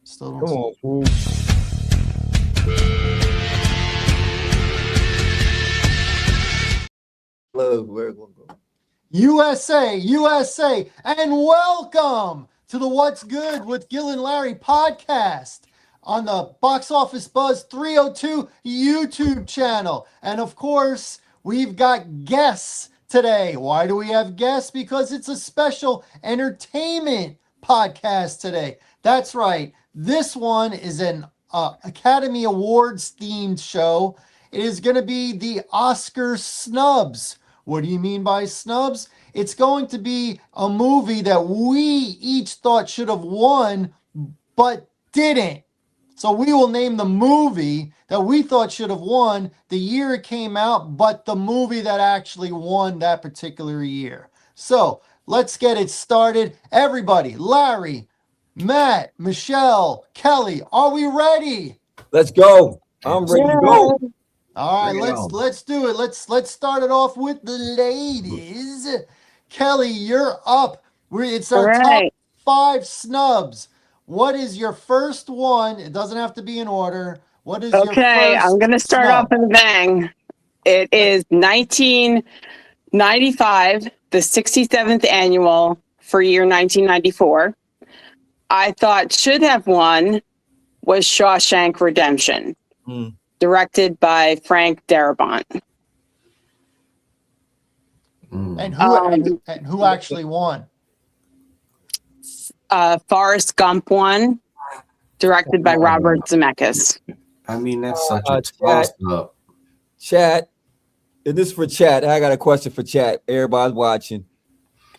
Still don't. Come on, fool. Look, where we'll go. USA, USA, and welcome to the What's Good with Gil and Larry podcast on the Box Office Buzz 302 YouTube channel. And of course, we've got guests today. Why do we have guests? Because it's a special entertainment podcast today. That's right. This one is an Academy Awards themed show. It is going to be the Oscar Snubs. What do you mean by snubs? It's going to be a movie that we each thought should have won, but didn't. So we will name the movie that we thought should have won the year it came out, but the movie that actually won that particular year. So let's get it started. Everybody, Larry, Matt, Michelle, Kelly, are we ready? Let's go. I'm ready to go. All right, Bring it let's do it. Let's start it off with the ladies. Kelly, you're up. It's our top 5 snubs. What is your first one? It doesn't have to be in order. What is your first I'm going to start snub? off with a bang. It is 1995, the 67th annual for year 1994. I thought should have won was Shawshank Redemption. Directed by Frank Darabont. And who actually won? Forrest Gump won, directed by Robert Zemeckis. I mean, that's such a Chat. toss-up. Chat. And this is for chat. I got a question for chat. Everybody's watching.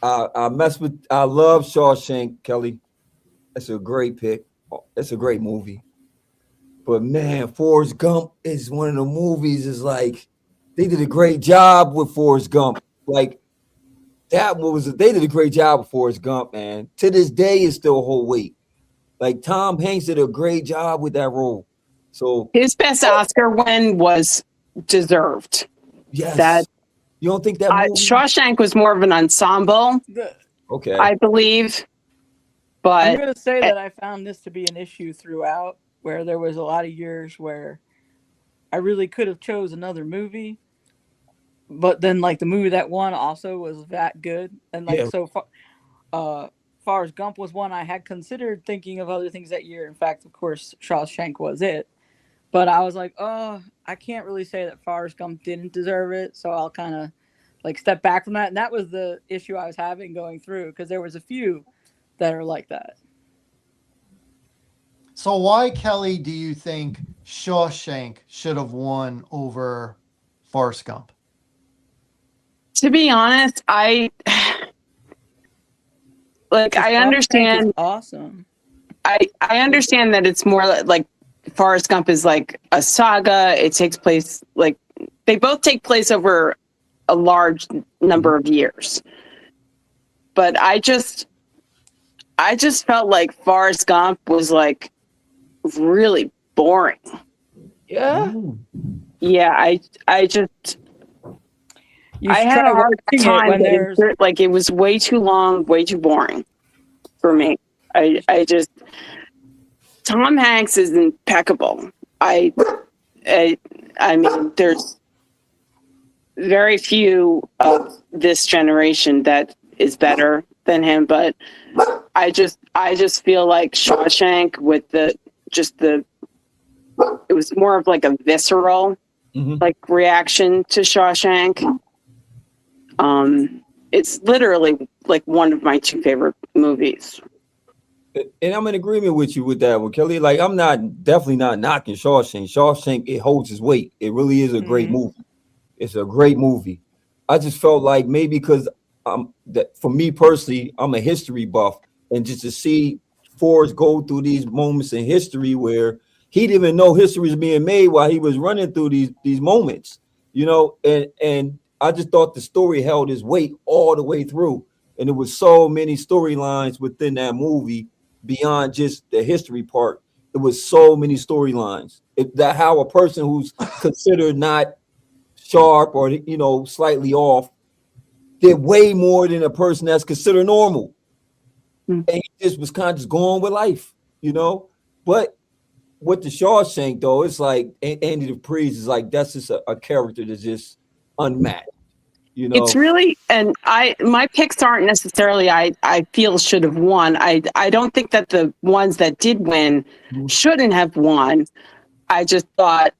I love Shawshank, Kelly. That's a great pick. It's a great movie. But man, Forrest Gump is one of the movies. Is like they did a great job with Forrest Gump. Like they did a great job with Forrest Gump, man. To this day, it still hold weight. Like Tom Hanks did a great job with that role. So His best Oscar win was deserved. yes, you don't think that movie? Shawshank was more of an ensemble, Okay, I believe. I'm But going to say that I found this to be an issue throughout, where there was a lot of years where I really could have chose another movie, but then like the movie that won also was that good, and like Forrest Gump was one I had considered thinking of other things that year. In fact, of course, Shawshank was it, but I was like, oh, I can't really say that Forrest Gump didn't deserve it, so I'll kind of like step back from that, and that was the issue I was having going through, because there was a few that are like that. So why, Kelly, do you think Shawshank should have won over Forrest Gump? to be honest, I understand. Is awesome. I understand that it's more like Forrest Gump is like a saga. It takes place they both take place over a large number of years. But I just felt like Forrest Gump was like really boring. Yeah. Yeah, I just You I had a hard watching it time when there's it was way too long, way too boring for me. I just Tom Hanks is impeccable. I mean, there's very few of this generation that is better than him, but I just feel like Shawshank with it was more of like a visceral like reaction to Shawshank. It's literally like one of my 2 favorite movies. and I'm in agreement with you with that one, Kelly. Like I'm definitely not knocking Shawshank. Shawshank, it holds its weight. It really is a great movie. It's a great movie. I just felt like maybe because that for me personally, I'm a history buff, and just to see Forrest go through these moments in history where he didn't even know history was being made while he was running through these moments, and I just thought the story held its weight all the way through, and there was so many storylines within that movie beyond just the history part. There was so many storylines. That how a person who's considered not sharp or slightly off did way more than a person that's considered normal. And he just was kind of just going with life, But with the Shawshank though, it's like Andy Dupree's is like that's just a character that's just unmatched. You know, It's really, and my picks aren't necessarily I feel should have won. I don't think that the ones that did win shouldn't have won. I just thought,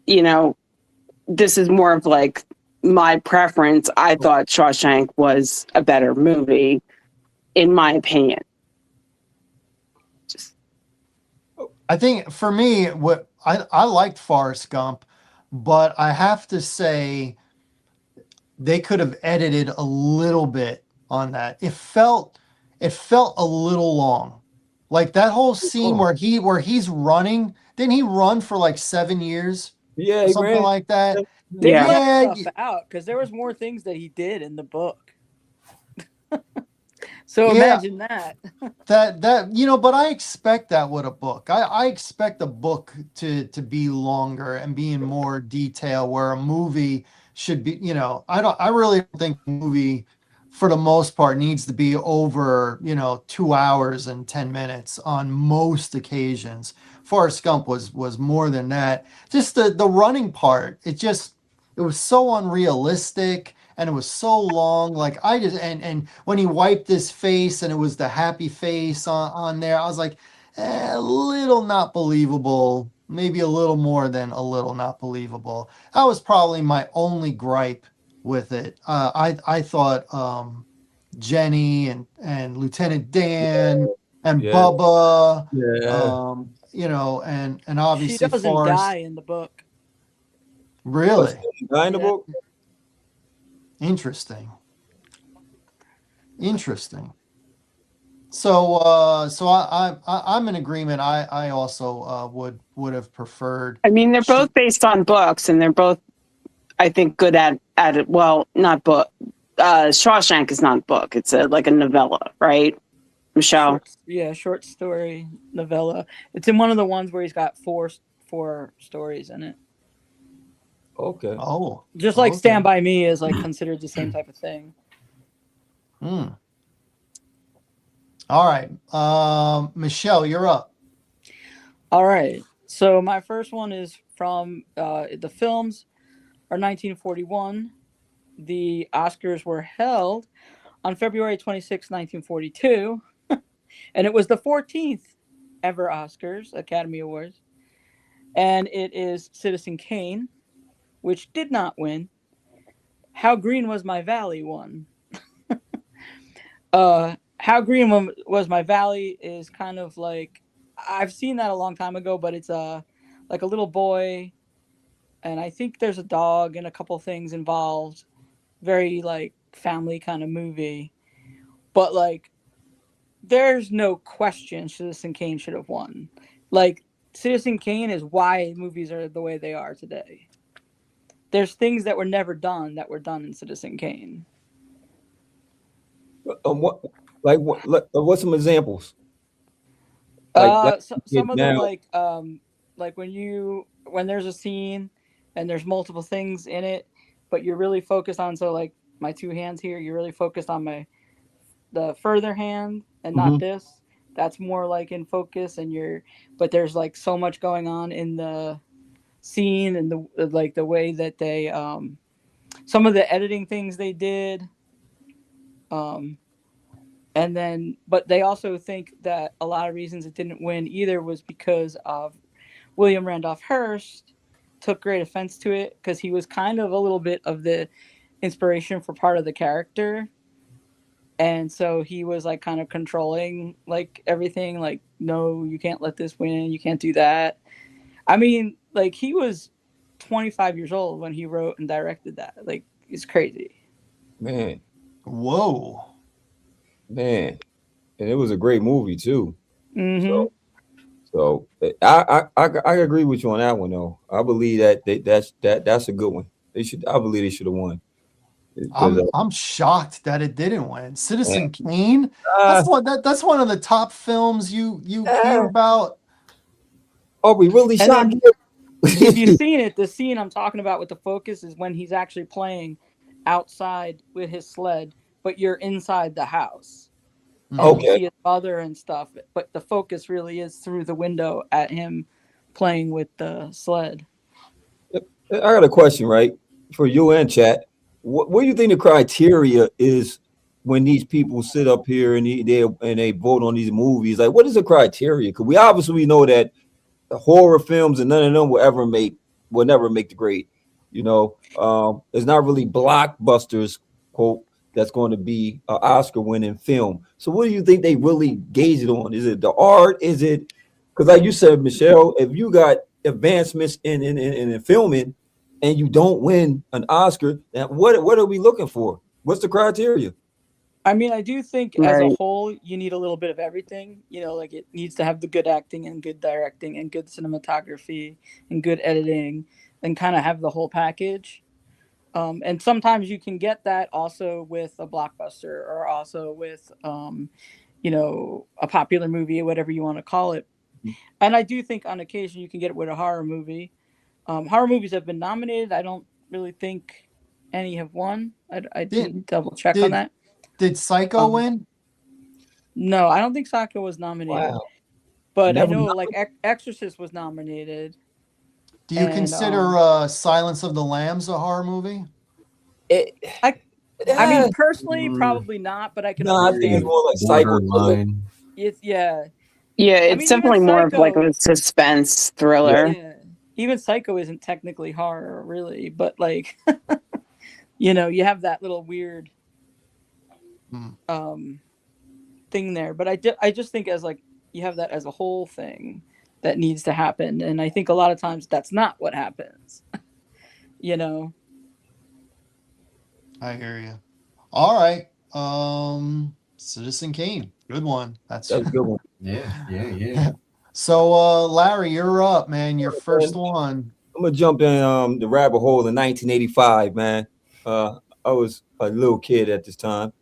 this is more of like my preference. I thought Shawshank was a better movie, in my opinion. I think for me, what I liked Forrest Gump, but I have to say they could have edited a little bit on that. It felt a little long. Like that whole scene where he's running, didn't he run for like 7 years? yeah, Or he something ran. like that. They Yeah. left stuff out because there was more things that he did in the book. So Yeah. imagine that. That but I expect that with a book. I expect a book to be longer and be in more detail, where a movie should be, I really don't think a movie for the most part needs to be over, 2 hours and 10 minutes on most occasions. Forrest Gump was more than that. Just the running part, it was so unrealistic. And it was so long. Like I just and when he wiped his face and it was the happy face on there, I was like, a little not believable. Maybe a little more than a little not believable. That was probably my only gripe with it. I thought Jenny and Lieutenant Dan and Yeah. Bubba, Yeah. and She obviously doesn't Forrest. die in the book. Really Guy in the Yeah. book. interesting. So, I'm in agreement. I also would have preferred. I mean, they're both based on books, and they're both, I think, good at it. Well, not book. Shawshank is not a book. It's like a novella, right, Michelle? Short story novella. It's in one of the ones where he's got four stories in it. Okay. Oh, Just like okay. Stand By Me is like considered the same type of thing. All right, Michelle, you're up. All right. So my first one is from the films are 1941. The Oscars were held on February 26, 1942. And it was the 14th ever Oscars, Academy Awards. And it is Citizen Kane, which did not win. How Green Was My Valley won. How Green Was My Valley is kind of like, I've seen that a long time ago, but it's like a little boy, and I think there's a dog and a couple things involved. Very like family kind of movie, but like there's no question Citizen Kane should have won. Like Citizen Kane is why movies are the way they are today. There's things that were never done that were done in Citizen Kane. What's some examples? Some of the like when there's a scene and there's multiple things in it, but you're really focused on, so like my two hands here, you're really focused on the further hand and not this. That's more like in focus, but there's like so much going on in the scene and the way that they some of the editing things they did, and then but they also think that a lot of reasons it didn't win either was because of William Randolph Hearst took great offense to it, because he was kind of a little bit of the inspiration for part of the character. And so he was like kind of controlling like everything, like, no, you can't let this win, you can't do that. I mean, like, he was 25 years old when he wrote and directed that. Like, it's crazy. Man. Whoa. Man. And it was a great movie too. Mm-hmm. So I agree with you on that one though. I believe that's a good one. I believe they should have won. I'm shocked that it didn't win. Citizen Kane. That's one of the top films you hear about. Are we really shocked? If you've seen it, the scene I'm talking about with the focus is when he's actually playing outside with his sled, but you're inside the house. and Mhm. you see his mother and stuff, but the focus really is through the window at him playing with the sled. I got a question, right, for you and chat. What do you think the criteria is when these people sit up here and they vote on these movies? Like, what is the criteria? Because we obviously know that the horror films and none of them will never make the grade. It's not really blockbusters, quote, that's going to be an Oscar winning film. So what do you think they really gauge it on? Is it the art? Is it because, like you said, Michelle, if you got advancements in filming and you don't win an Oscar, then what are we looking for? What's the criteria? I mean, I do think as a whole, you need a little bit of everything. Like it needs to have the good acting and good directing and good cinematography and good editing and kind of have the whole package. And sometimes you can get that also with a blockbuster or also with, a popular movie or whatever you want to call it. And I do think on occasion you can get it with a horror movie. Horror movies have been nominated. I don't really think any have won. I didn't double check on that. Did Psycho win? No, I don't think Psycho was nominated. Wow. But I know like Exorcist was nominated. Do you consider Silence of the Lambs a horror movie? I mean, personally, probably not, but I can understand. It's more like Psycho. It's definitely more of like a suspense thriller. Yeah. Even Psycho isn't technically horror, really, but like, you have that little weird thing there. But I just think as like you have that as a whole thing that needs to happen, and I think a lot of times that's not what happens. I hear you. All right. Citizen Kane. Good one. That's a good one. Yeah. So Larry, you're up, man. Your first one. I'm gonna jump in the rabbit hole in 1985, man. I was a little kid at this time.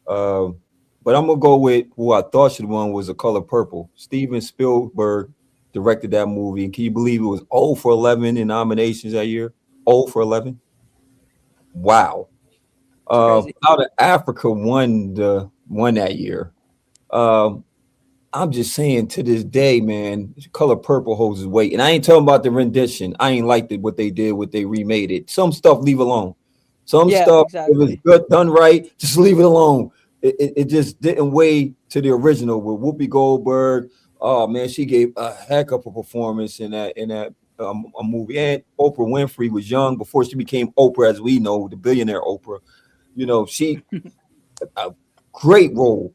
But I'm gonna go with who I thought should have won was A Color Purple. Steven Spielberg directed that movie, and can you believe it was 0 for 11 in nominations that year? 0 for 11. Wow. Out of Africa won that year. I'm just saying to this day, man, Color Purple holds its weight. And I ain't talking about the rendition. I ain't liked what they did, what they remade it. Some stuff, leave alone. Some stuff, exactly. If it's good, done right, just leave it alone. It just didn't weigh to the original with Whoopi Goldberg. Oh man, she gave a heck of a performance in that a movie. And Oprah Winfrey was young before she became Oprah, as we know, the billionaire Oprah. She a great role.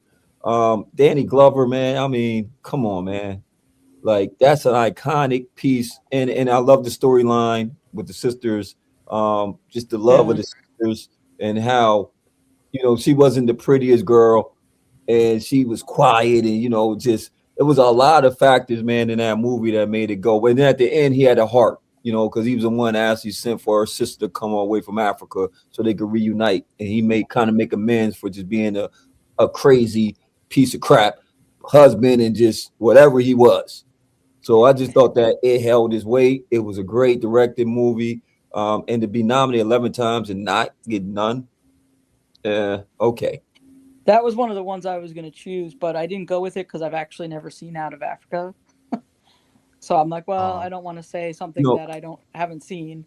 Danny Glover, man. I mean, come on, man. Like that's an iconic piece, and I love the storyline with the sisters. Just the love of the sisters and how. She wasn't the prettiest girl and she was quiet and, just it was a lot of factors, man, in that movie that made it go. And then at the end, he had a heart, because he was the one actually sent for her sister to come away from Africa so they could reunite. And he make amends for just being a crazy piece of crap husband and just whatever he was. So I just thought that it held its weight. It was a great directed movie. And to be nominated 11 times and not get none. Okay. That was one of the ones I was going to choose, but I didn't go with it because I've actually never seen Out of Africa. So I'm like, well, I don't want to say something that I haven't seen.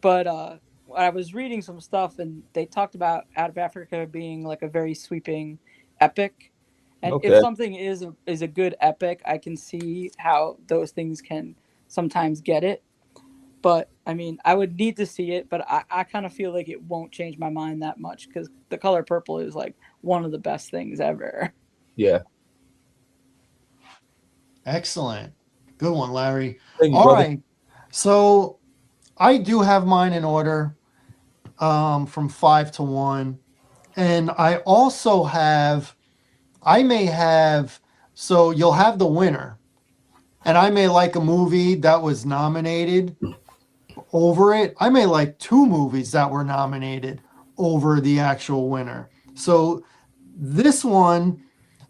But I was reading some stuff and they talked about Out of Africa being like a very sweeping epic. And if something is a good epic, I can see how those things can sometimes get it. But I mean, I would need to see it, but I kind of feel like it won't change my mind that much because The Color Purple is like one of the best things ever. Yeah. Excellent. Good one, Larry. Thank you, All brother. right. So I do have mine in order from 5 to 1. And I also so you'll have the winner. And I may like a movie that was nominated over it. I may like 2 movies that were nominated over the actual winner. So this one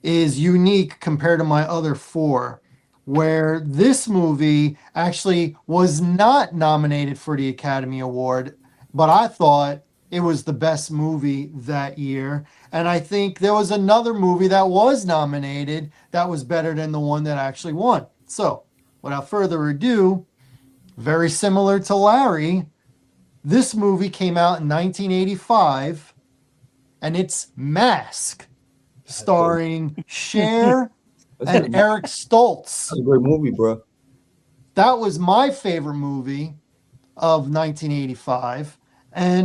is unique compared to my other 4, where this movie actually was not nominated for the Academy Award, but I thought it was the best movie that year. And I think there was another movie that was nominated that was better than the one that actually won. So, without further ado, very similar to Larry, this movie came out in 1985, and it's Mask, starring Cher and Eric Stoltz. That's a great movie, bro. That was my favorite movie of 1985.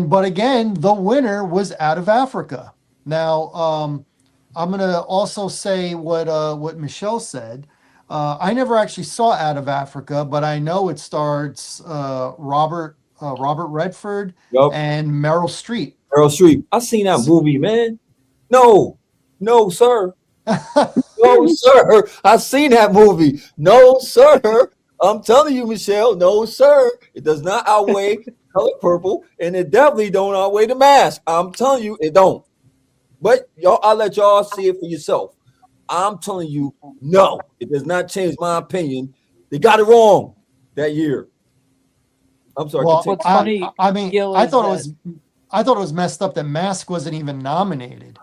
But again, the winner was Out of Africa. Now, I'm gonna also say what Michelle said. I never actually saw Out of Africa, but I know it stars Robert Redford Yup. and Meryl Streep. Meryl Streep. I seen that movie, man. No, sir. No, sir. I seen that movie. No, sir. I'm telling you, Michelle. No, sir. It does not outweigh Color Purple, and it definitely don't outweigh The Mask. I'm telling you, it don't. But y'all, I'll let y'all see it for yourself. I'm telling you, no, it does not change my opinion. They got it wrong that year. I'm sorry. Well, What's funny, I mean, Gil, I is thought it that- was messed up that Mask wasn't even nominated.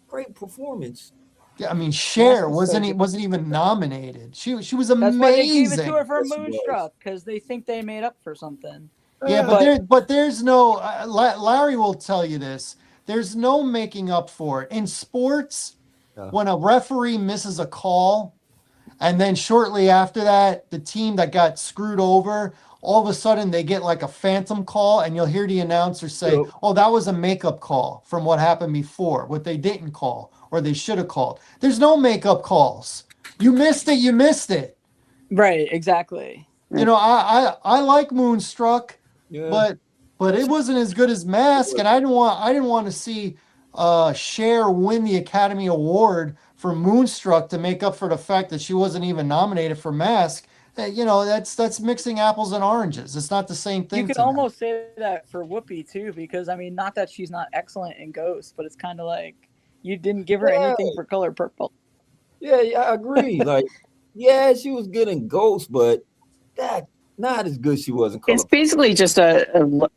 Great performance. Yeah, I mean, Cher Mask is so wasn't even nominated. She was That's amazing. why they gave it to her for Yes, it was. Moonstruck, because they think they made up for something. Yeah, but there's no. Larry will tell you this. There's no making up for it in sports. Yeah. When a referee misses a call, and then shortly after that, the team that got screwed over, all of a sudden they get like a phantom call, and you'll hear the announcer say, Yep. "Oh, that was a makeup call from what happened before, what they didn't call or they should have called." There's no makeup calls. You missed it. You missed it. Right, exactly. You know, I like Moonstruck. Yeah. But it wasn't as good as Mask, and I didn't want to see Cher win the Academy Award for Moonstruck to make up for the fact that she wasn't even nominated for Mask. You know, that's mixing apples and oranges. It's not the same thing. You could to me. almost say that for Whoopi too, because I mean, not that she's not excellent in Ghost, but it's kind of like you didn't give her anything for Color Purple. Yeah, I agree. Like, yeah, she was good in Ghost, but that not as good she was in Color. It's basically just a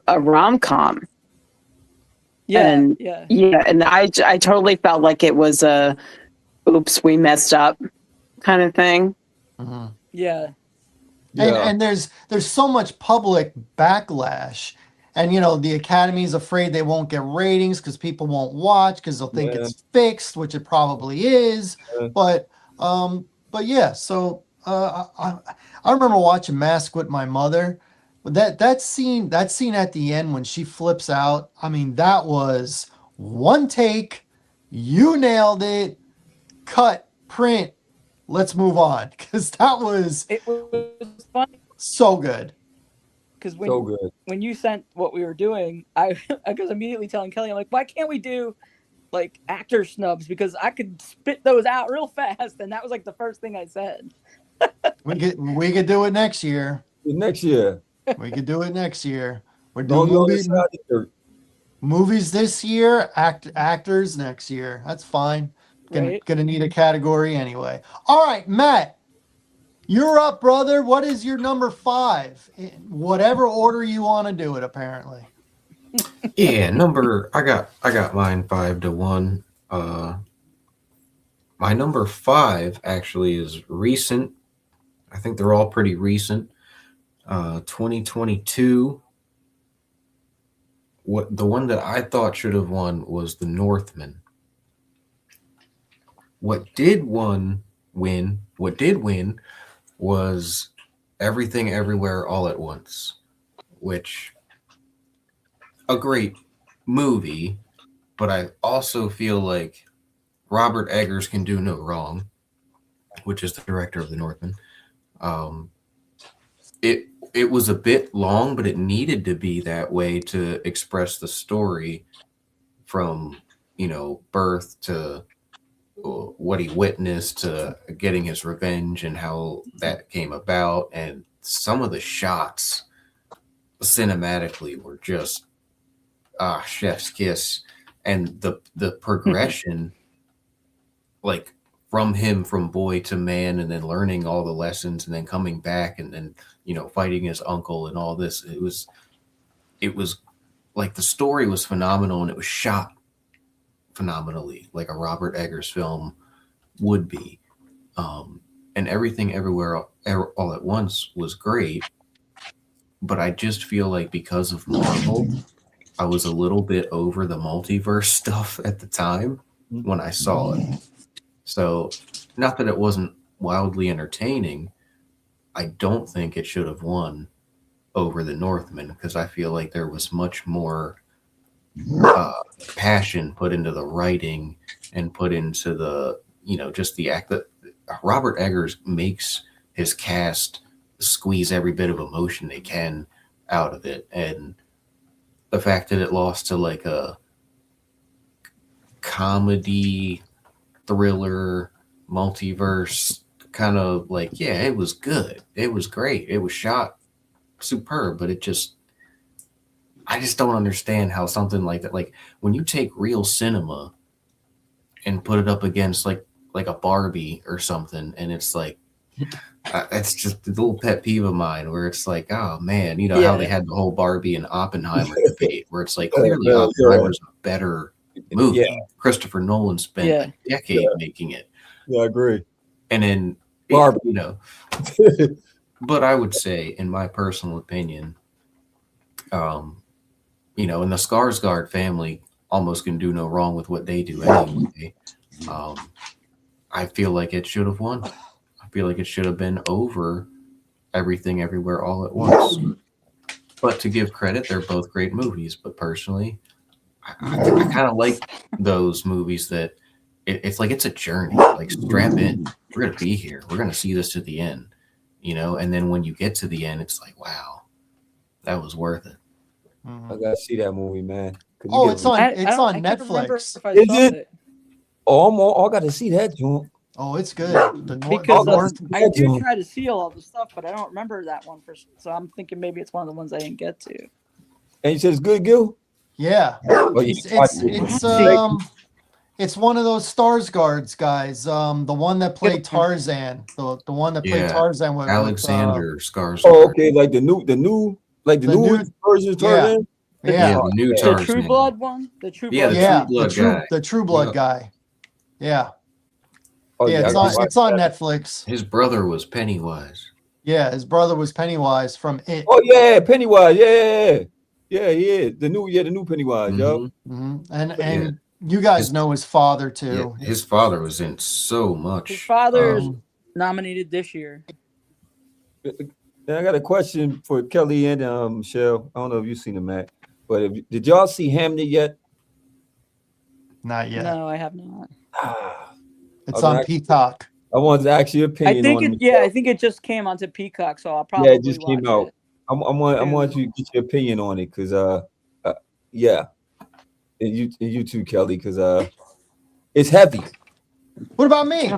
rom-com. Yeah, And and I totally felt like it was a oops, we messed up kind of thing. Mhm. Yeah. And there's so much public backlash, and you know the Academy's afraid they won't get ratings because people won't watch because they'll think it's fixed, which it probably is. Yeah. But yeah. So I remember watching Mask with my mother. That scene at the end when she flips out. I mean, that was one take. You nailed it. Cut. Print. Let's move on, because that was It was funny so good. because So good. when you sent what we were doing, I was immediately telling Kelly, I'm like, why can't we do like actor snubs? Because I could spit those out real fast, and that was like the first thing I said. We could do it next year. Next year. We could do it next year. We're Don't doing go inside the dirt. movies this year, actors next year. That's fine. Right. Gonna need a category anyway. All right, Matt, you're up, brother. What is your number 5? In whatever order you want to do it, apparently. Yeah, I got mine 5-1. My number 5 actually is recent. I think they're all pretty recent. 2022. The one that I thought should have won was The Northman. What did win was Everything Everywhere All at Once, which a great movie, but I also feel like Robert Eggers can do no wrong, which is the director of The Northman. It was a bit long, but it needed to be that way to express the story from, birth to what he witnessed to getting his revenge and how that came about. And some of the shots cinematically were just chef's kiss. And the progression, like from boy to man, and then learning all the lessons and then coming back and then, fighting his uncle and all this. It was like the story was phenomenal and it was shot phenomenally, like a Robert Eggers film would be. And Everything Everywhere All at Once was great, but I just feel like because of Marvel, I was a little bit over the multiverse stuff at the time when I saw it. So, not that it wasn't wildly entertaining, I don't think it should have won over The Northman because I feel like there was much more passion put into the writing and put into the, just the act that Robert Eggers makes his cast squeeze every bit of emotion they can out of it. And the fact that it lost to like a comedy thriller multiverse kind of like, yeah, it was good. It was great. It was shot superb, but I just don't understand how something like that, like when you take real cinema and put it up against like a Barbie or something, and it's like, it's just a little pet peeve of mine where it's like, oh man, how they had the whole Barbie and Oppenheimer debate where it's like clearly Oppenheimer's a better movie. Yeah. Christopher Nolan spent a decade making it. Yeah, I agree. And then Barbie, but I would say, in my personal opinion, and the Skarsgård family almost can do no wrong with what they do anyway. I feel like it should have won. I feel like it should have been over Everything Everywhere All at Once. But to give credit, they're both great movies. But personally, I kind of like those movies that it's like it's a journey. Like, strap in. We're going to be here. We're going to see this to the end. And then when you get to the end, it's like, wow, that was worth it. I gotta see that movie, man. Oh, it's on I can't remember Netflix. if I Is saw it? Oh, I got to see that, joint. Oh, it's good. Because I do North- try to see all the stuff, but I don't remember that one so I'm thinking maybe it's one of the ones I didn't get to. And you said it's good, Gil? Yeah. Oh, you It's one of those Skarsgårds guys. The one that played Tarzan. The one that played Tarzan with Alexander Skarsgård. Oh, okay, like the new version of Tarzan. Yeah. The new The Tarzan. True Blood one? The True Blood. The True Blood guy. Yeah. Oh, yeah, it's on Netflix. His brother was Pennywise. Yeah, his brother was Pennywise from It. Oh yeah, Pennywise. Yeah, he is the new Pennywise, yo. And you guys know his father too. Yeah, his father was in so much. His father's nominated this year. I got a question for Kelly and Michelle. I don't know if you've seen the Mac, but did y'all see Hamnet yet? Not yet. No, I have not. It's on Peacock. I wanted to ask your opinion. I think it just came onto Peacock, so I'll probably it just came out. It. I want you to get your opinion on it because and you too, Kelly, because it's heavy. What about me?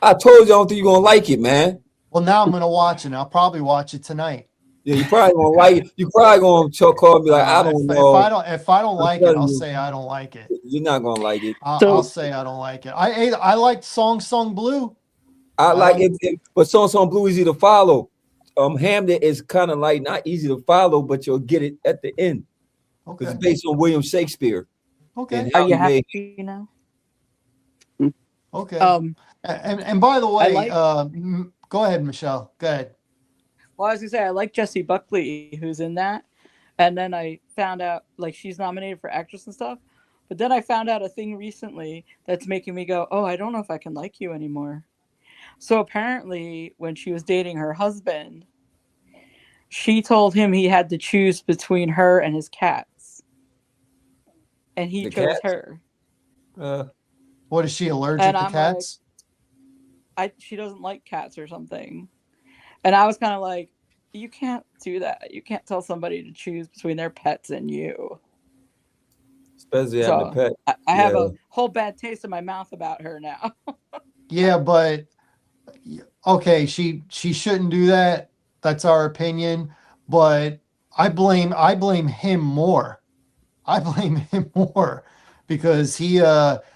I told you I don't think you're gonna like it, man. Well, now I'm gonna watch it. I'll probably watch it tonight. Yeah, you probably gonna like it. You probably gonna call and be like, I don't know. If I don't like it, I'll say I don't like it. You're not gonna like it. I'll say I don't like it. I like Song Song Blue. I like it, but Song Song Blue is easy to follow. Hamnet is kind of like not easy to follow, but you'll get it at the end because it's based on William Shakespeare. Okay. Are you happy now? Okay. And by the way, go ahead, Michelle. Go ahead. Well, I was gonna say I like Jessie Buckley, who's in that, and then I found out like she's nominated for actress and stuff. But then I found out a thing recently that's making me go, "Oh, I don't know if I can like you anymore." So apparently, when she was dating her husband, she told him he had to choose between her and his cats, and he chose her. What is she allergic to cats? She doesn't like cats or something. And I was kind of like, you can't do that. You can't tell somebody to choose between their pets and you. Especially having a pet. I have a whole bad taste in my mouth about her now. Yeah, but okay, she shouldn't do that. That's our opinion. But I blame him more. I blame him more because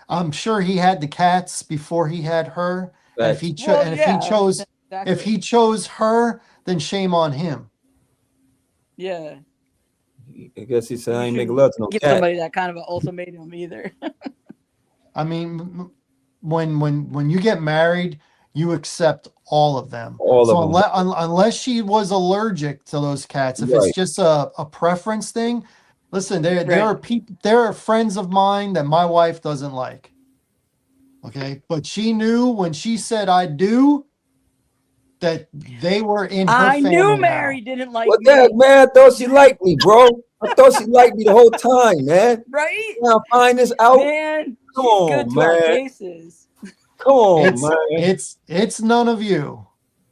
I'm sure he had the cats before he had her. And if he chose her, then shame on him. Yeah. I guess he said I ain't You making love to no give cat. somebody that kind of an ultimatum either. I mean, when you get married, you accept all of them. All So of them. unless she was allergic to those cats, if it's Right. just a preference thing, listen, there Right. are people, there are friends of mine that my wife doesn't like. Okay, but she knew when she said I do that they were in her I knew family Mary now. didn't like What me. the heck, man? I thought she liked me, bro. I thought she liked me the whole time, man. Right? Now find this out. Man, Come she's on, good to our man. cases. Come on, It's man. it's none of you.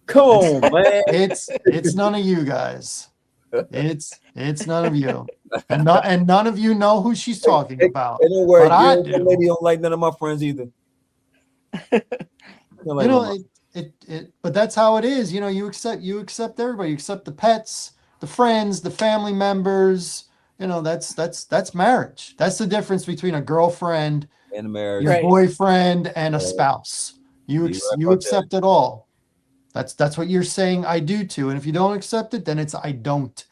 Come on, man. It's none of you guys. It's none of you. And none of you know who she's talking about. Hey, don't worry, But I you do. lady don't like none of my friends either. Don't like You none know, of but that's how it is. You know, you accept everybody. You accept the pets, the friends, the family members. You know, that's marriage. That's the difference between a girlfriend, my in the marriage. your Right. boyfriend, and a Right. spouse. You You're right you about accept it all. That's what you're saying I do to. And if you don't accept it, then it's I don't.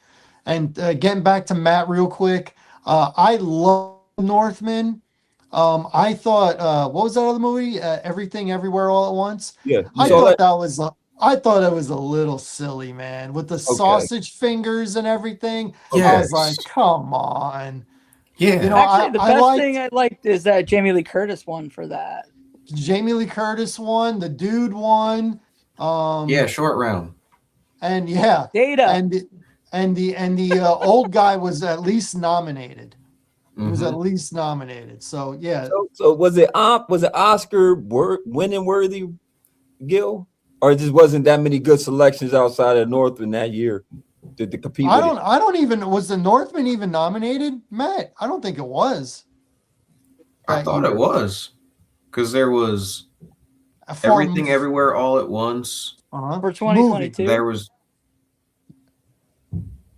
And getting back to Matt real quick, I love Northman. I thought, what was that other movie? Everything, Everywhere, All at Once. Yeah, you I saw thought that? that was, I thought it was a little silly, man, with the sausage fingers and everything. I was like, Yes. come on. Yeah. You know, Actually, the I best liked thing I liked is that Jamie Lee Curtis won for that. Jamie Lee Curtis won, the dude won. Yeah, short round. And yeah, Data. and the old guy was at least nominated. He was at Mhm. least nominated. So yeah, So was it Oscar winning worthy, Gil? Or it just wasn't that many good selections outside of Northland that year to compete with it? I don't even, was the Northman even nominated, Matt? I don't think it was. I that thought year. it was because there was For- Everything Everywhere All at Once. uh-huh. For 2022? There was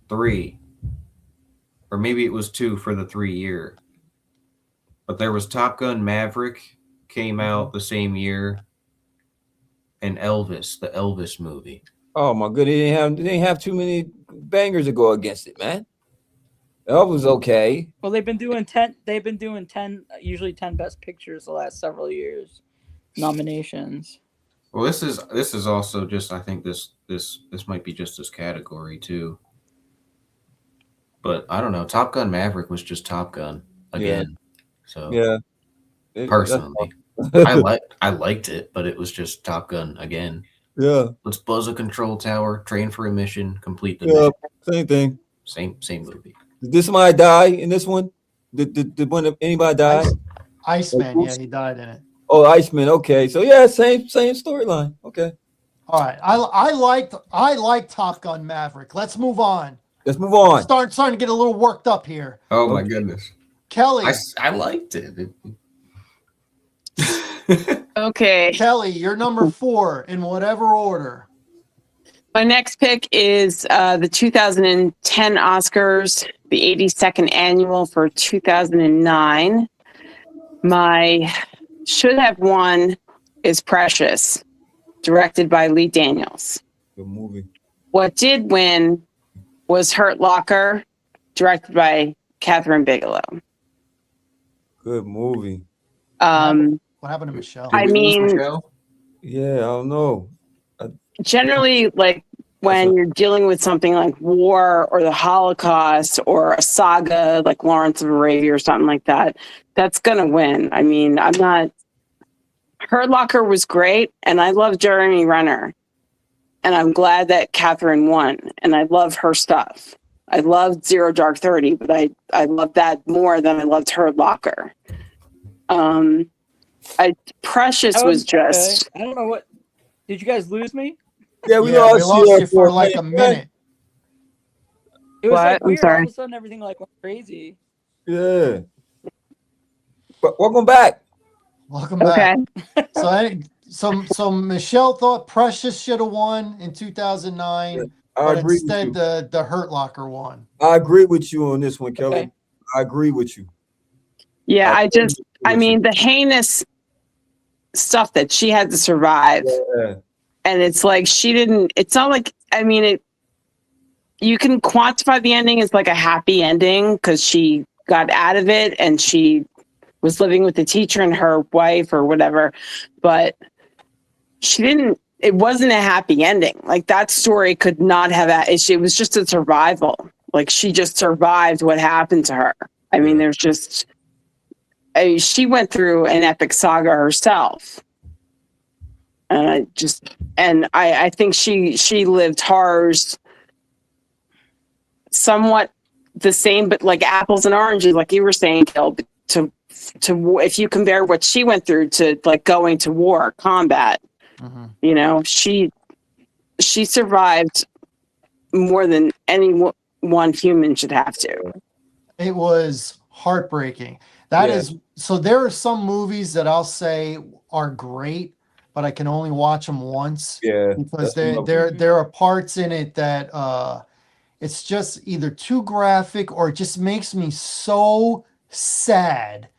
3, or maybe it was 2 for the 3-year. But there was Top Gun Maverick came out the same year, and Elvis, the Elvis movie. Oh my goodness, they didn't have too many bangers to go against it, man. That was okay. Well, they've been doing 10. They've been doing 10, usually 10 best pictures the last several years. Nominations. Well, this is also just, I think this might be just this category too. But I don't know. Top Gun Maverick was just Top Gun again. So Yeah. personally, I liked it, but it was just Top Gun again. Yeah. Let's buzz a control tower, train for a mission, complete the Yeah. mission. Same thing. Same movie. Did somebody die in this one? Did anybody die? Iceman, yeah, he died in it. Oh, Iceman. Okay, so yeah, same storyline. Okay, All right, I liked Top Gun Maverick. Let's move on. let's move on. Starting to get a little worked up here. Oh my Okay. goodness. Kelly, I liked it. Okay. Kelly, you're number 4 in whatever order. My next pick is the 2010 Oscars, the 82nd annual for 2009. My should have won is Precious, directed by Lee Daniels. Good movie. What did win was Hurt Locker, directed by Catherine Bigelow. Good movie. What happened to Michelle? I Did we lose mean- Michelle? Yeah, I don't know. Generally, like when you're dealing with something like war or the Holocaust or a saga like Lawrence of Arabia or something like that, that's gonna win. I mean, I'm not. Hurt Locker was great, and I love Jeremy Renner, and I'm glad that Catherine won, and I love her stuff. I loved Zero Dark 30, but I love that more than I loved Hurt Locker. Precious was just. I don't know what. Did you guys lose me? Yeah, we Yeah, lost you for like a minute. It was What? like I'm weird. sorry. All of a sudden, everything like went crazy. Yeah. But welcome back. Welcome back. Okay. So Michelle thought Precious should have won in 2009, I but agree with instead you. the Hurt Locker won. I agree with you on this one, Kelly. Okay. I agree with you. Yeah, I agree with mean, the heinous stuff that she had to survive. you. Yeah. And it's like she didn't, it's not like, I mean, you can quantify the ending as like a happy ending because she got out of it and she was living with the teacher and her wife or whatever, but she didn't. It wasn't a happy ending. Like that story could not have. It was just a survival. Like she just survived what happened to her. I mean, there's just. She went through an epic saga herself, and I think she lived horrors somewhat the same, but like apples and oranges, like you were saying, Gil. To if you compare what she went through to like going to war, combat. You know, she survived more than any one human should have to. It was heartbreaking. That is so. There are some movies that I'll say are great, but I can only watch them once. Yeah, because there are parts in it that it's just either too graphic or it just makes me so sad.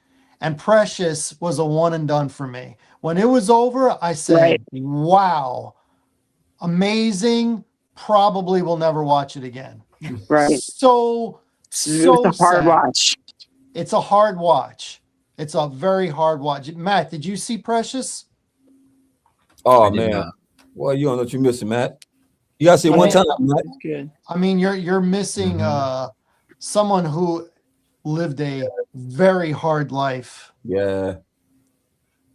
And Precious was a one and done for me. When it was over, I said, wow, amazing. Probably will never watch it again. Right. So It's a hard watch. It's a hard watch. It's a very hard watch. Matt, did you see Precious? Oh, I did man. not. Well, you don't know what you're missing, Matt. You got to see it one time, Matt. Good. I mean, you're missing someone who lived a very hard life. Yeah.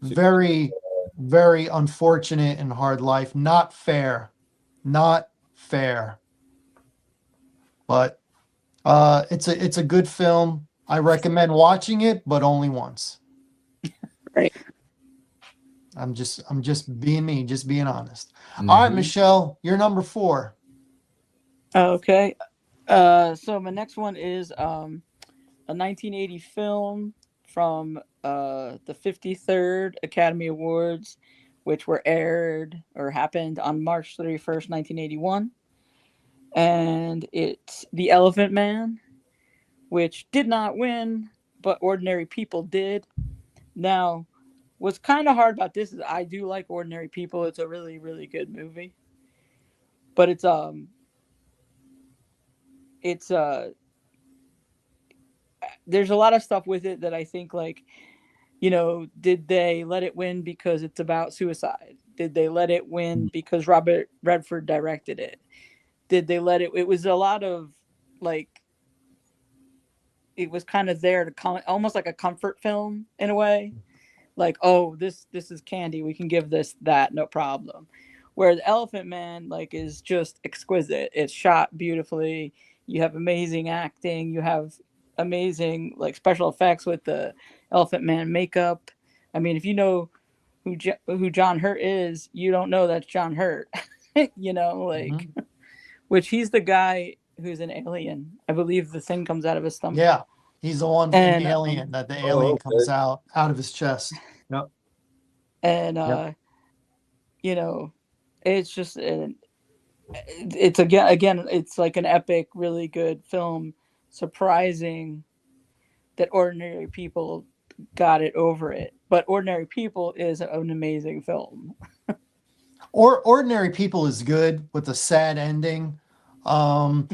Very, very unfortunate and hard life. Not fair. Not fair. But it's a good film. I recommend watching it, but only once. Right. I'm just being me, just being honest. All right, Michelle, you're number 4. Okay. So my next one is a 1980 film from the 53rd Academy Awards, which were aired or happened on March 31st, 1981. And it's The Elephant Man, which did not win, but Ordinary People did. Now, what's kind of hard about this is I do like Ordinary People. It's a really, really good movie. But it's there's a lot of stuff with it that I think, like, you know, did they let it win because it's about suicide? Did they let it win because Robert Redford directed it? Did they let it? It was a lot of like, it was kind of there to almost like a comfort film in a way. Like, oh, this is candy. We can give this that, no problem. Whereas Elephant Man, like, is just exquisite. It's shot beautifully. You have amazing acting. You have amazing like special effects with the Elephant Man makeup. I mean, if you know who John Hurt is, you don't know that's John Hurt. You know, like, which he's the guy who's an alien. I believe the thing comes out of his stomach. Yeah, he's the one from Alien that the alien comes out of his chest. Yep. And you know, it's just it's again it's like an epic, really good film. Surprising that Ordinary People got it over it, but Ordinary People is an amazing film. Ordinary People is good with a sad ending. Now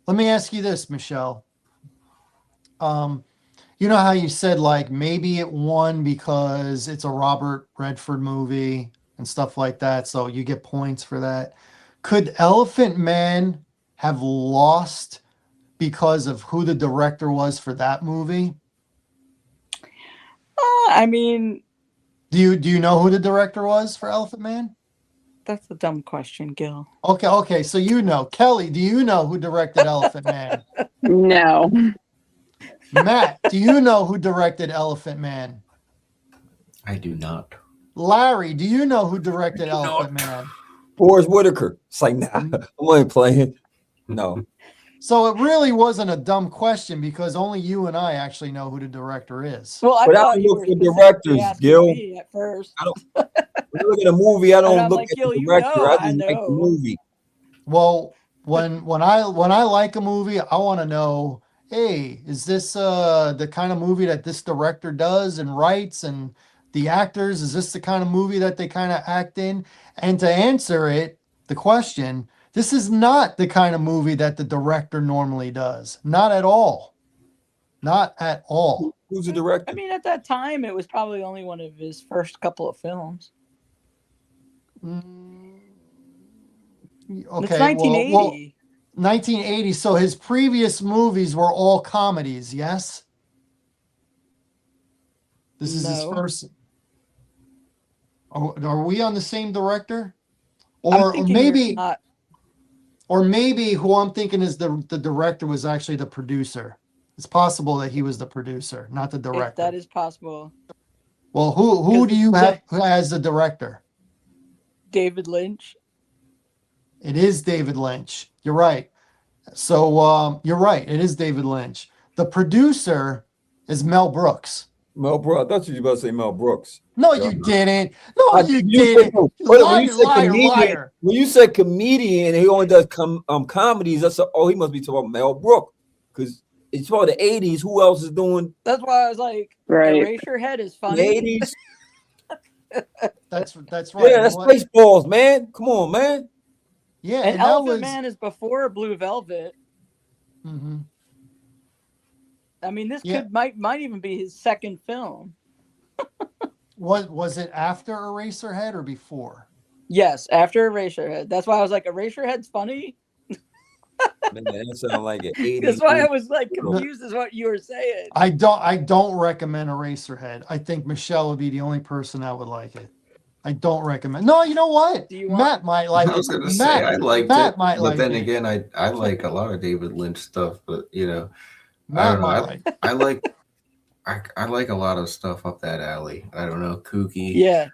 let me ask you this, Michelle. You know how you said like maybe it won because it's a Robert Redford movie and stuff like that, so you get points for that. Could Elephant Man have lost because of who the director was for that movie? I mean, do you know who the director was for Elephant Man? That's a dumb question, Gil. Okay. So you know, Kelly, do you know who directed Elephant Man? No. Matt, do you know who directed Elephant Man? I do not. Larry, do you know who directed Elephant Man? Forrest Whitaker. It's like, nah, I ain't playing. No. So it really wasn't a dumb question because only you and I actually know who the director is. Well, I thought you were directors, Gil. Me at first. I don't, when I look at a movie, I don't look like, at Gil, the director. You know, I just like the movie. Well, when I like a movie, I want to know, hey, is this the kind of movie that this director does and writes, and the actors, is this the kind of movie that they kind of act in? And to answer it, the question, This is not the kind of movie that the director normally does. Not at all. Not at all. Who's the director? I mean, at that time, it was probably only one of his first couple of films. Okay, It's 1980. well, 1980. So his previous movies were all comedies, yes? This is his No. first. Are we on the same director? I'm Or thinking you're maybe, not. or maybe who I'm thinking is the director was actually the producer. It's possible that he was the producer, not the director. That is possible. Well, who do you have as the director? David Lynch. It is David Lynch. You're right. So you're right. It is David Lynch. The producer is Mel Brooks. Mel Brooks. I thought you were about to say Mel Brooks. No, Yeah. you didn't. No, you said- didn't. when you said Liar, comedian, liar. when you said comedian, he only does comedies. That's he must be talking about Mel Brooks because it's for the 80s. Who else is doing That's why I was like, Right. Eraserhead is the funny. 80s? That's right. Yeah, that's Spaceballs, man. Come on, man. Yeah, And that Elephant was. Man is before Blue Velvet. Mhm. I mean, this Yeah. might even be his second film. Was it after Eraserhead or before? Yes, after Eraserhead. That's why I was like, Eraserhead's funny. Man, that sounds like an 80s. That's why I was like confused as what you were saying. I don't recommend Eraserhead. I think Michelle would be the only person that would like it. I don't recommend. No, you know what? Do you want- Matt might like I was it. going to say I liked Matt it, might but like then it. again, I like a lot of David Lynch stuff. But you know, I Matt don't know. might like it. I like a lot of stuff up that alley. I don't know, kooky. Yeah.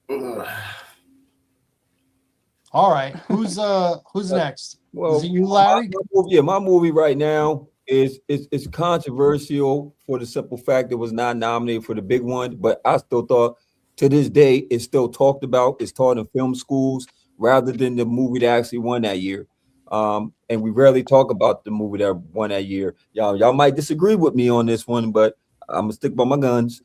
Ugh. All right. Who's next? Well, Is it you, Larry? my movie right now is it's controversial for the simple fact it was not nominated for the big one, but I still thought to this day it's still talked about. It's taught in film schools rather than the movie that actually won that year. And we rarely talk about the movie that won that year. Y'all might disagree with me on this one, but I'm gonna stick by my guns.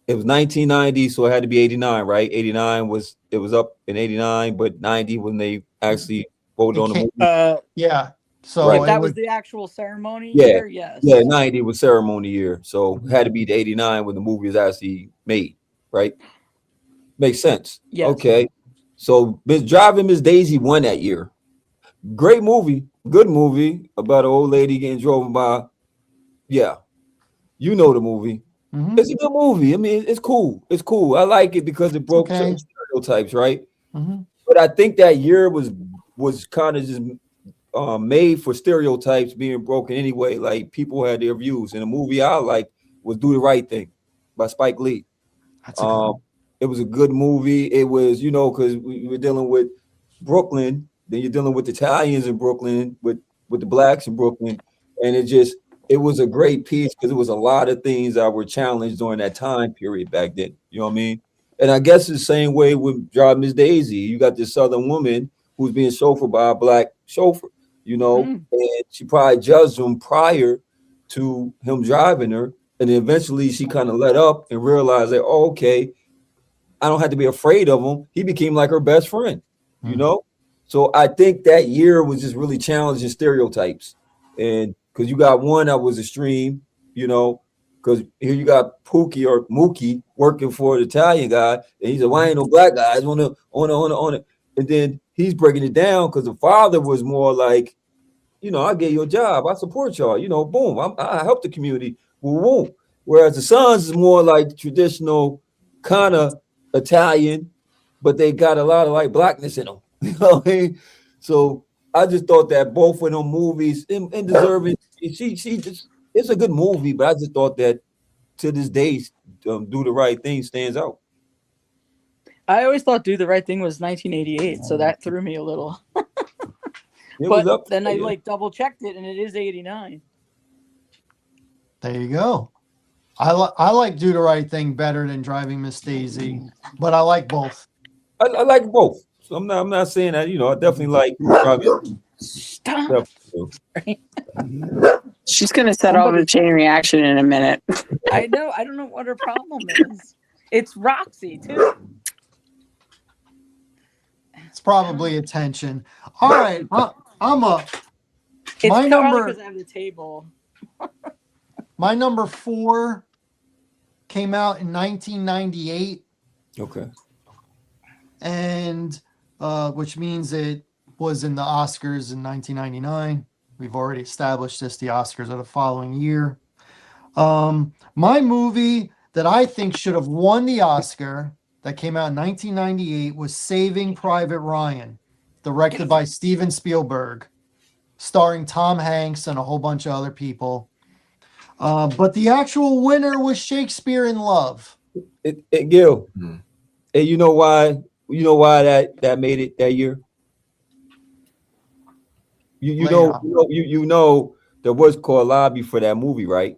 It was 1990, so it had to be 89, right? 89 was up in 89, but 90 when they actually voted on the movie. Yeah. So Right. If that it was would, the actual ceremony Yeah. year, yes. Yeah, 90 was ceremony year, so it had to be the 89 when the movie is actually made, right? Makes sense. Yes. Okay. So Driving Miss Daisy won that year. Great movie, good movie about an old lady getting driven by. Yeah, you know the movie. Mhm. It's a good movie. I mean, it's cool. It's cool. I like it because it broke okay. certain stereotypes, right? Mhm. But I think that year was kind of just made for stereotypes being broken anyway. Like people had their views, and the movie I like was Do the Right Thing by Spike Lee. That's a good one. It was a good movie. It was, because we were dealing with Brooklyn, then you're dealing with the Italians in Brooklyn, with the blacks in Brooklyn, and it was a great piece because it was a lot of things that were challenged during that time period back then. You know what I mean? And I guess the same way with Drive Miss Daisy. You got this Southern woman who's being chauffeured by a black chauffeur, and she probably judged him prior to him driving her. And then eventually she kind of let up and realized that, oh, okay, I don't have to be afraid of him. He became like her best friend, So I think that year was just really challenging stereotypes. And because you got one that was extreme, because here you got Pookie or Mookie working for the Italian guy, and he said, "Why ain't no black guys on it?" And then he's breaking it down because the father was more like, I gave you a job, I support y'all, boom, I help the community, boom, boom. Whereas the sons is more like traditional kind of Italian, but they got a lot of like blackness in them. You know what I mean? So I just thought that both of them movies and deserving. She just, it's a good movie, but I just thought that to this day, Do the Right Thing stands out. I always thought Do the Right Thing was 1988, so that threw me a little. It But was up then there. I double checked it, and it is 89. There you go. I like Do the Right Thing better than Driving Miss Daisy, but I like both. I like both. So I'm not saying that, I definitely like Driving. Stop. Definitely. She's going to set off a chain reaction in a minute. I know. I don't know what her problem is. It's Roxy, too. It's probably attention. All right, I'm up. It's My probably number, because I have the table. my number 4 came out in 1998, Okay. and which means it was in the Oscars in 1999. We've already established this. The Oscars are the following year. My movie that I think should have won the Oscar that came out in 1998 was Saving Private Ryan, directed by Steven Spielberg, starring Tom Hanks and a whole bunch of other people. But the actual winner was Shakespeare in Love. Gil, Hmm. and you know why? You know why that made it that year? You Lay it know, on. you know there was called lobby for that movie, right?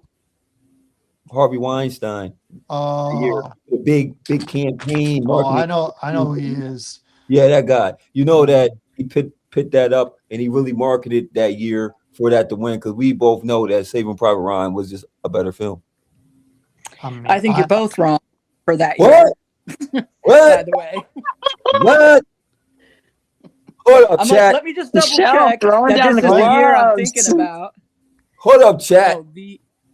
Harvey Weinstein. Year. Oh, The big campaign, I marketing. know who he is. Yeah, that guy. You know that he put that up and he really marketed that year for that to win because we both know that Saving Private Ryan was just a better film. I mean, I think you're both wrong for that What? year. By What? the way, What? Hold up, I'm chat. like, let me just double Michelle check throwing that down this the is the year I'm gloves. thinking about. Hold up, chat. Oh,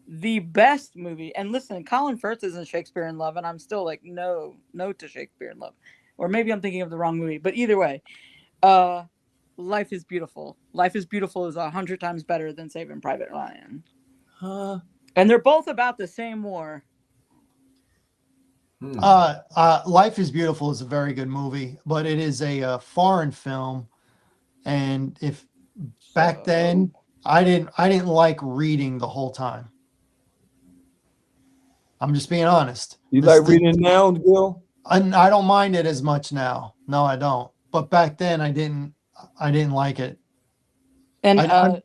the best movie. And listen, Colin Firth is in Shakespeare in Love, and I'm still like, no to Shakespeare in Love. Or maybe I'm thinking of the wrong movie. But either way, Life is Beautiful. Life is Beautiful is 100 times better than Saving Private Ryan. Huh? And they're both about the same war. Hmm. Life is Beautiful is a very good movie, but it is a foreign film, and if back then I didn't like reading the whole time. I'm just being honest. You This- like reading it now, Gil? I don't mind it as much now. No, I don't. But back then I didn't like it. And I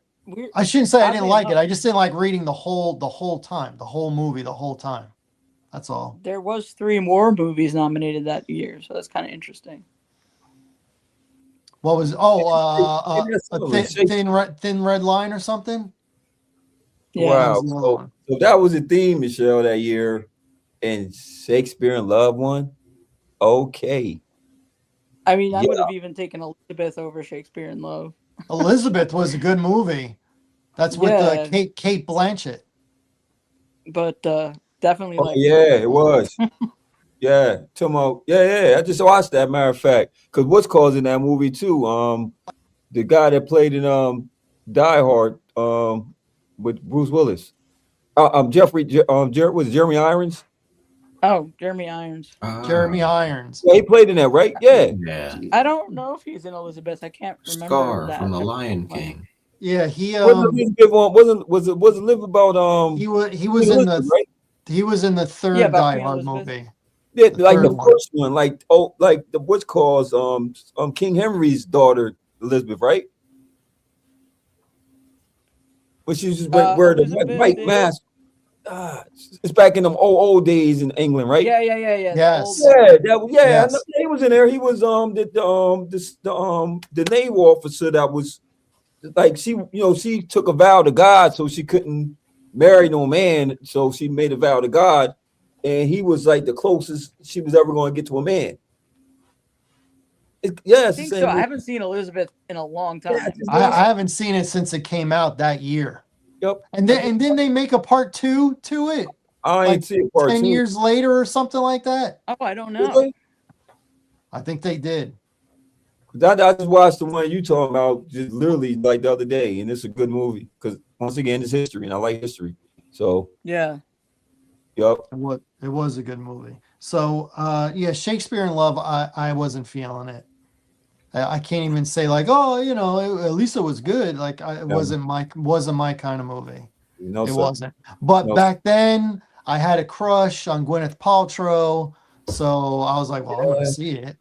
shouldn't say I didn't oddly like it. enough- I just didn't like reading the whole time, the whole movie, the whole time. That's all. there was 3 more movies nominated that year, so that's kind of interesting. What was Maybe that's thin red line or something? Yeah. Wow. That was the other one. So that was the theme, Michelle, that year. And Shakespeare in Love won. Okay. I mean, I Yeah. would have even taken Elizabeth over Shakespeare in Love. Elizabeth was a good movie. That's with Yeah. Kate Blanchett. But definitely Oh, like yeah, it was. Yeah, Timo. Yeah. I just watched that. Matter of fact, because what's causing that movie too? The guy that played in Die Hard with Bruce Willis. Was it Jeremy Irons? Oh, Jeremy Irons. Jeremy Irons. Yeah, he played in that, right? Yeah. Yeah. I don't know if he's in Elizabeth. I can't remember Scar that. from The Lion King. Yeah, he Wasn't it live about he was in Elizabeth, the right? he was in the third Yeah, about Die Queen Hard Elizabeth. movie. Yeah, The like the third one. first one, like the what's called King Henry's daughter Elizabeth, right? But she just wear the Elizabeth white is- mask. It's back in them old days in England, right? Yeah. Yes. Yeah, I Yes. know he was in there. He was the naval officer that was like she took a vow to God, so she couldn't marry no man, so she made a vow to God, and he was like the closest she was ever going to get to a man. I Yes, think so. I haven't seen Elizabeth in a long time. Yeah, I haven't seen it since it came out that year. Yep. And then they make a part 2 to it I ain't see it part 10 two. years later or something like that. Oh, I don't know. Really? I think they did. I just watched the one you talking about just literally like the other day, and it's a good movie because once again it's history, and I like history. So, Yeah. yep. It was a good movie. So yeah, Shakespeare in Love, I wasn't feeling it. I can't even say like, oh, at least it was good. Like it wasn't my kind of movie. No, It sir. wasn't. But No. back then, I had a crush on Gwyneth Paltrow, so I was like, well, I'm gonna see it.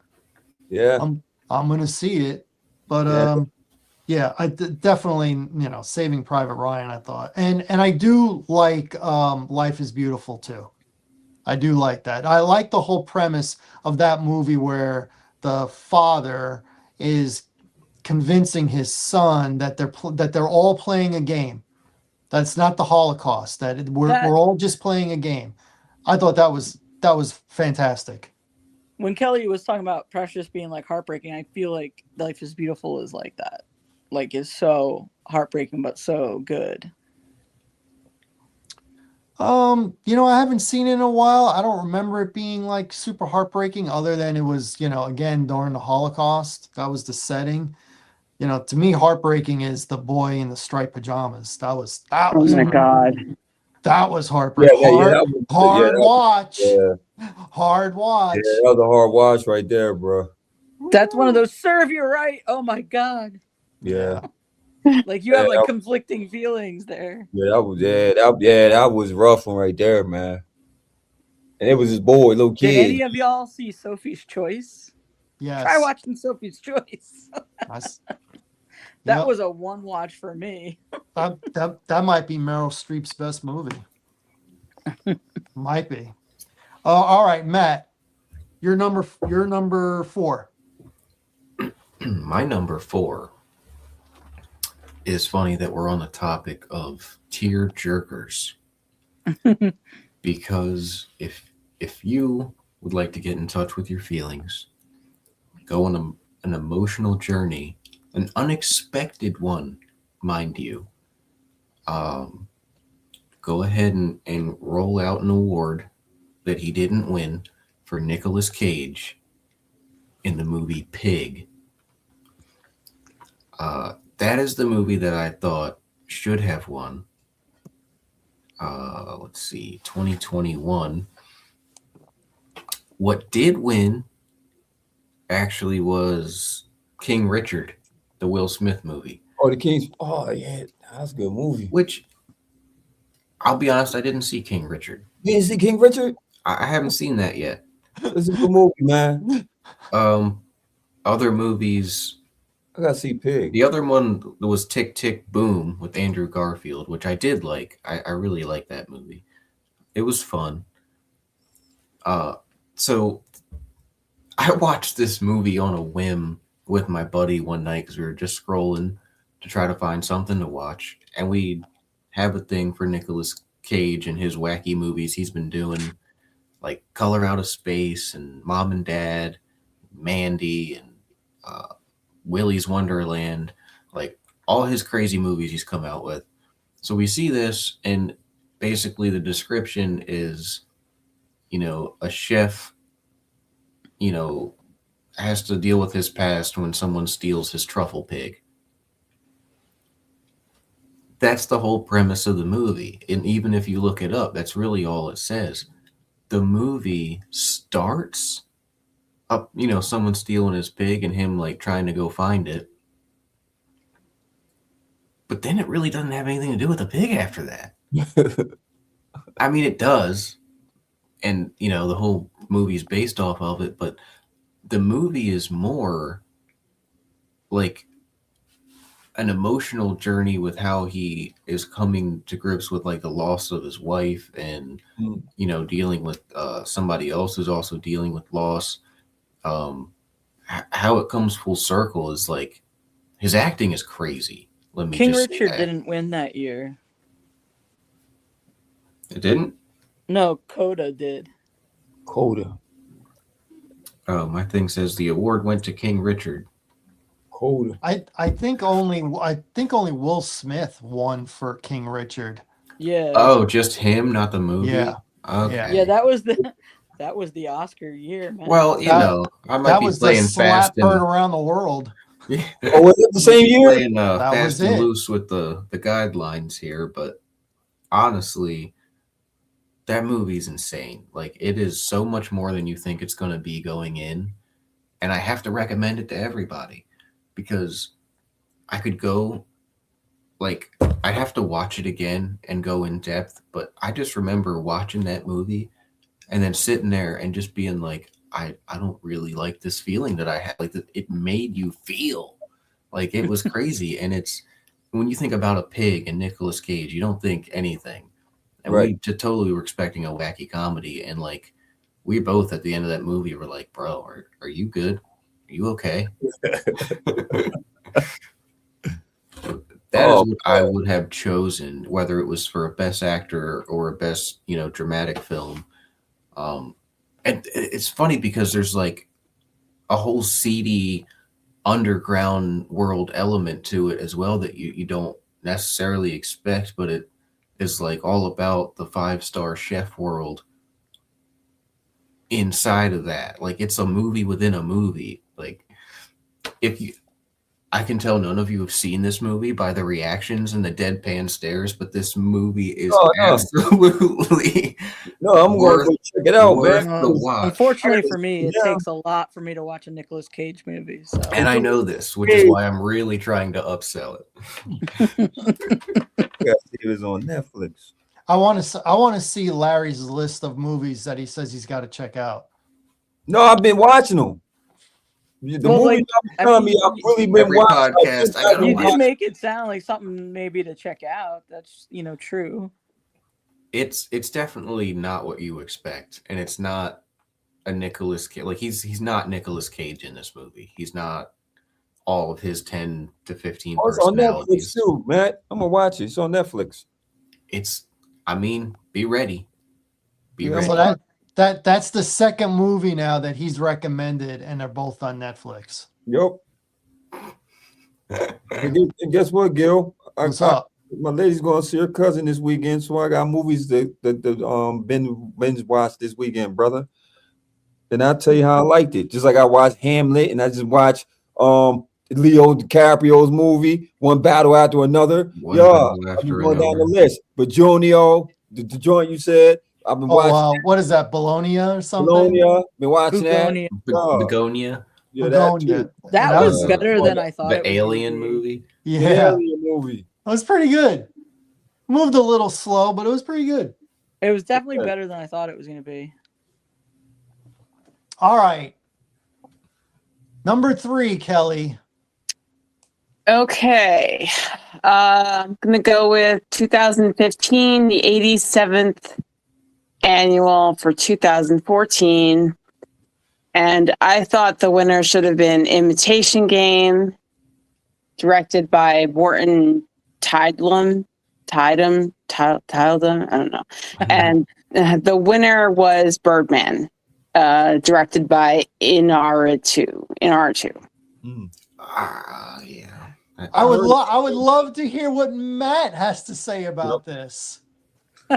Yeah. I'm gonna see it. But Yeah. yeah, definitely, Saving Private Ryan, I thought, and I do like Life is Beautiful too. I do like that. I like the whole premise of that movie where the father is convincing his son that they're all playing a game. That's not the Holocaust. That we're all just playing a game. I thought that was fantastic. when Kelly was talking about Precious being like heartbreaking, I feel like Life is Beautiful is like that. Like, is so heartbreaking but so good. I haven't seen it in a while. I don't remember it being like super heartbreaking, other than it was, again, during the Holocaust. That was the setting. To me, heartbreaking is the boy in the striped pajamas. That was Oh my God. that was heartbreaking. Hard watch. Yeah, Hard watch. yeah, that was a hard watch right there, bro. That's one of those serve you right. Oh my God. Yeah, Like you have like conflicting feelings there. yeah, that was rough one right there, man. And it was his boy, little kid. Did any of y'all see Sophie's Choice? Yes. Try watching Sophie's Choice. That Yep. was a one watch for me. that might be Meryl Streep's best movie. Might be. All right, Matt. Your number 4. My number 4 is funny that we're on the topic of tear jerkers. Because if you would like to get in touch with your feelings, go on an emotional journey, an unexpected one, mind you, go ahead and roll out an award that he didn't win for Nicolas Cage in the movie Pig. That is the movie that I thought should have won. Let's see, 2021. What did win actually was King Richard, the Will Smith movie. Oh, the King's. Oh, yeah, that's a good movie. Which, I'll be honest, I didn't see King Richard. You didn't see King Richard? I haven't seen that yet. It's a good movie, man. Other movies. I gotta see Pig. The other one was Tick, Tick, Boom with Andrew Garfield, which I did like. I really liked that movie. It was fun. So I watched this movie on a whim with my buddy one night because we were just scrolling to try to find something to watch. And we have a thing for Nicolas Cage and his wacky movies he's been doing, like Color Out of Space and Mom and Dad, Mandy, and Willy's Wonderland, like all his crazy movies he's come out with. So we see this, and basically the description is, a chef, has to deal with his past when someone steals his truffle pig. That's the whole premise of the movie. And even if you look it up, that's really all it says. The movie starts up, someone stealing his pig and him like trying to go find it. But then it really doesn't have anything to do with the pig after that. I mean, it does. And, the whole movie is based off of it, but the movie is more like an emotional journey with how he is coming to grips with like the loss of his wife and, dealing with somebody else who's also dealing with loss. How it comes full circle is like his acting is crazy. King Richard didn't win that year. It didn't? No, Coda did. Coda. Oh, my thing says the award went to King Richard. Coda. I think only Will Smith won for King Richard. Yeah. Oh, just him, not the movie? Yeah. Okay. Yeah, that was the Oscar year, man. Well, I might be playing fast and heard around the world. Yeah. Oh, was it the same year? Playing fast and loose with the guidelines here, but honestly, that movie's insane. Like, it is so much more than you think it's going to be going in, and I have to recommend it to everybody because I could go, like, I'd have to watch it again and go in depth, but I just remember watching that movie and then sitting there and just being like, I don't really like this feeling that I had. Like, it made you feel like it was crazy. And it's, when you think about a pig and Nicolas Cage, you don't think anything. And right. We totally were expecting a wacky comedy. And like, we both at the end of that movie were like, bro, are you good? Are you okay? That is what I would have chosen, whether it was for a best actor or a best, dramatic film. And And it's funny because there's like a whole seedy underground world element to it as well that you don't necessarily expect, but it is like all about the 5-star chef world inside of that. Like it's a movie within a movie. Like if you I can tell none of you have seen this movie by the reactions and the deadpan stares, but this movie is absolutely no. I'm going to go check it out, worth man. the watch. Unfortunately for me, it takes a lot for me to watch a Nicolas Cage movie. So. And I know this, which is why I'm really trying to upsell it. Yeah, it was on Netflix. I want to see Larry's list of movies that he says he's got to check out. No, I've been watching them. The movie I've really been every watching. podcast. You did make it sound like something maybe to check out. That's true. It's definitely not what you expect, and it's not a Nicolas Cage. Like he's not Nicolas Cage in this movie. He's not all of his 10 to 15 personalities. It's on Netflix too, Matt. I'm gonna watch it. It's on Netflix. Be ready. Be ready. So that's the second movie now that he's recommended, and they're both on Netflix. Yep. And guess what, Gil? What's up? My lady's going to see her cousin this weekend, so I got movies that binge watched this weekend, brother. And I'll tell you how I liked it. Just like I watched Hamlet, and I just watched Leo DiCaprio's movie, one battle after another. I'm going down the list. But Jonio, the joint you said, I've been watching. What is that, Bologna or something? Bologna, been watching Begonia. Yeah, that was better than I thought. The Alien movie. Yeah, the Alien movie. It was pretty good. Moved a little slow, but it was pretty good. It was definitely better than I thought it was going to be. All right. Number 3, Kelly. Okay. I'm going to go with 2015, the 87th annual for 2014. And I thought the winner should have been Imitation Game, directed by Morton Tidlam, I don't know. And the winner was Birdman, directed by Inarritu. Yeah. I would love to hear what Matt has to say about this.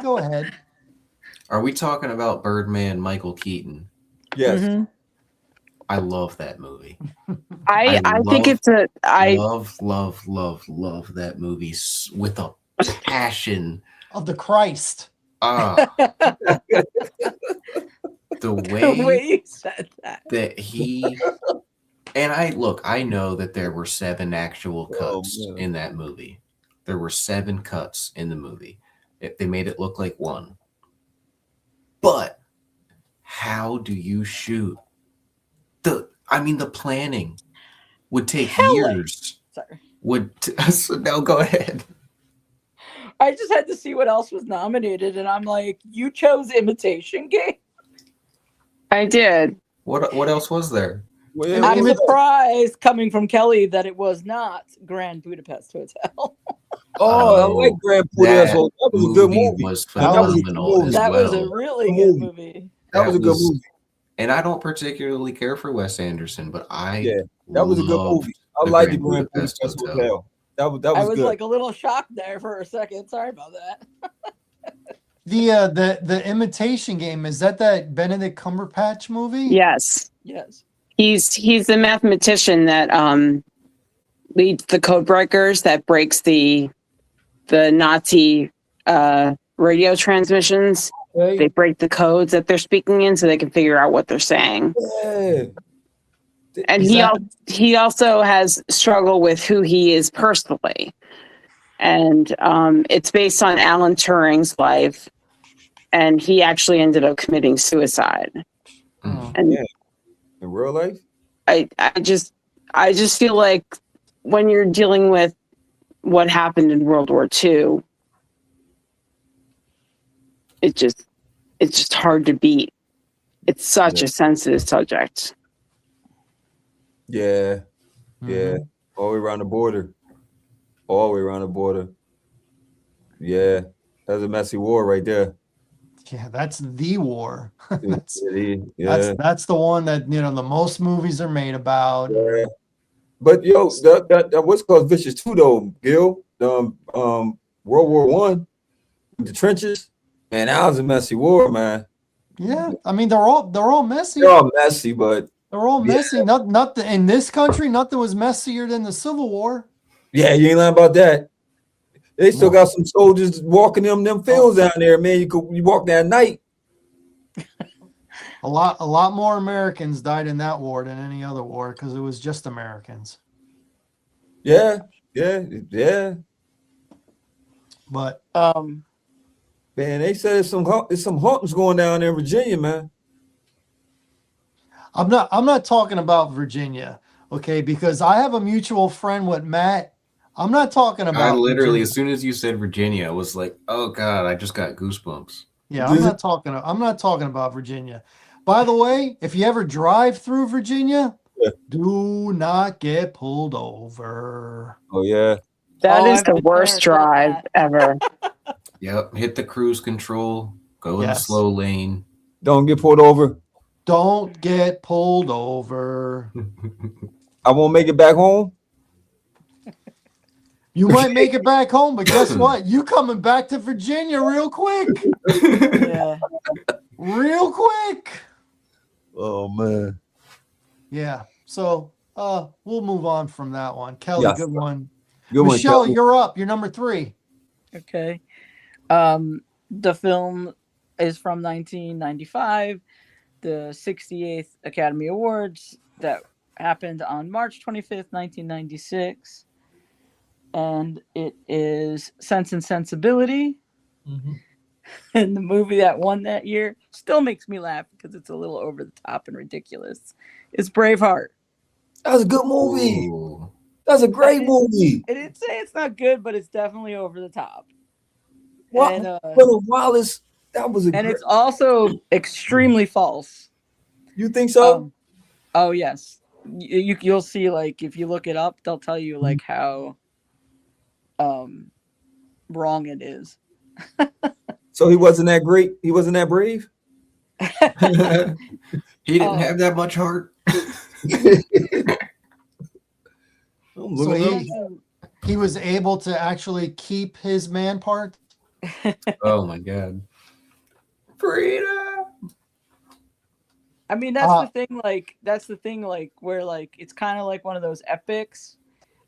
Go ahead. Are we talking about Birdman, Michael Keaton? Yes. Mm-hmm. I love that movie. I think it's a love that movie with a passion of the Christ. The way you said that he and I know that there were 7 actual cuts in that movie. There were 7 cuts in the movie. They made it look like 1. But how do you shoot? The planning would take years. Sorry. No, go ahead. I just had to see what else was nominated, and I'm like, you chose Imitation Game? I did. What else was there? I'm surprised coming from Kelly that it was not Grand Budapest Hotel. I like Grand Budapest Hotel. That was a good movie. Was phenomenal that was a really good movie. That was a good movie. And I don't particularly care for Wes Anderson, but that was a good movie. I like the Grand Budapest Hotel. That was I was good. like a little shocked there for a second. Sorry about that. The Imitation Game, is that Benedict Cumberbatch movie? Yes. He's the mathematician that leads the code breakers that breaks the Nazi radio transmissions. Okay. They break the codes that they're speaking in so they can figure out what they're saying. Yeah. And he also has struggled with who he is personally. And it's based on Alan Turing's life. And he actually ended up committing suicide. And in real life? I just feel like when you're dealing with what happened in World War II, it's just hard to beat. It's such a sensitive subject. Yeah. All the way around the border. Yeah. That's a messy war right there. Yeah, that's the war. that's Yeah. that's the one that the most movies are made about. Yeah. But yo, that what's called vicious too though, Gil. World War One, the trenches. Man, that was a messy war, man. Yeah, I mean they're all messy. They're all messy, but They're all yeah. messy. Not in this country. Nothing was messier than the Civil War. Yeah, you ain't lying about that. They still Well, got some soldiers walking them fields down there, man. You walk that night. a lot more Americans died in that war than any other war because it was just Americans. Yeah. But Um, Man, they said it's some hauntings going down there in Virginia, man. I'm not talking about Virginia, okay? Because I have a mutual friend with Matt. I'm not talking about. I literally, Virginia. as soon as you said Virginia, I was like, "Oh God, I just got goosebumps." Yeah, I'm not talking about Virginia. By the way, if you ever drive through Virginia, do not get pulled over. Oh yeah. That is I've the been worst there, done drive that. ever. Yep, hit the cruise control, go in the Yes. slow lane. Don't get pulled over. Don't get pulled over. I won't make it back home. You might make it back home, but guess what? You coming back to Virginia real quick. Yeah. Real quick. Oh man. Yeah. So we'll move on from that one. Kelly, Yes. good one. Good one, Michelle, Kelly. you're up. You're number 3. Okay. The film is from 1995, the 68th Academy Awards that happened on March 25th, 1996. And it is Sense and Sensibility. Mm-hmm. And the movie that won that year still makes me laugh because it's a little over the top and ridiculous. It's Braveheart. That was a good movie. Ooh. That's a great movie. I didn't say it's not good, but it's definitely over the top. What? And, Wallace. That was a. and it's also extremely false. You think so? Oh yes, you'll see. Like if you look it up, they'll tell you like how wrong it is. So he wasn't that great. He wasn't that brave. He didn't have that much heart. So he was able to actually keep his man part. Oh my God. Freedom. I mean, that's the thing. Like where like it's kind of like one of those epics,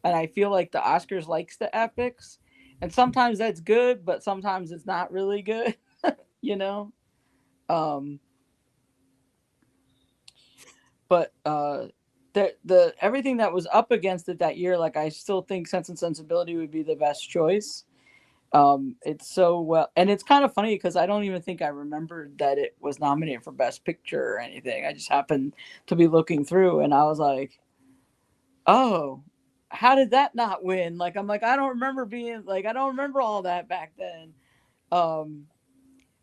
and I feel like the Oscars likes the epics, and sometimes that's good, but sometimes it's not really good. You know. But the everything that was up against it that year, like I still think Sense and Sensibility would be the best choice. It's so well, and it's kind of funny because I don't even think I remembered that it was nominated for Best Picture or anything. I just happened to be looking through, and I was like, "Oh, how did that not win?" Like I'm like, I don't remember all that back then,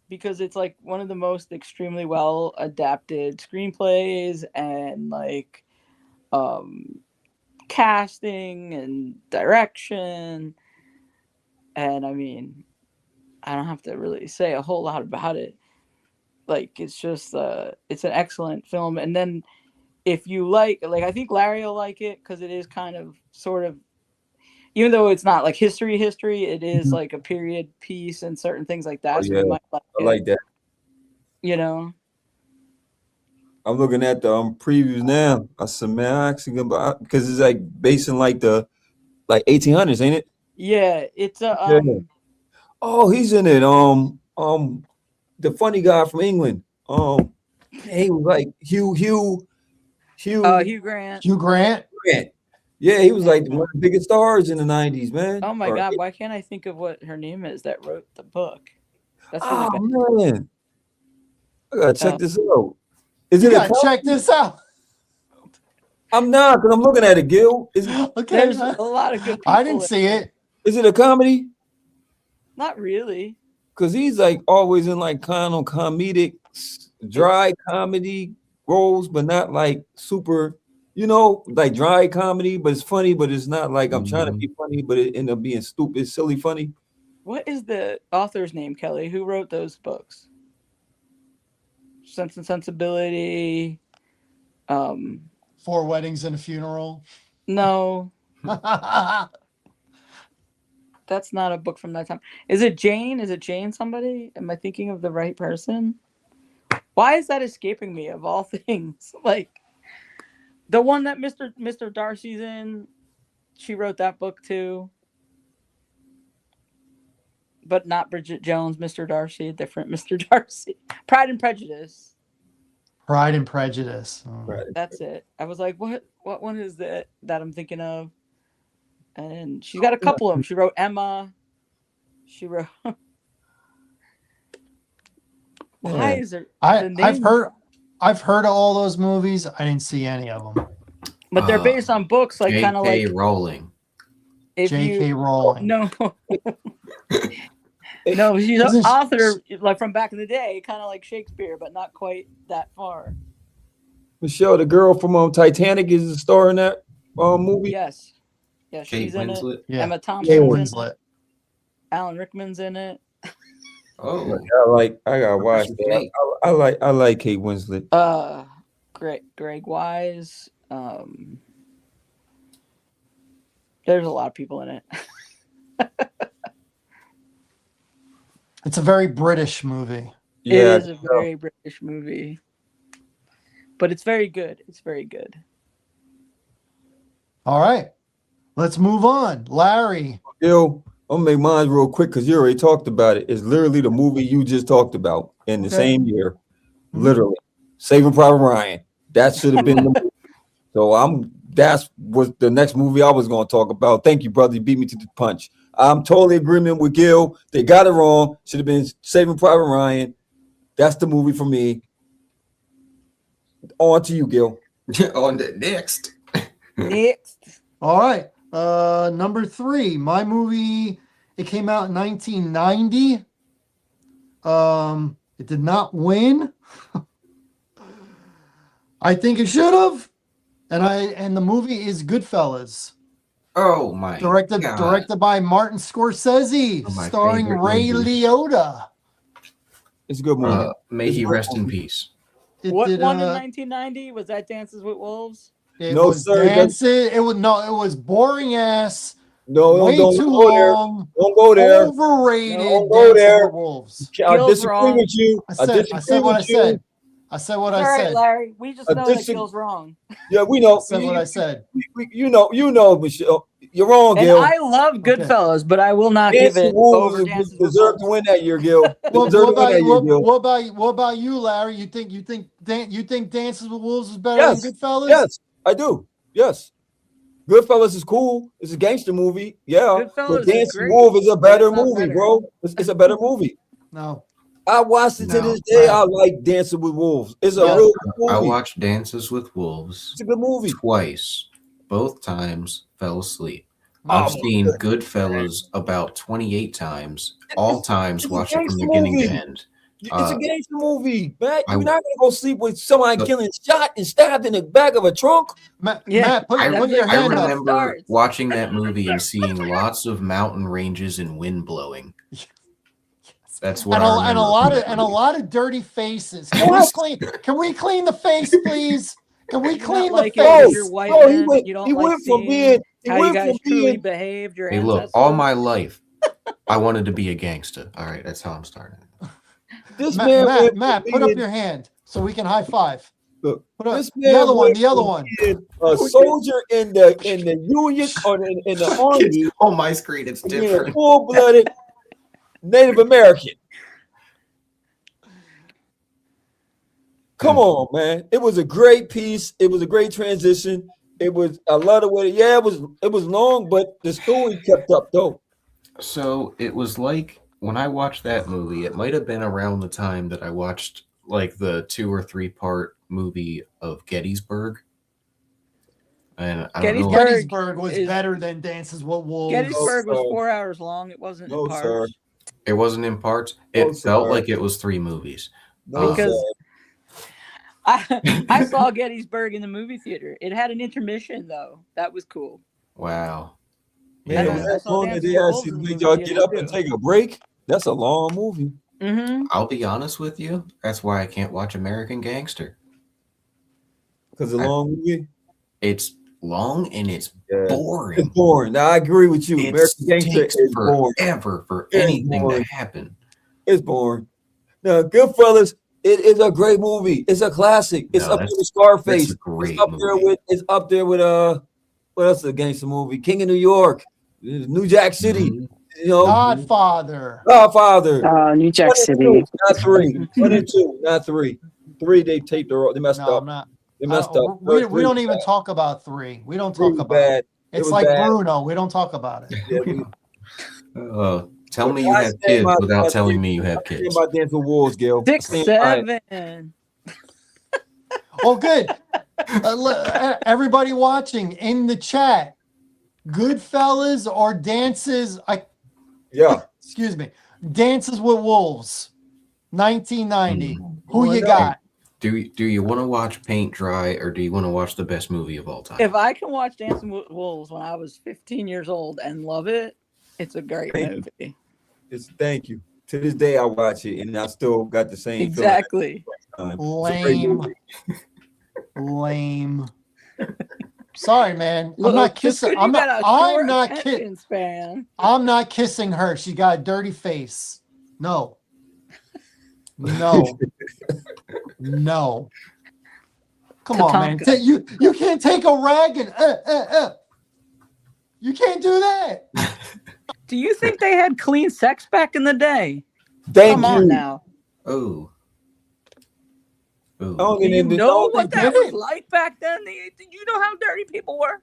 because it's like one of the most extremely well adapted screenplays and like casting and direction. And I mean, I don't have to really say a whole lot about it. Like it's just it's an excellent film. And then if you like I think Larry will like it because it is kind of sort of, even though it's not like history, it is like a period piece and certain things like that. Oh, So yeah. you might like I like that. You know. I'm looking at the previews now. I said, man, I actually gonna because it's like based in like the 1800s, ain't it? Yeah, it's a Yeah. Oh, he's in it. The funny guy from England. He was like Hugh Grant. Hugh Grant. Yeah, he was like one of the biggest stars in the 90s, man. Oh my God, why can't I think of what her name is that wrote the book? That's really bad. Man. I gotta check this out. You gotta check this out. I'm not, because I'm looking at it, Gil. Okay, There's a lot of good people. I didn't see it. Is it a comedy? Not really. Because he's like always in like kind of comedic, dry comedy roles, but not like super, like dry comedy, but it's funny, but it's not like I'm trying to be funny, but it ended up being stupid, silly funny. What is the author's name, Kelly? Who wrote those books? Sense and Sensibility. 4 Weddings and a Funeral. No, that's not a book from that time. Is it Jane? Is it Jane somebody? Am I thinking of the right person? Why is that escaping me of all things? Like the one that Mr. Darcy's in, she wrote that book too. But not Bridget Jones, Mr. Darcy, a different Mr. Darcy. Pride and Prejudice. Pride and Prejudice. Oh. Right. That's it. I was like, what one is that I'm thinking of? And she's got a couple of them. She wrote Emma. She wrote. Why is there? I've heard of all those movies. I didn't see any of them. But they're based on books, like kind of like Rowling. J.K. Rowling. No. No, she's an author like from back in the day, kind of like Shakespeare, but not quite that far. Michelle, the girl from Titanic, is the star in that movie. Yes. Yeah, she's in Winslet? it. Yeah. Emma Thompson's Kate in Winslet. it. Alan Rickman's in it. Oh, I gotta watch that. I like Kate Winslet. Greg Wise. There's a lot of people in it. It's a very British movie. Yeah, it is a very British movie, but it's very good. It's very good. All right, let's move on. Larry. Gil, I'm gonna make mine real quick because you already talked about it. It's literally the movie you just talked about in the same year. Literally, Saving Private Ryan. That should have been the movie. So that's was the next movie I was going to talk about. Thank you, brother. You beat me to the punch. I'm totally in agreement with Gil. They got it wrong. Should have been Saving Private Ryan. That's the movie for me. On to you, Gil. On the next. Next. All right. Number 3, my movie. It came out in 1990. It did not win. I think it should have. And the movie is Goodfellas. Oh my Directed by Martin Scorsese, starring Ray Liotta. It's a good movie. May he rest in peace. What won in 1990? Was that Dances with Wolves? It No, was sir, Dancing. It was boring ass. No, way don't too go there. long. Don't go there. Overrated. Don't go Dancing there. with Wolves. I Gil's disagree wrong. with you. I said what I said. I said what I All right, said. Larry. We just know that Gil's wrong. Yeah, we know. I said what I said. You know, Michelle. You're wrong, And Gil. I love Goodfellas, but I will not give it over Dances with deserved to Wolves. win that year, Gil. What about you, Larry? You think Dances with Wolves is better than Goodfellas? Yes, I do. Yes. Goodfellas is cool. It's a gangster movie. Yeah. Goodfellas But is Dancing great, Wolf is a but better it's not movie, better. bro. It's a better movie. No. I watched it to No. this day. I like Dancing with Wolves. It's a Yeah. real good movie. I watched Dances with Wolves It's a good movie. twice. Both times fell asleep. Oh, I've seen Goodfellas about 28 times. All times it's a watched it from gangster beginning movie. to end. It's a gangster movie, man. I- You're not gonna go sleep with somebody getting shot and stabbed in the back of a trunk. Matt, Yeah. put I your I hand up. remember Starts. watching that movie and seeing lots of mountain ranges and wind blowing. That's what And I remember. a lot of dirty faces. Can we clean the face, please? Can we You clean not the like it 'cause face? you're white No, he men, went- you don't he like went from seeing being- he how you went guys from truly being- behaved. Your Hey, look, ancestors. all my life, I wanted to be a gangster. All right, that's how I'm starting. This man, Matt, put up your hand so we can high five. Look, Put up this the man other one. went The other from one. being a soldier in the Union or in the army, On my screen, it's to being a different. full-blooded Native American. Come on, man! It was a great piece. It was a great transition. It was a lot of way. Yeah, it was long, but the story kept up though. So it was like when I watched that movie, it might have been around the time that I watched like the 2 or 3 part movie of Gettysburg. And I don't know. Gettysburg was is- better than Dances with Wolves. Gettysburg was No, sir. 4 hours long. It wasn't No, in parts. sir. It wasn't in parts. No, It felt sir. like it was 3 movies. No, Because- sir. I saw Gettysburg in the movie theater. It had an intermission though. That was cool. Wow. Man, Yeah. that's I saw long that Dances they with asked Wolves you in to the make y'all movie get up theater, and too. take a break. That's a long movie. Mm-hmm. I'll be honest with you. That's why I can't watch American Gangster. Because it's a long movie. It's long and it's Yeah. boring. It's boring. Now I agree with you. It American Gangster takes is boring. forever for It's anything boring. to happen. It's boring. Now, Goodfellas, it is a great movie. It's a classic. It's No, up there with Scarface. that's a great It's up there movie. with. It's up there with what else is a gangster movie? King of New York, New Jack City. Mhm. You know, Godfather. Godfather. New Jack 1 and City. 2, not 3. 1 and 2, not 3. 3 they taped they messed No, up. I'm not. They messed up. We don't even talk about 3. We don't talk was about it. bad. It's was like bad. Bruno. We don't talk about it. Yeah, Tell me you have kids without telling me you have kids. About Dance with Wolves, Gil. 6, 7. Oh, good. Everybody watching in the chat, Goodfellas or Dances? Excuse me. Dances with Wolves, 1990. Who you got? Do you want to watch paint dry, or do you want to watch the best movie of all time? If I can watch Dancing with Wolves when I was 15 years old and love it, it's a great movie. Thank you. To this day, I watch it, and I still got the same Exactly. Lame. Lame. Sorry, man. Look, I'm not kissing. I'm not kidding. Span. I'm not kissing her. She got a dirty face. No. No. No. Come on, man. You can't take a rag and You can't do that. Do you think they had clean sex back in the day? Come on now. Oh. Do you know what that was like back then? Did you know how dirty people were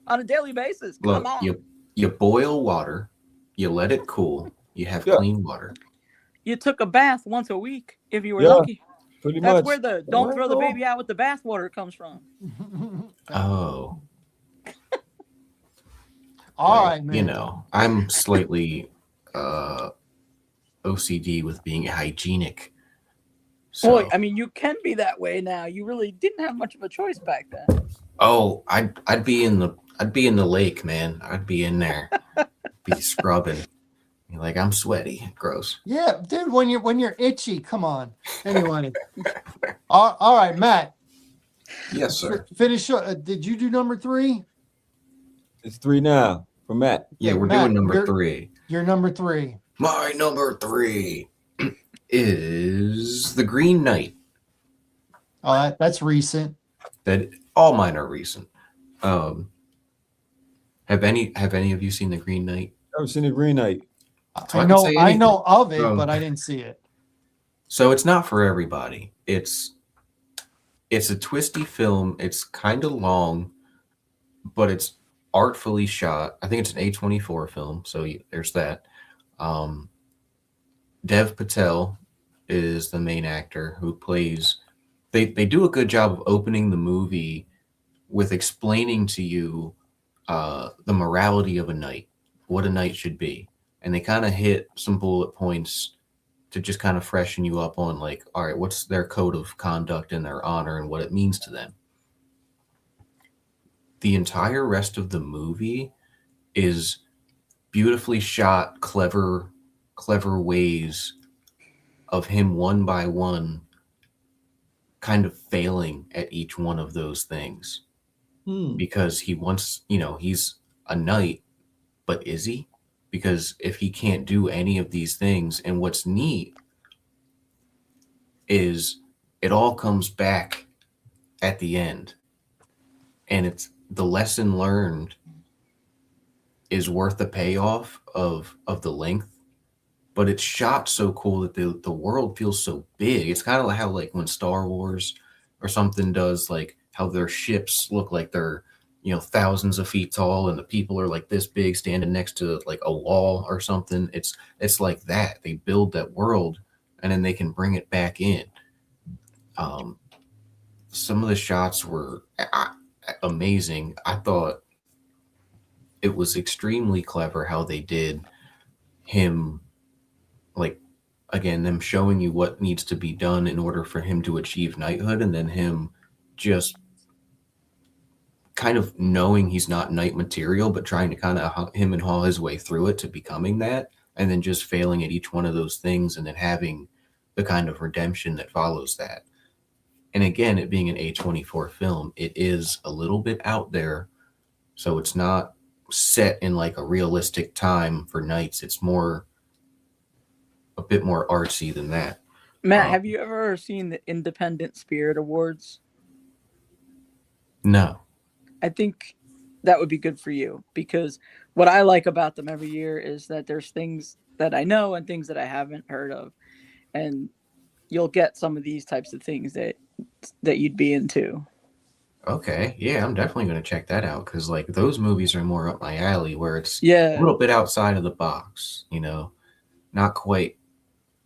on a daily basis? Come on. You boil water, you let it cool, you have clean water. You took a bath once a week if you were lucky. Pretty That's much. where the don't throw the baby out with the bathwater comes from. Oh. All right, man. You know, I'm slightly OCD with being hygienic. So, Boy, I mean, you can be that way now. You really didn't have much of a choice back then. oh, I'd be in the lake, man. I'd be in there, be scrubbing. You're like, I'm sweaty, gross. Yeah, dude. When you're itchy, come on. Anyway, all right, Matt. Yes, sir. Finish. Did you do number 3? It's 3 now for Matt. Yeah, we're Matt, doing number 3. You're number 3. My number 3 is The Green Knight. Oh, that's recent. That all mine are recent. Have any of you seen The Green Knight? I've seen The Green Knight. I know of it, but I didn't see it. So it's not for everybody. It's a twisty film. It's kind of long, but it's artfully shot. I think it's an A24 film, so there's that. Dev Patel is the main actor who plays. They do a good job of opening the movie with explaining to you the morality of a knight, what a knight should be. And they kind of hit some bullet points to just kind of freshen you up on, like, all right, what's their code of conduct and their honor and what it means to them. The entire rest of the movie is beautifully shot, clever ways of him one by one kind of failing at each one of those things. Because he wants, he's a knight, but is he? Because if he can't do any of these things, and what's neat is it all comes back at the end, and it's the lesson learned is worth the payoff of the length, but it's shot so cool that the world feels so big. It's kind of like how, like, when Star Wars or something does, like how their ships look like they're thousands of feet tall and the people are like this big standing next to like a wall or something. It's like that. They build that world and then they can bring it back in. Some of the shots were amazing. I thought it was extremely clever how they did him, like, again, them showing you what needs to be done in order for him to achieve knighthood, and then him just kind of knowing he's not knight material, but trying to kind of him and haul his way through it to becoming that. and then just failing at each one of those things and then having the kind of redemption that follows that. And again, it being an A24 film, it is a little bit out there. So it's not set in like a realistic time for knights. It's a bit more artsy than that. Matt, have you ever seen the Independent Spirit Awards? No. I think that would be good for you, because what I like about them every year is that there's things that I know and things that I haven't heard of. And you'll get some of these types of things that you'd be into. Okay. Yeah, I'm definitely going to check that out, because like those movies are more up my alley, where it's Yeah. a little bit outside of the box, you know, not quite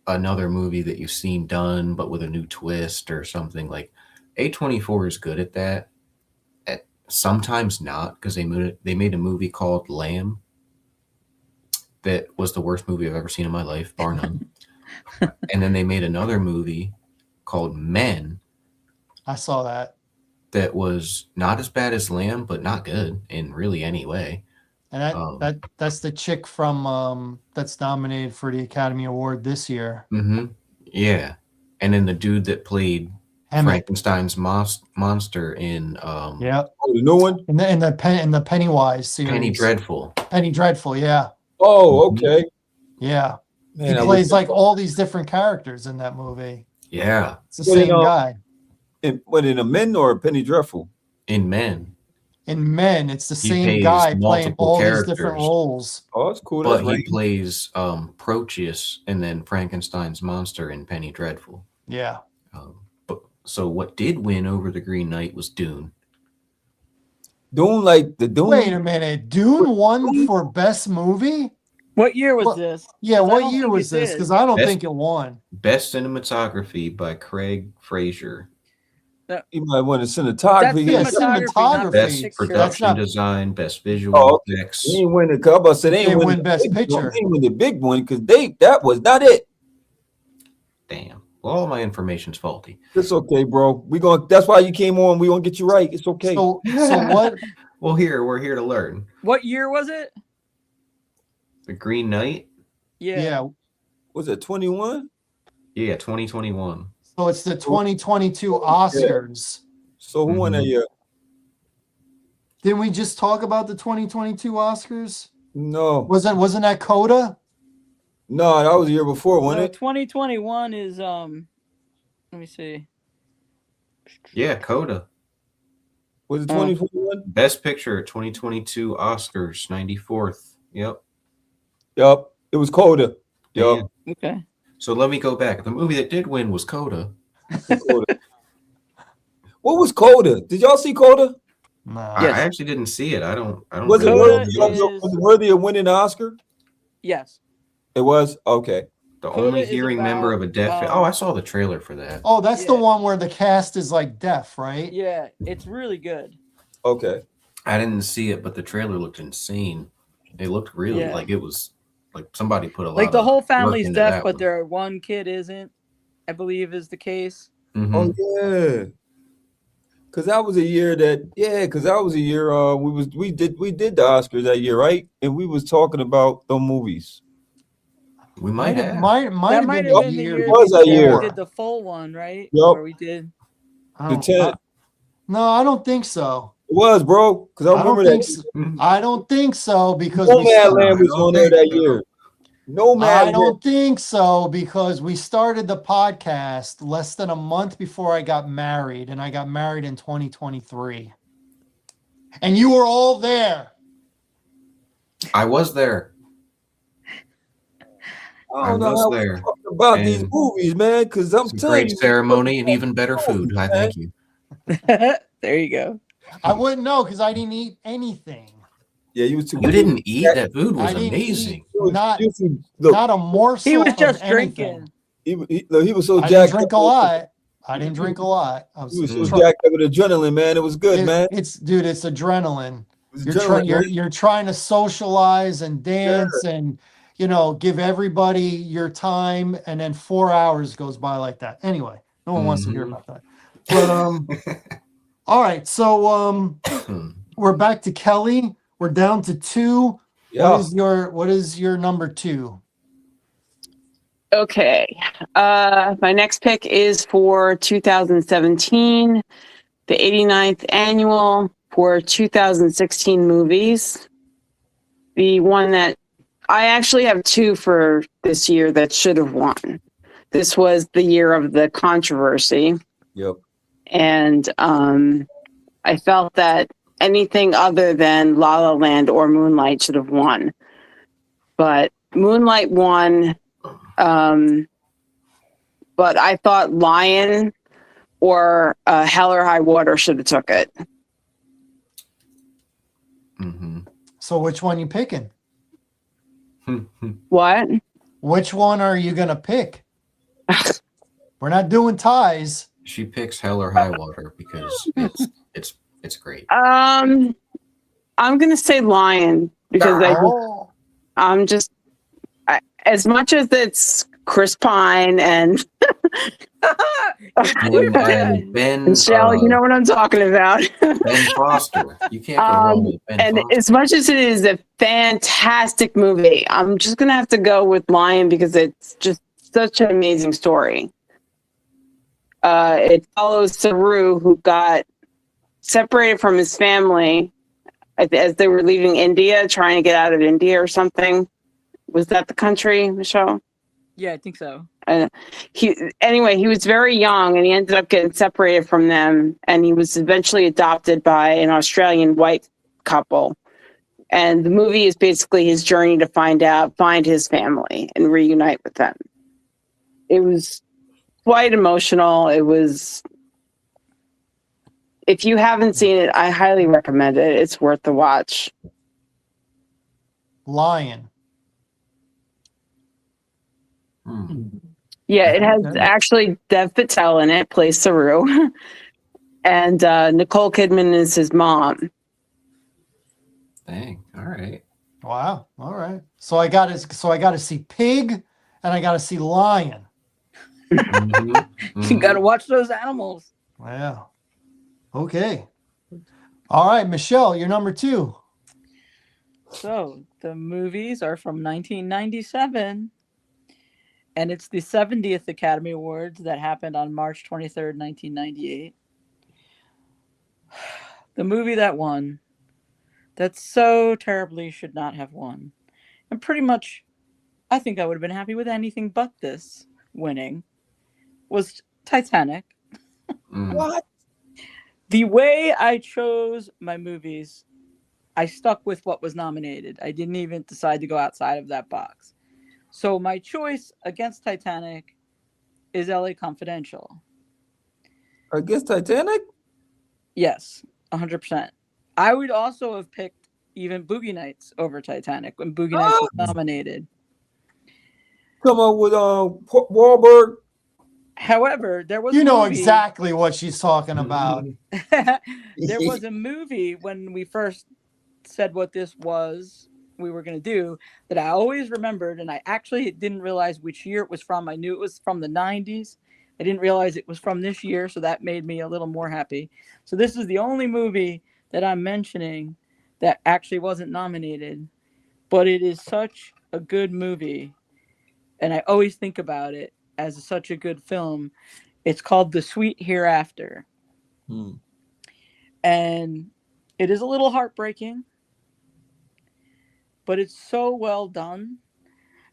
another movie that you've seen done, but with a new twist or something. Like A24 is good at that. Sometimes not, because they made a movie called Lamb that was the worst movie I've ever seen in my life, bar none. And then they made another movie called Men. I saw that. That was not as bad as Lamb, but not good in really any way. And that's the chick from that's nominated for the Academy Award this year. Mm-hmm. Yeah. And then the dude that played Frankenstein's monster in yeah, the new one in the Pennywise series. Penny Dreadful. Penny Dreadful, yeah. Oh, okay. Yeah. Man, he plays like all these different characters in that movie. Yeah. It's the same guy. In a Men or a Penny Dreadful? In Men. In Men, it's the same guy playing all these different roles. Oh, that's cool. But he plays Proteus and then Frankenstein's monster in Penny Dreadful. Yeah. So what did win over The Green Knight was Dune. Dune. Wait a minute. Dune won for best movie? What year was this? Yeah, what year was this? Because I don't think it won. Best cinematography by Craig Fraser. You might want to cinematography. Cinematography. Best production design, best visual effects. They didn't win the cup. I said they didn't win best picture. They didn't win the big one because that was not it. Damn. Well, all my information's faulty. It's okay, bro. That's why you came on. We gonna get you right. It's okay. So what? Well, we're here to learn. What year was it? The Green Knight? Yeah. Was it 21? Yeah, 2021. So it's the 2022 Oscars. So who won that year? Didn't we just talk about the 2022 Oscars? No. Wasn't that Coda? No, that was the year before, wasn't it? 2021 is let me see. Yeah, Coda. Was it 2021? Best Picture 2022 Oscars 94th. Yep. It was Coda. Yep. Okay. So let me go back. The movie that did win was Coda. What was Coda? Did y'all see Coda? No. I actually didn't see it. I don't. Was really it worthy of winning an Oscar? Yes. It was? Okay. The Coda only is hearing member of a deaf. I saw the trailer for that. Oh, that's the one where the cast is like deaf, right? Yeah, it's really good. Okay. I didn't see it, but the trailer looked insane. It looked really like it was like somebody put a lot. Like the whole family's into deaf, that but one. their one kid isn't. I believe is the case. Mhm. Oh yeah. Cause that was a year we did the Oscars that year, right? And we was talking about the movies. We might have. Might have been the year. It was that year. We did the full one, right? Yep. Where we did. The 10. No, I don't think so. It was, bro. Because I remember that. I don't think so because Nomadland was on there that year. I don't think so because we started the podcast less than a month before I got married, and I got married in 2023. And you were all there. I was there. I don't know how we talk about these movies, man, because I'm telling you. Great ceremony and even better food. I thank you. There you go. I wouldn't know because I didn't eat anything. Yeah, you was too. You didn't eat? That food was amazing. Not a morsel. He was just of drinking. He was so I jacked. didn't drink a lot. I didn't drink a lot. He was so jacked up with adrenaline, man. It was good, man. It's adrenaline. You're trying to socialize and dance and give everybody your time, and then 4 hours goes by like that. Anyway, no one wants to hear about that. But all right, so we're back to Kelly. We're down to 2. Yeah. What is your number 2? Okay. My next pick is for 2017, the 89th annual for 2016 movies. The one that I actually have two for this year that should have won. This was the year of the controversy. Yep. And I felt that anything other than La La Land or Moonlight should have won. But Moonlight won. But I thought Lion or Hell or High Water should have took it. Mm-hmm. So which one you picking? What? Which one are you gonna pick? We're not doing ties. She picks Hell or High Water because it's great. I'm gonna say Lion because Oh. I'm just as much as it's Chris Pine and And Ben Michelle, you know what I'm talking about. Ben Foster. You can't go wrong with Ben And Foster. as much as it is a fantastic movie, I'm just gonna have to go with Lion because it's just such an amazing story. It follows Saru, who got separated from his family as they were leaving India, trying to get out of India or something. Was that the country, Michelle? Yeah, I think so. He was very young and he ended up getting separated from them, and he was eventually adopted by an Australian white couple. And the movie is basically his journey to find his family and reunite with them. It was quite emotional. It was, if you haven't seen it, I highly recommend it. It's worth the watch. Lion. Yeah, it has actually Dev Patel in it, plays Saru, and Nicole Kidman is his mom. Dang. All right. Wow. All right. So I got to see Pig, and I got to see Lion. You got to watch those animals. Wow. Okay. All right, Michelle, you're number 2. So the movies are from 1997. And it's the 70th Academy Awards that happened on March 23rd, 1998. The movie that won, that so terribly should not have won. And pretty much, I think I would have been happy with anything but this winning, was Titanic. What? The way I chose my movies, I stuck with what was nominated. I didn't even decide to go outside of that box. So my choice against Titanic is LA Confidential. Against Titanic? Yes, 100%. I would also have picked even Boogie Nights over Titanic when Boogie Nights was nominated. Come on with Wahlberg. However, there was You a know movie, exactly what she's talking about. there was a movie when we first said what this was we were going to do that I always remembered, and I actually didn't realize which year it was from. I knew it was from the 90s. I didn't realize it was from this year, so that made me a little more happy. So this is the only movie that I'm mentioning that actually wasn't nominated, but it is such a good movie, and I always think about it as such a good film. It's called The Sweet Hereafter. And it is a little heartbreaking, but it's so well done.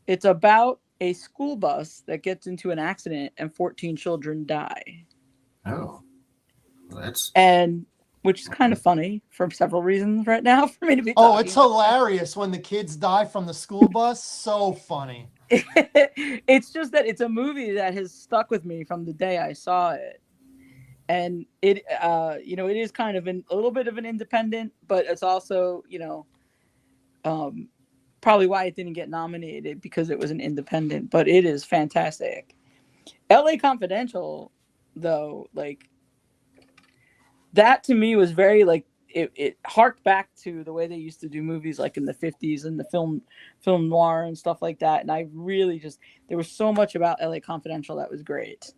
It's about a school bus that gets into an accident and 14 children die. Oh, well, that's Which is kind of funny for several reasons right now for me to be Oh, talking it's about. hilarious when the kids die from the school bus. So funny. It's just that it's a movie that has stuck with me from the day I saw it. And it, it is kind of a little bit of an independent, but it's also, probably why it didn't get nominated, because it was an independent, but it is fantastic. LA Confidential, though, that to me was very it harked back to the way they used to do movies in the 50s and the film noir and stuff like that. And I really there was so much about LA Confidential that was great.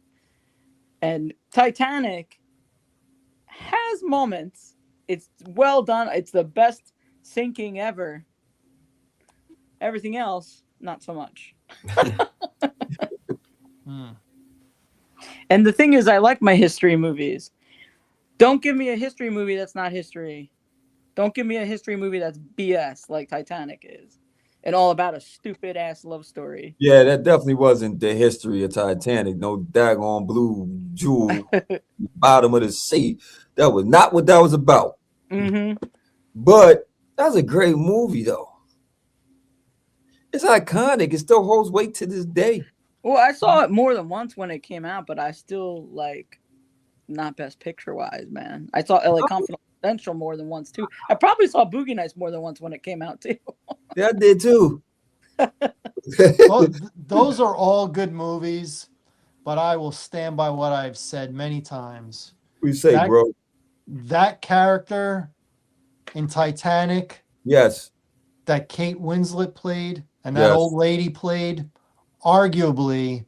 And Titanic has moments. It's well done. It's the best sinking ever. Everything else, not so much. And the thing is, I like my history movies. Don't give me a history movie that's not history. Don't give me a history movie that's BS like Titanic is, and all about a stupid ass love story. Yeah, that definitely wasn't the history of Titanic. No daggone blue jewel bottom of the sea. That was not what that was about. Mm-hmm. But that's a great movie, though. It's iconic. It still holds weight to this day. Well, I saw it more than once when it came out, but I still like not best picture wise, man. I saw LA Confidential more than once too. I probably saw Boogie Nights more than once when it came out too. Yeah, I did too. Those are all good movies, but I will stand by what I've said many times. What you say, bro? That character in Titanic, Yes, that Kate Winslet played and that Yes. old lady played, arguably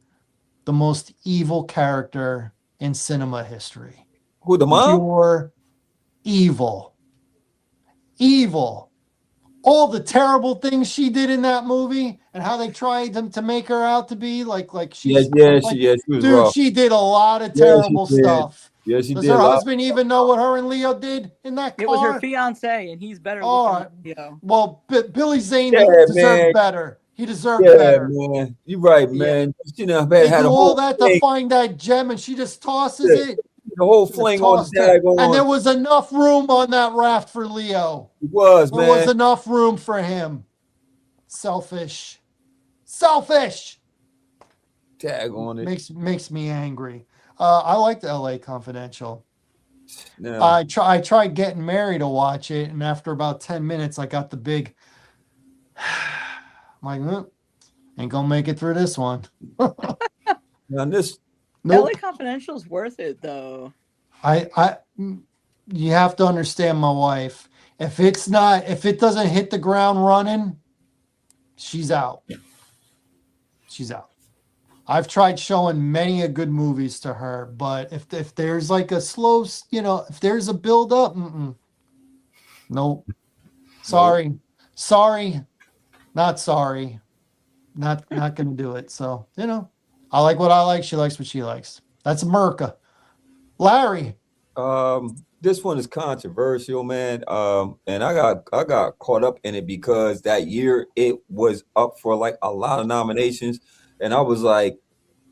the most evil character in cinema history. who, the mom? Pure evil. Evil. All the terrible things she did in that movie and how they tried to make her out to be like she's Yeah, she was dude, rough. she did a lot of Yeah, she terrible did. stuff. Yeah, she Does did. her a lot. husband even know what her and Leo did in that car? It was her fiance, and he's better All looking than Leo. Well, Billy Zane Yeah, deserved man. better. He deserved Yeah, better. man. You're right, Yeah. man. You know, They had do a all whole that fling, to find that gem, and she just tosses Yeah. it. the whole Just fling on tossed the it. daggone. And there was enough room on that raft for Leo. It was, There was man. enough room for him. Selfish. Selfish. Tag on it. Makes me angry. I like the LA Confidential. No. I tried getting Mary to watch it, and after about 10 minutes, I got the big. I'm like, ain't gonna make it through this one. Now this, Nope. LA Confidential's worth it though. You have to understand my wife. If it doesn't hit the ground running, she's out. She's out. I've tried showing many a good movies to her, but if there's like a slow, if there's a build up, nope. Sorry, not sorry, not gonna do it. So I like what I like. She likes what she likes. That's America. Larry. this one is controversial, man. And I got caught up in it because that year it was up for like a lot of nominations, and I was like,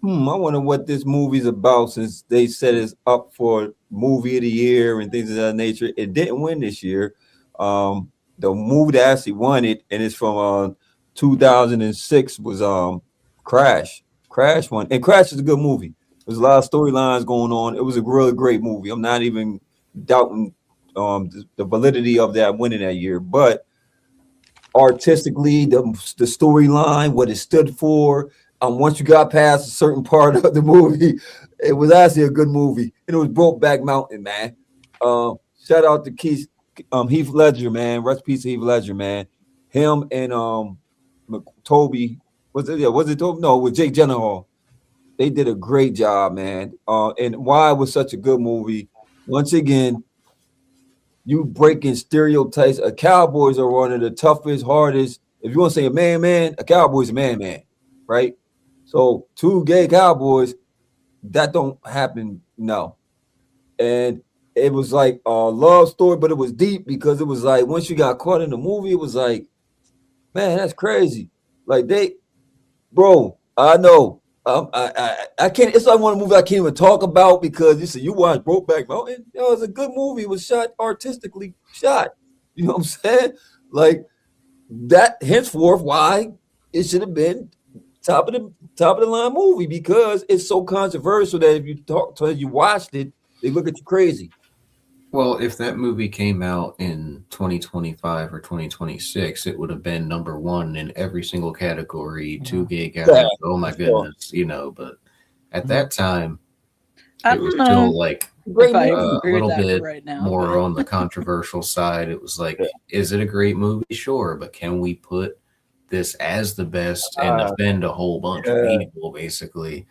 I wonder what this movie's about, since they said it's up for movie of the year and things of that nature. It didn't win this year. The movie that actually won it, and it's from 2006, was Crash. Crash won, and Crash is a good movie. There's a lot of storylines going on. It was a really great movie. I'm not even doubting the validity of that winning that year, but artistically, the storyline, what it stood for. Once you got past a certain part of the movie, it was actually a good movie. And it was Brokeback Mountain, man. Shout out to Heath Ledger, man. Rest in peace, Heath Ledger, man. Him and Toby. Was it Toby? No, with Jake Gyllenhaal. They did a great job, man. And why it was such a good movie. Once again, you breaking stereotypes. Cowboys are one of the toughest, hardest. If you want to say a man, a cowboy's a man, right? So 2 gay cowboys, that don't happen, no. And it was like a love story, but it was deep because it was like once you got caught in the movie, it was like, man, that's crazy. Like bro, I know. I can't. It's like one movie I can't even talk about because you said you watched Brokeback Mountain. It's a good movie. It was shot artistically shot. You know what I'm saying? Like that. Henceforth, why it should have been top of the line movie, because it's so controversial that if you you watched it, they look at you crazy. Well, if that movie came out in 2025 or 2026, it would have been #1 in every single category. 2 gay guys. Yeah, oh my goodness, But at that time, I it was don't still know like if I a agree with little that bit right now. more but- on the controversial side. It was like, is it a great movie? Sure, but can we put this as the best and offend a whole bunch of people, basically?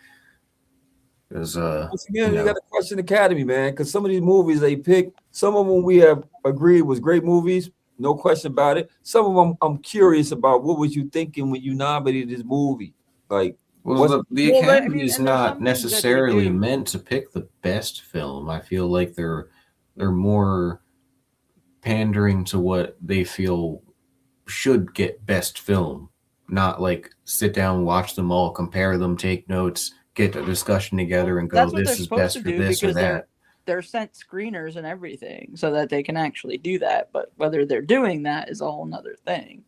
Because once again, you got to question the Academy, man, because some of these movies they pick, some of them we have agreed was great movies, no question about it. Some of them I'm curious about, what was you thinking when you nominated this movie? Like, Well, the Well, Academy is and there's not some things that they necessarily do. meant to pick the best film. I feel like they're more pandering to what they feel should get best film, not like sit down, watch them all, compare them, take notes, get a discussion together, and go, That's what they're this is supposed best to for do this or because that. they're sent screeners and everything so that they can actually do that. But whether they're doing that is a whole nother thing.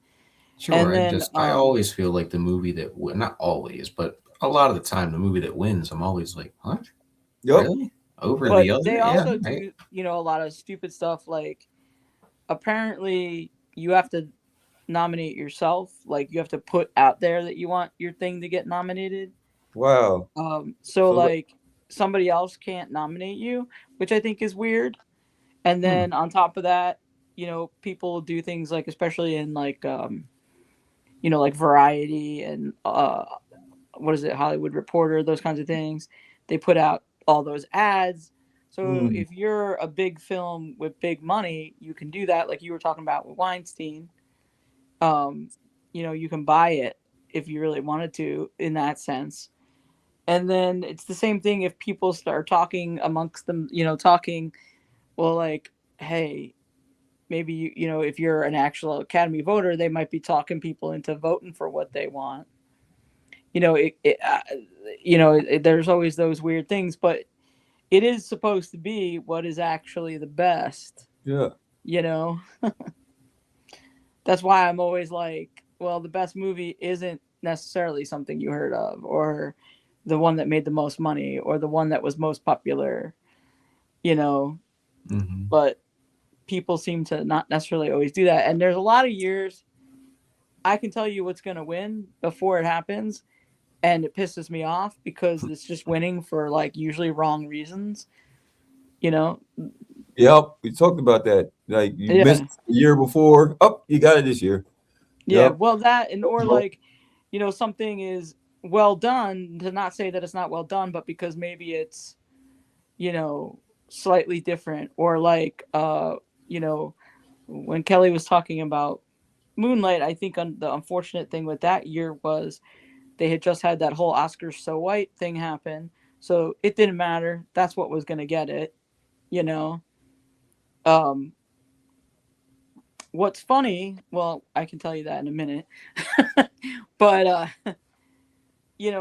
Sure, And then I always feel like the movie that not always, but a lot of the time, the movie that wins, I'm always like, what? Yep. Really? Over but the other? they Yeah, also right. do, a lot of stupid stuff like apparently you have to nominate yourself. Like you have to put out there that you want your thing to get nominated. Wow. So So like somebody else can't nominate you, which I think is weird. And then on top of that, people do things like, especially in like, like Variety and what is it, Hollywood Reporter, those kinds of things. They put out all those ads. So if you're a big film with big money, you can do that. Like you were talking about with Weinstein. You can buy it if you really wanted to in that sense. And then it's the same thing if people start talking amongst them, talking, well, like, hey, maybe if you're an actual Academy voter, they might be talking people into voting for what they want. There's always those weird things, but it is supposed to be what is actually the best. yeah. That's why I'm always like, well, the best movie isn't necessarily something you heard of, or the one that made the most money, or the one that was most popular, but people seem to not necessarily always do that. And there's a lot of years I can tell you what's going to win before it happens, and it pisses me off because it's just winning for like usually wrong reasons. Yep. We talked about that. Like you Yeah. missed the year before. Oh, you got it this year. Yeah. Yep. Well, that, and or like, something is well done, to not say that it's not well done, but because maybe it's, slightly different, or like, when Kelly was talking about Moonlight, I think the unfortunate thing with that year was they had just had that whole Oscar so white thing happen, so it didn't matter. That's what was going to get it. What's funny, well, I can tell you that in a minute, but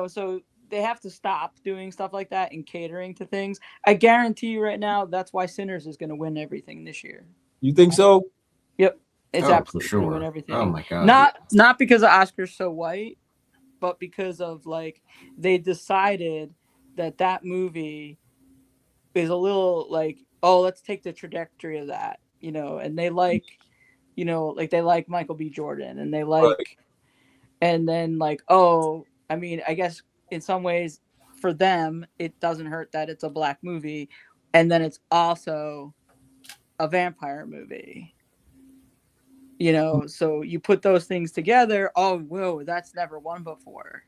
so they have to stop doing stuff like that and catering to things. I guarantee you right now, that's why Sinners is going to win everything this year. You think so? Yep. It's for absolutely going to win sure. everything. Oh my god. Not because of Oscar's so white, but because of like they decided that movie is a little like, oh, let's take the trajectory of that, and they like, like they like Michael B. Jordan, and they like, Right. and then like, oh, I mean, I guess in some ways for them it doesn't hurt that it's a black movie, and then it's also a vampire movie. So you put those things together. Oh, whoa, that's never won before.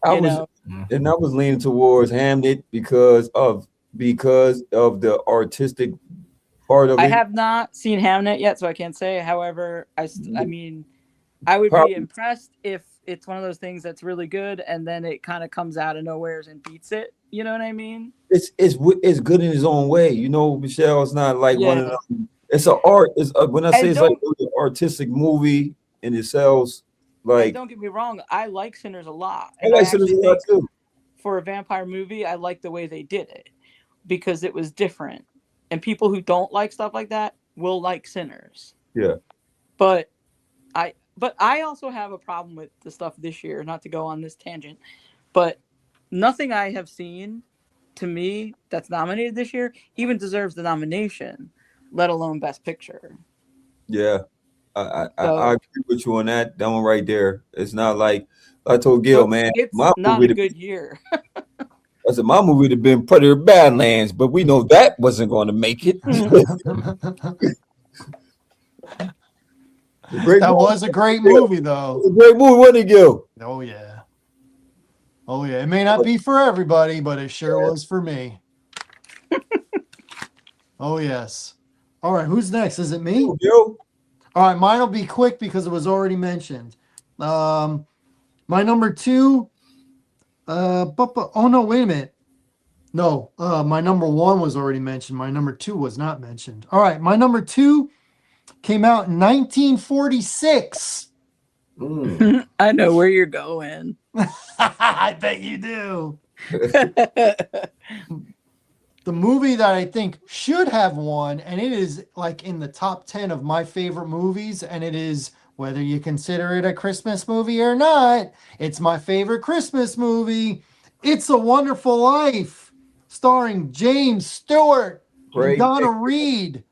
I was leaning towards Hamnet because of the artistic part of it. I have not seen Hamnet yet, so I can't say. However, I mean, I would be impressed if it's one of those things that's really good and then it kind of comes out of nowhere and beats it. You know what I mean? It's good in its own way. Michelle, it's not like one of them. It's an art. It's when I say it's like an artistic movie and it sells. Like, don't get me wrong, I like Sinners a lot. I like Sinners a lot too. For a vampire movie, I like the way they did it because it was different. And people who don't like stuff like that will like Sinners. Yeah. But I also have a problem with the stuff this year, not to go on this tangent, but nothing I have seen to me that's nominated this year even deserves the nomination, let alone Best Picture. Yeah. I agree with you on that. That one right there. It's not like I told Gil, man. It's not a good year. I said my movie would have been Predator Badlands, but we know that wasn't going to make it. That was a great movie, though. A great movie, wasn't it, Gil? Oh yeah. Oh yeah. It may not be for everybody, but it sure was for me. Oh yes. All right. Who's next? Is it me? Gil. All right, mine will be quick because it was already mentioned. My number 2, Oh no, wait a minute. No, my number one was already mentioned. My number two was not mentioned. All right, my number two came out in 1946. I know where you're going. I bet you do. The movie that I think should have won, and it is like in the top 10 of my favorite movies, and it is, whether you consider it a Christmas movie or not, it's my favorite Christmas movie. It's a Wonderful Life, starring James Stewart and Great. Donna Reed.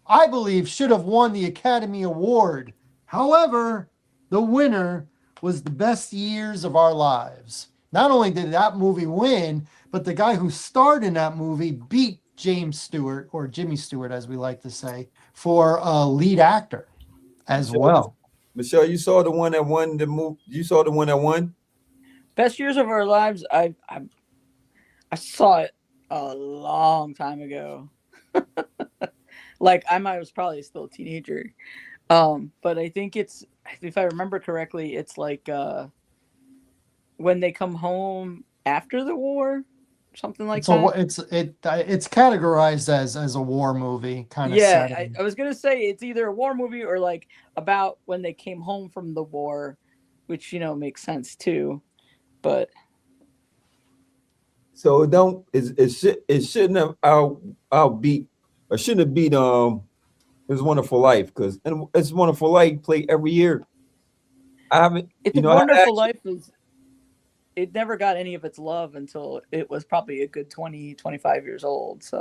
I believe should have won the Academy Award. However, the winner was The Best Years of Our Lives. Not only did that movie win, but the guy who starred in that movie beat James Stewart, or Jimmy Stewart, as we like to say, for a lead actor as well. Michelle, you saw the one that won the movie. You saw the one that won. Best Years of Our Lives. I saw it a long time ago. Like I was probably still a teenager. But I think it's, if I remember correctly, it's like when they come home after the war, something like that. It's categorized as a war movie kind of Yeah, setting. I was gonna say it's either a war movie or like about when they came home from the war, which makes sense too. But So it shouldn't have outbeat, or shouldn't have beat It's Wonderful Life, because It's Wonderful Life play every year. I haven't. It's a Wonderful Life it never got any of its love until it was probably a good 20, 25 years old. So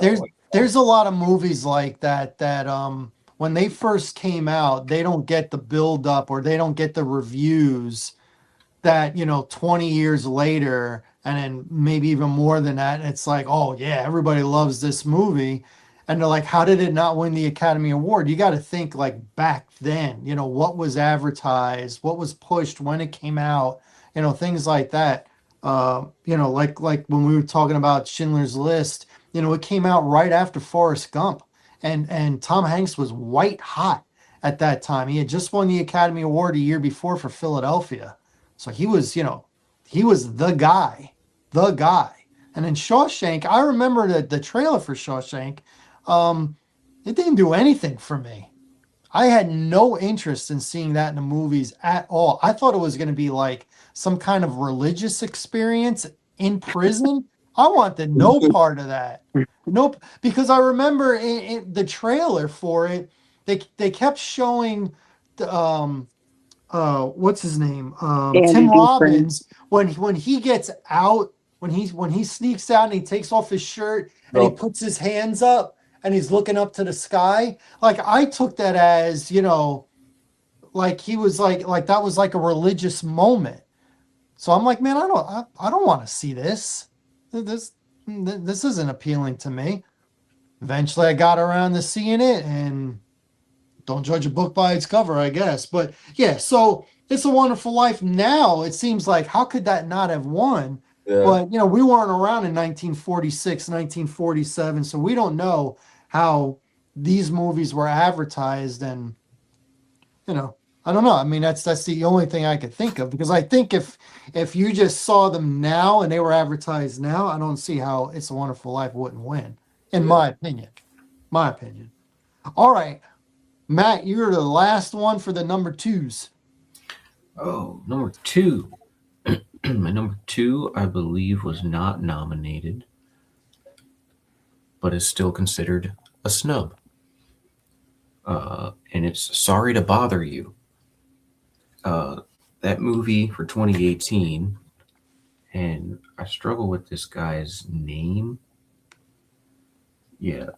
there's a lot of movies like that when they first came out, they don't get the build up, or they don't get the reviews that 20 years later, and then maybe even more than that, it's like, oh yeah, everybody loves this movie, and they're like, how did it not win the Academy Award? You got to think like back then, what was advertised, what was pushed when it came out, things like that. Like when we were talking about Schindler's List, it came out right after Forrest Gump, and Tom Hanks was white hot at that time. He had just won the Academy Award a year before for Philadelphia. So he was, he was the guy. And then Shawshank, I remember the trailer for Shawshank. It didn't do anything for me. I had no interest in seeing that in the movies at all. I thought it was going to be like some kind of religious experience in prison. I wanted no part of that. Nope. Because I remember in the trailer for it, they kept showing what's his name? Tim Robbins, when he gets out, when he sneaks out and he takes off his shirt and he puts his hands up and he's looking up to the sky. Like I took that as, like he was like that was like a religious moment. So I'm like, man, I don't want to see this. This isn't appealing to me. Eventually I got around to seeing it, and don't judge a book by its cover, I guess. But yeah, so It's a Wonderful Life now, it seems like, how could that not have won? Yeah. But, we weren't around in 1946, 1947, so we don't know how these movies were advertised. And, I don't know. I mean, that's the only thing I could think of, because I think if you just saw them now and they were advertised now, I don't see how It's a Wonderful Life wouldn't win, in my opinion. All right. Matt, you're the last one for the number twos. Oh, number two. My number two, I believe, was not nominated, but is still considered a snub. And it's Sorry to Bother You. That movie for 2018, and I struggle with this guy's name. Yeah.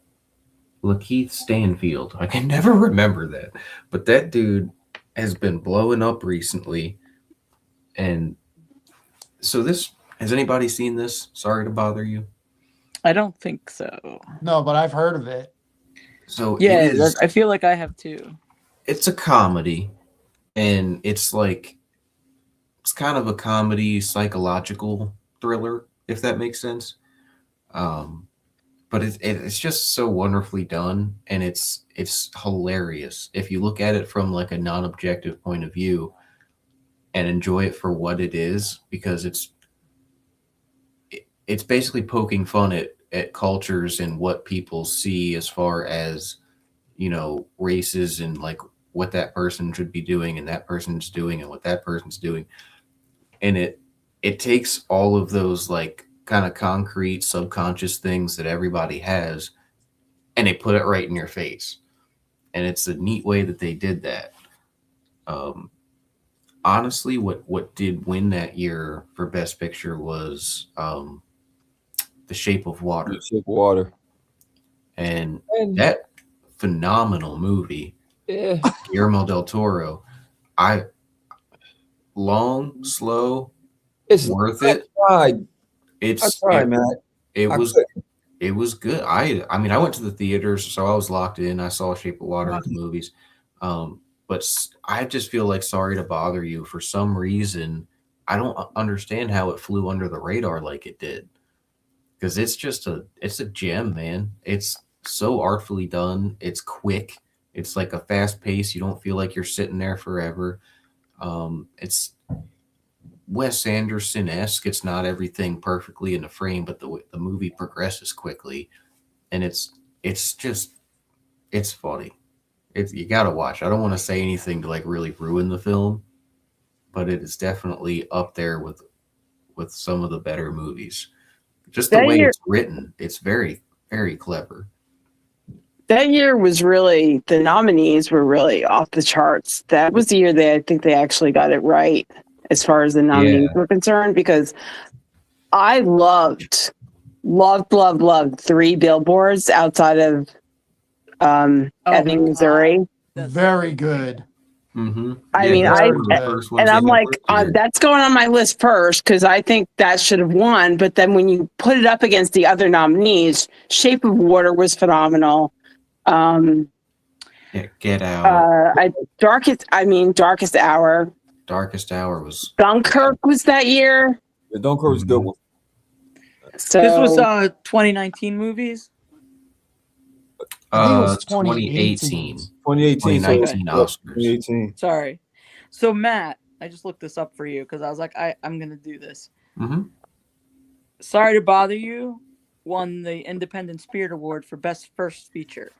Lakeith Stanfield. I can never remember that. But that dude has been blowing up recently. And so has anybody seen this? Sorry to Bother You? I don't think so. No, but I've heard of it. So yeah, I feel like I have too. It's a comedy, and it's kind of a comedy psychological thriller, if that makes sense. But it's just so wonderfully done, and it's hilarious if you look at it from like a non-objective point of view and enjoy it for what it is, because it's basically poking fun at cultures and what people see as far as, you know, races and like what that person should be doing and that person's doing and what that person's doing. And it takes all of those like kind of concrete subconscious things that everybody has and they put it right in your face. And it's a neat way that they did that. Um, Honestly, what did win that year for Best Picture was The Shape of Water. Shape Water. And that phenomenal movie, Yeah. Guillermo del Toro. Long, slow, It's worth it. I It's tried, man. It I was couldn't. it was good. I mean, I went to the theaters, so I was locked in. I saw Shape of Water at the movies. But I just feel like Sorry to Bother You, for some reason, I don't understand how it flew under the radar like it did. Because it's a gem, man. It's so artfully done. It's quick. It's like a fast pace. You don't feel like you're sitting there forever. It's Wes Anderson-esque. It's not everything perfectly in the frame, but the movie progresses quickly, and it's funny. You gotta watch. I don't want to say anything to like really ruin the film, but it is definitely up there with some of the better movies. Just the way it's written, it's very, very clever. That year was really, the nominees were really off the charts. That was the year I think they actually got it right as far as the nominees were concerned, because I loved Three Billboards Outside of Ebbing, Missouri. Very good. Mm-hmm. I mean, I'm like, that's going on my list first because I think that should have won. But then when you put it up against the other nominees, Shape of Water was phenomenal. Get Out. Darkest Hour. Darkest Hour was. Dunkirk was that year. The Dunkirk was a good one. So this was 2019 movies. I think it was 2018. 2019 Oscars. 2018. Sorry. So Matt, I just looked this up for you because I was like, I'm gonna do this. Mm-hmm. Sorry to Bother You won the Independent Spirit Award for Best First Feature.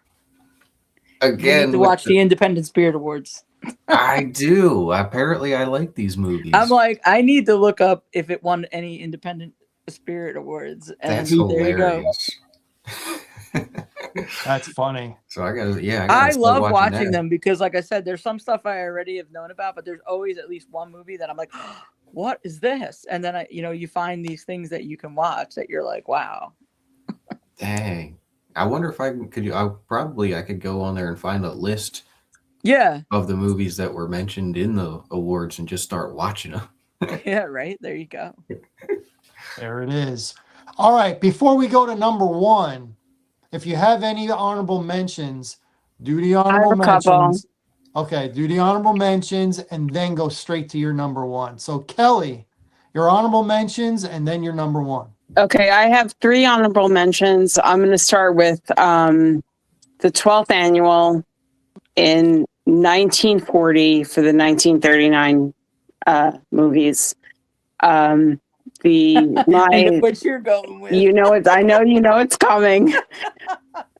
Again, you need to watch the Independent Spirit Awards. I do. Apparently, I like these movies. I'm like, I need to look up if it won any Independent Spirit Awards. And That's there hilarious. You go. That's funny. So I I love watching them because, like I said, there's some stuff I already have known about, but there's always at least one movie that I'm like, what is this? And then you find these things that you can watch that you're like, wow. Dang. I wonder if I could go on there and find a list of the movies that were mentioned in the awards and just start watching them. Yeah, right. There you go. There it is. All right. Before we go to number one, if you have any honorable mentions, do the honorable mentions. Okay, do the honorable mentions and then go straight to your number one. So Kelly, your honorable mentions and then your number one. Okay, I have 3 honorable mentions. I'm going to start with the 12th annual in 1940 for the 1939 movies. I know what you're going with. I know it's coming.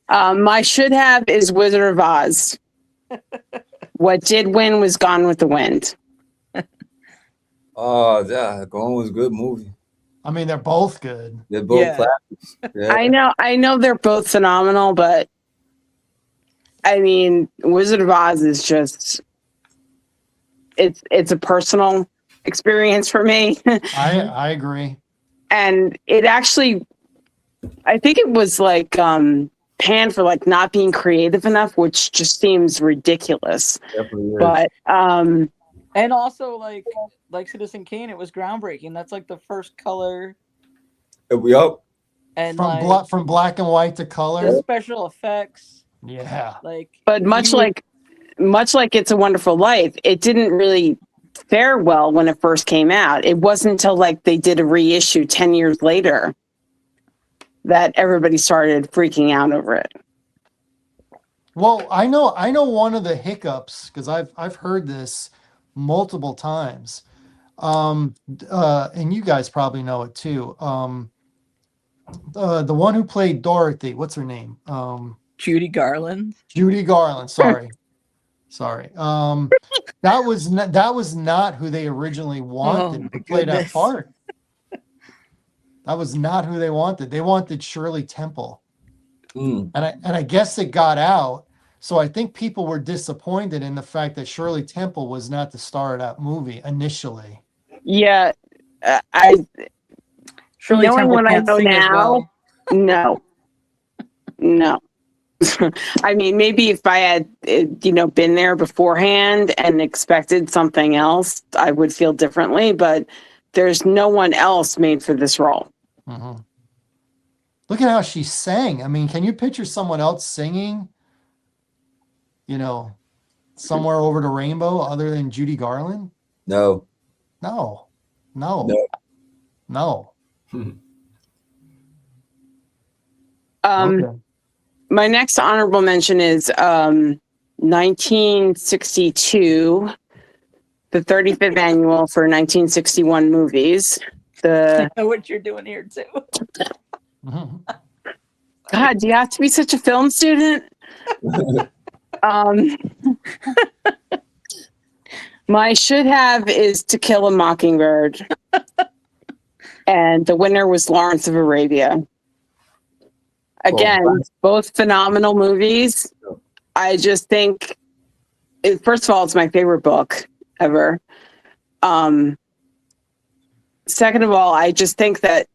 My should have is Wizard of Oz. What did win was Gone with the Wind. Oh, yeah, Gone was a good movie. I mean, they're both good. They're both classics. Yeah. I know they're both phenomenal, but I mean, Wizard of Oz is just it's a personal experience for me. I agree. And it actually, I think it was like panned for like not being creative enough, which just seems ridiculous. Definitely is. But and also like Citizen Kane, it was groundbreaking. That's like the first color. Yup. And from black and white to color. The special effects. Yeah. But much like It's a Wonderful Life, it didn't really fare well when it first came out. It wasn't until like they did a reissue 10 years later that everybody started freaking out over it. Well, I know one of the hiccups because I've heard this multiple times. And you guys probably know it too. The one who played Dorothy. What's her name? Judy Garland. Judy Garland. Sorry. That was not who they originally wanted to play that part. That was not who they wanted. They wanted Shirley Temple. And I guess it got out. So I think people were disappointed in the fact that Shirley Temple was not the star of that movie initially. Yeah, Shirley knowing Temple what I can't know sing as now, well. no. I mean, maybe if I had, been there beforehand and expected something else, I would feel differently. But there's no one else made for this role. Mm-hmm. Look at how she sang. I mean, can you picture someone else singing, Somewhere Over the Rainbow other than Judy Garland? No. Okay. My next honorable mention is 1962, the 35th annual for 1961 movies. I know what you're doing here too. Mm-hmm. God, do you have to be such a film student? My should have is To Kill a Mockingbird. And the winner was Lawrence of Arabia. Again, both phenomenal movies. I just think, first of all, it's my favorite book ever. Second of all, I just think that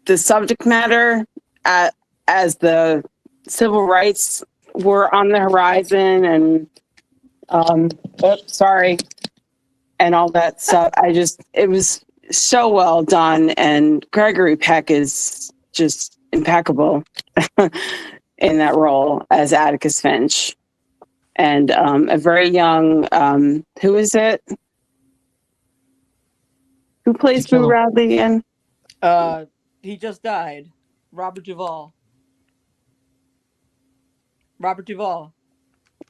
the subject matter, as the civil rights were on the horizon and and all that stuff, it was so well done, and Gregory Peck is just impeccable in that role as Atticus Finch. And a very young, who is it? Who plays Boo Radley again? He just died. Robert Duvall.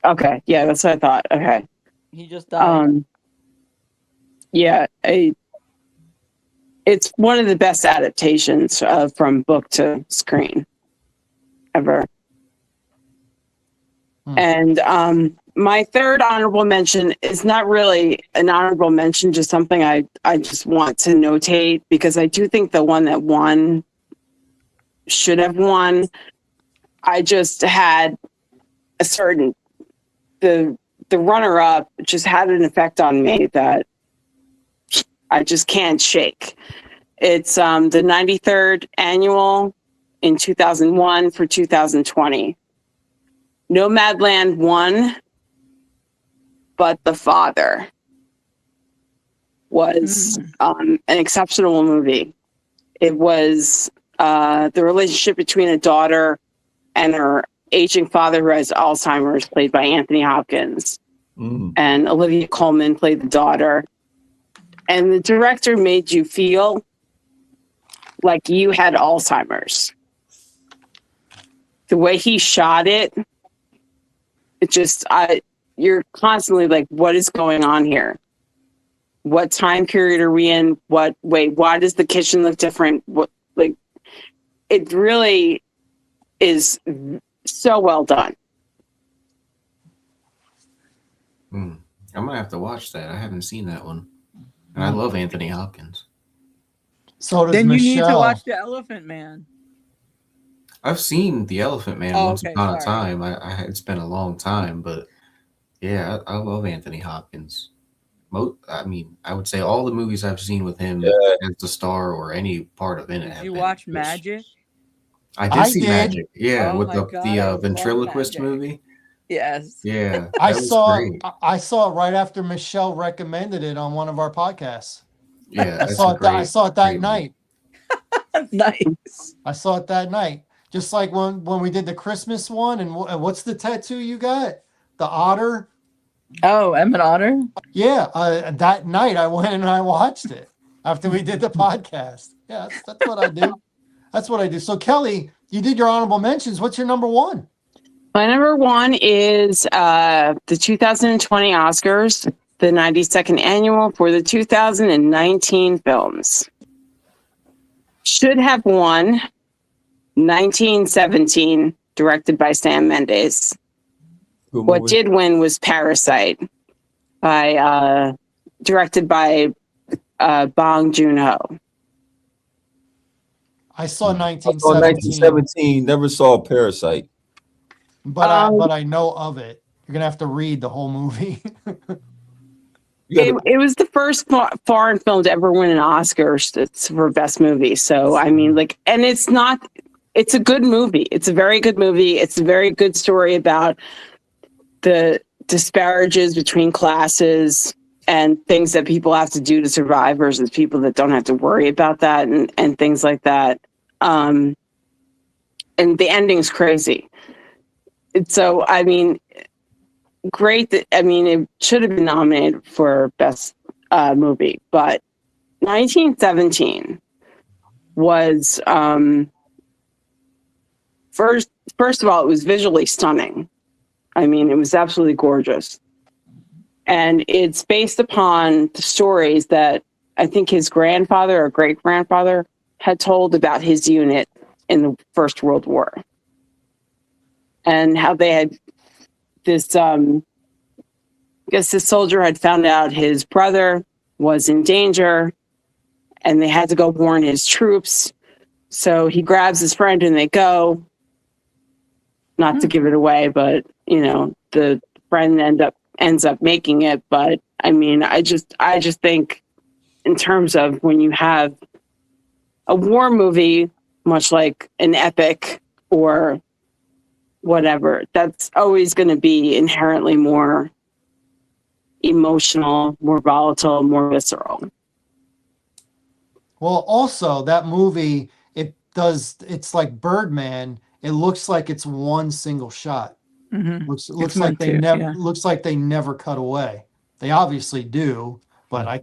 Okay, yeah, that's what I thought. Okay. He just died. Yeah, it's one of the best adaptations from book to screen ever. And my third honorable mention is not really an honorable mention, just something I just want to notate, because I do think the one that won should have won. I just had a certain, the runner-up just had an effect on me that I just can't shake. It's the 93rd annual in 2001 for 2020. Nomadland won, but The Father was an exceptional movie. It was the relationship between a daughter and her aging father who has Alzheimer's, played by Anthony Hopkins. And Olivia Colman played the daughter. And the director made you feel like you had Alzheimer's. The way he shot it, you're constantly like, what is going on here? What time period are we in? Why does the kitchen look different? It really is so well done. I'm gonna have to watch that. I haven't seen that one. And I love Anthony Hopkins. So does then Michelle. You need to watch The Elephant Man. I've seen The Elephant Man once upon a time. It's been a long time, but yeah, I love Anthony Hopkins. I would say all the movies I've seen with him as the star or any part of it. Did you watch Magic? I did see Magic. Yeah, Oh with my the God, ventriloquist movie. Yes. Yeah, I saw it right after Michelle recommended it on one of our podcasts. Yeah, I saw it that night. Nice. I saw it that night. Just like when we did the Christmas one. And what's the tattoo you got? The otter? Oh, Emmett Otter? Yeah. That night I went and I watched it after we did the podcast. Yeah, that's what I do. That's what I do. So Kelly, you did your honorable mentions. What's your number one? My number one is the 2020 Oscars, the 92nd annual for the 2019 films. Should have won 1917, directed by Sam Mendes. Good What movie. did win was Parasite, directed by Bong Joon-ho. I saw I saw 1917, 1917. Never saw Parasite. but I know of it. You're gonna have to read the whole movie. It was the first foreign film to ever win an Oscar for Best Movie. So, I mean, like, and it's a good movie. It's a very good movie. It's a very good story about the disparages between classes and things that people have to do to survive versus people that don't have to worry about that and things like that. And the ending's crazy. So, I mean, great. It should have been nominated for Best Movie, but 1917 was first of all, it was visually stunning. I mean, it was absolutely gorgeous. And it's based upon the stories that I think his grandfather or great-grandfather had told about his unit in the First World War. And how they had this, I guess this soldier had found out his brother was in danger and they had to go warn his troops. So he grabs his friend and they go, not to give it away, but the friend ends up making it. But I mean, I just think in terms of when you have a war movie, much like an epic or whatever, that's always going to be inherently more emotional, more volatile, more visceral. Well, also that movie, it's like Birdman. It looks like it's one single shot. Mm-hmm. Looks like they never cut away. They obviously do, but I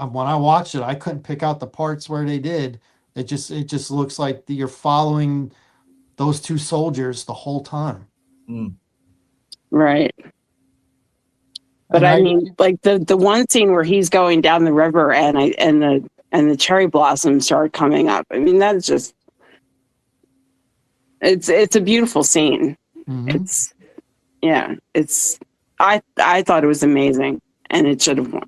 when I watched it, I couldn't pick out the parts where they did. It just looks like you're following those two soldiers the whole time. Right. But I mean, like the one scene where he's going down the river and the cherry blossoms start coming up. I mean, that's just it's a beautiful scene. Mm-hmm. I thought it was amazing and it should have won.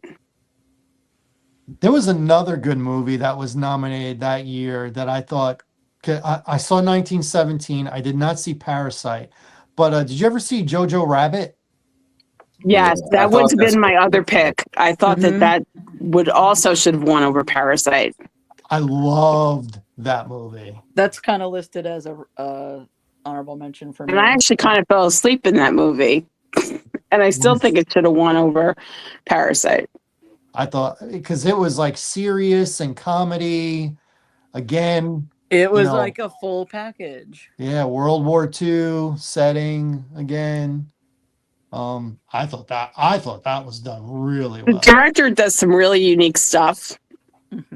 There was another good movie that was nominated that year that I thought I saw 1917. I did not see Parasite, but did you ever see Jojo Rabbit? Yes, Yeah, that would have been my other pick. I thought that would also should have won over Parasite. I loved that movie. That's kind of listed as a honorable mention for me. And I actually kind of fell asleep in that movie. And I still think it should have won over Parasite. I thought because it was like serious and comedy. Again, It was like a full package. Yeah, World War II setting again. I thought that was done really well. The director does some really unique stuff,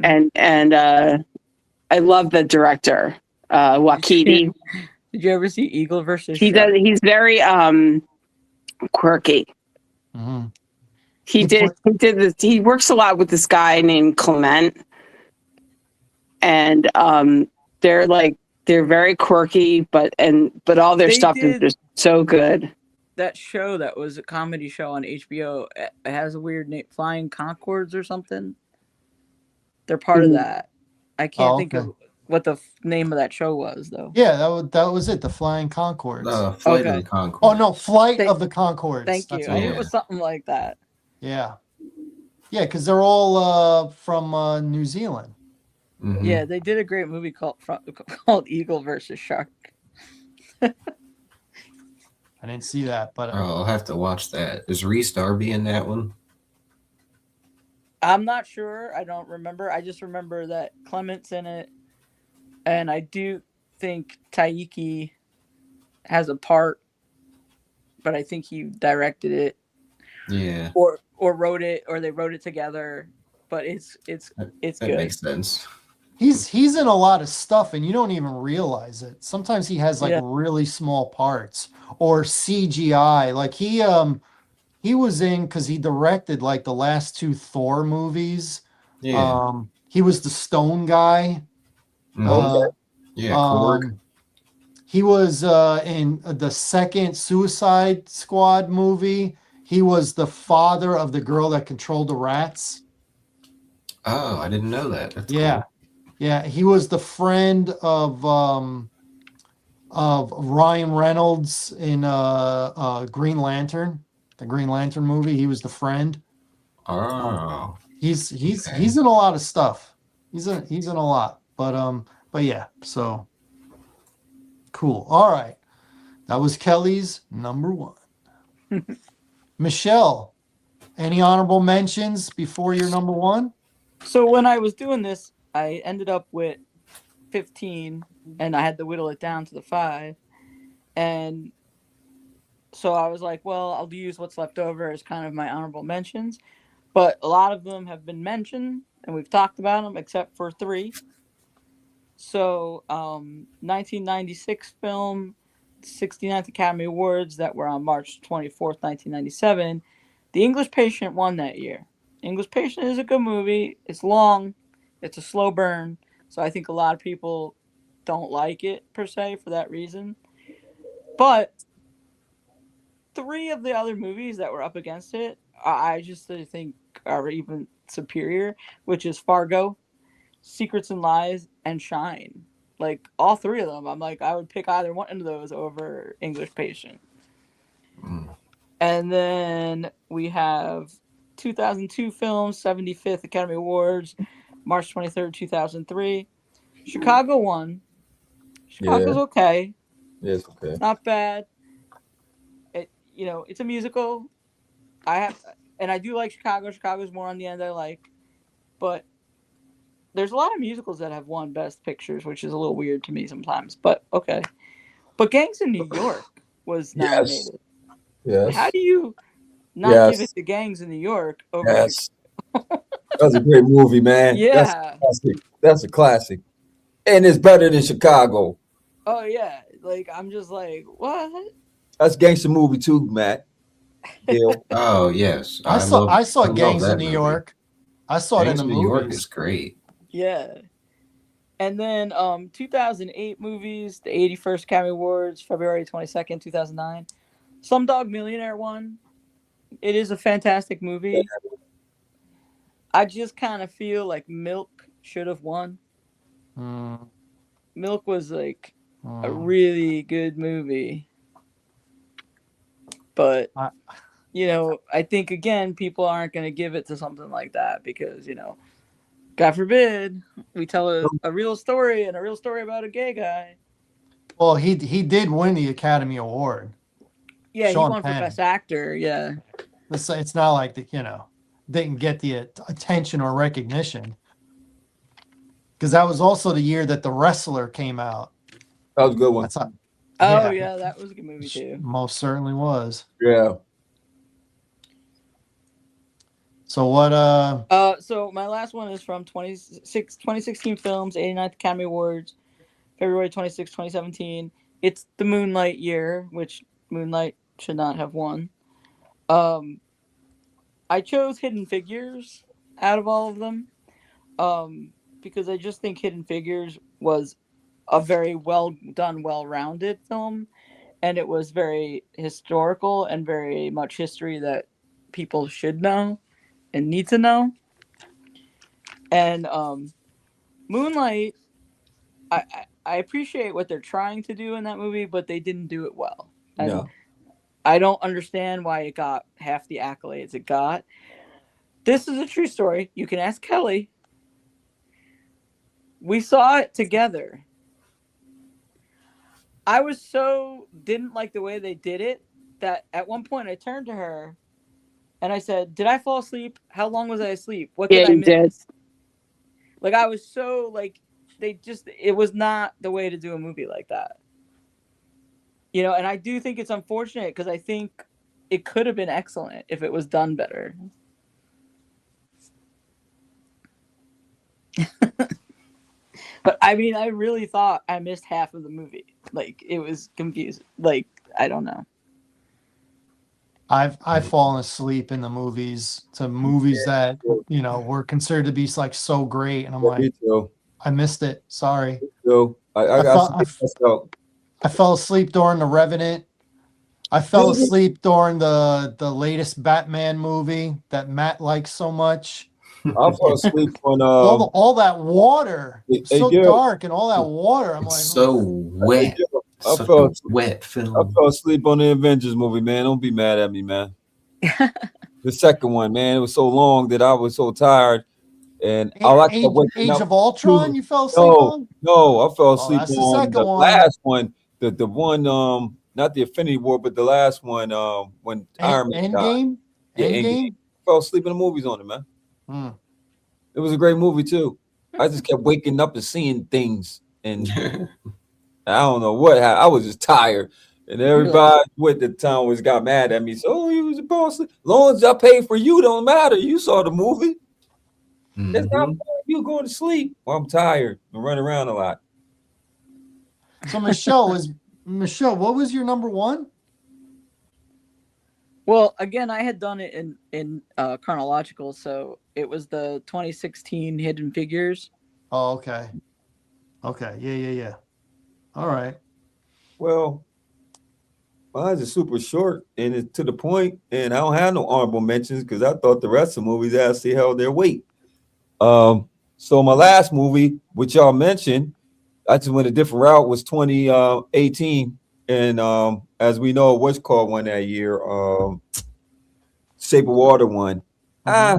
and I love the director, Wakiti. Did you ever see Eagle versus He Shark? does. He's very quirky. Mm-hmm. He did this. He works a lot with this guy named Clement, and they're very quirky, but all their stuff is just so good. That show that was a comedy show on HBO, it has a weird name, Flying Concords or something. They're part of that. I can't think of what the name of that show was though. Yeah, that was it. The Flying Concords. Flight of the Conchords. Oh no, Flight of the Conchords. Thank you. I knew it was something like that. Yeah, because they're all from New Zealand. Mm-hmm. Yeah, they did a great movie called Eagle versus Shark. I didn't see that, but I'll have to watch that. Is Reese Darby in that one? I'm not sure. I don't remember. I just remember that Clement's in it, and I do think Taiki has a part, but I think he directed it. Yeah. Or wrote it, or they wrote it together. But it's That good. makes sense. he's in a lot of stuff, and you don't even realize it. Sometimes he has really small parts or CGI. Like he was in because he directed like the last two Thor movies. Yeah. He was the stone guy. Uh, Yeah, Korg. he was in the second Suicide Squad movie. He was the father of the girl that controlled the rats. Oh, I didn't know that. That's Yeah, cool. yeah. He was the friend of Ryan Reynolds in Green Lantern, the Green Lantern movie. He was the friend. Oh, He's in a lot of stuff. He's in a lot. But yeah, so cool. All right. That was Kelly's number one. Michelle, any honorable mentions before your number one? So when I was doing this, I ended up with 15, and I had to whittle it down to the 5. And so I was like, well, I'll use what's left over as kind of my honorable mentions. But a lot of them have been mentioned, and we've talked about them, except for 3. So 1996 film, 69th Academy Awards that were on March 24th, 1997. The English Patient won that year. English Patient is a good movie. It's long. It's a slow burn. So I think a lot of people don't like it per se for that reason. But 3 of the other movies that were up against it, I just think are even superior, which is Fargo, Secrets and Lies, and Shine. Like all 3 of them, I'm like, I would pick either one of those over English Patient. And then we have 2002 film, 75th Academy Awards, March 23rd, 2003. Chicago won. Chicago's okay. Yeah, it's okay. It's not bad. It's a musical. I do like Chicago. Chicago's more on the end I like. But there's a lot of musicals that have won Best Pictures, which is a little weird to me sometimes. But okay. But Gangs in New York was nominated. Yes. How do you not give it to Gangs in New York over Yes. That's a great movie, man. Yeah. That's a classic. And it's better than Chicago. Oh yeah. Like I'm just like, what? That's a gangster movie too, Matt. Oh yes, I saw love Gangs that in New movie. York. I saw it in Gangs the of New York movies. is great. Yeah. And then 2008 movies, the 81st Academy Awards, February 22nd, 2009. Slumdog Millionaire won. It is a fantastic movie. I just kind of feel like Milk should have won. Milk was like a really good movie. But, I think, again, people aren't going to give it to something like that because, God forbid, we tell a real story and a real story about a gay guy. Well, he did win the Academy Award. Yeah, Sean he won Penn. for Best Actor, yeah. It's not like, didn't get the attention or recognition. Because that was also the year that The Wrestler came out. That was a good one. Yeah, that was a good movie too. Most certainly was. Yeah. So what? So my last one is from 2016 films, 89th Academy Awards, February 26, 2017. It's the Moonlight year, which Moonlight should not have won. I chose Hidden Figures out of all of them, because I just think Hidden Figures was a very well done, well-rounded film, and it was very historical and very much history that people should know and need to know. And Moonlight, I appreciate what they're trying to do in that movie, but they didn't do it well. And I don't understand why it got half the accolades it got. This is a true story. You can ask Kelly. We saw it together. I didn't like the way they did it that at one point I turned to her and I said, "Did I fall asleep? How long was I asleep? What did I miss?" Did. Like I was so like it was not the way to do a movie like that. And I do think it's unfortunate because I think it could have been excellent if it was done better. But I mean, I really thought I missed half of the movie. Like it was confusing. Like I don't know. I've fallen asleep in the movies that were considered to be like so great, and I'm like, I missed it. Sorry. So I got some myself. I fell asleep during The Revenant. I fell asleep during the latest Batman movie that Matt likes so much. I fell asleep on all that water, so Gil, dark, and all that water. I'm It's like, so wet. I Such fell, a wet film. I fell asleep on the Avengers movie, man. Don't be mad at me, man. The second one, man, it was so long that I was so tired. And I like Age of Ultron. You fell asleep on? No, I fell asleep that's the on second the one. last one. The one, not the Infinity War, but the last one, when Iron Man died. Endgame. Yeah, Endgame. Fell asleep in the movies on it, man. Hmm. It was a great movie too. I just kept waking up and seeing things, and I don't know what happened. I was just tired, and everybody with the town was got mad at me. So, oh, you was supposed to. As long as I paid for you, don't matter. You saw the movie. It's not you going to sleep. Well, I'm tired and running around a lot. So Michelle, what was your number one? Well, again, I had done it in chronological, so it was the 2016 Hidden Figures. Oh, okay. Yeah. All right. Well, mine's is super short and it's to the point, and I don't have no honorable mentions because I thought the rest of the movies actually held their weight. So my last movie, which y'all mentioned, I just went a different route, was 2018. And as we know, what's called one that year, Shape of Water one. I'm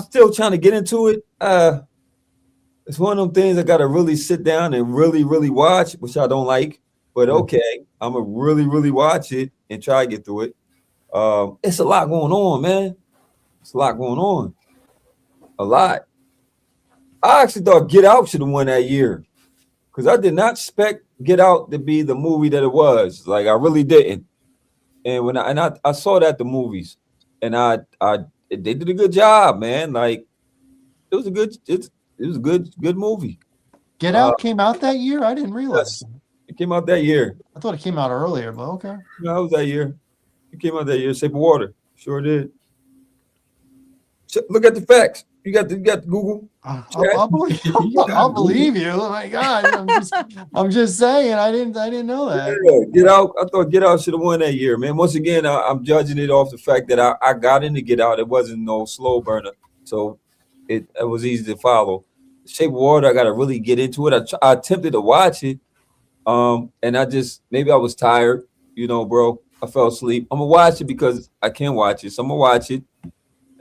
still trying to get into it. It's one of them things I gotta really sit down and really, really watch, which I don't like. But okay, I'm gonna really, really watch it and try to get through it. It's a lot going on, man. It's a lot going on. A lot. I actually thought Get Out should have won that year because I did not expect Get Out to be the movie that it was. Like I really didn't. And when I saw that at the movies, and they did a good job, man. Like it was a good movie. Get Out came out that year. I didn't realize. Yes, it came out that year. I thought it came out earlier, but okay. No, it was that year. It came out that year. Shape of Water, sure did. Look at the facts. You got the Google. I'll believe you. Oh my God, I'm just saying. I didn't know that. Yeah, Get Out. I thought Get Out should have won that year, man. Once again, I'm judging it off the fact that I got into Get Out. It wasn't no slow burner, so it was easy to follow. Shape of Water, I got to really get into it. I attempted to watch it, and maybe I was tired, bro. I fell asleep. I'm gonna watch it because I can watch it, so I'm gonna watch it.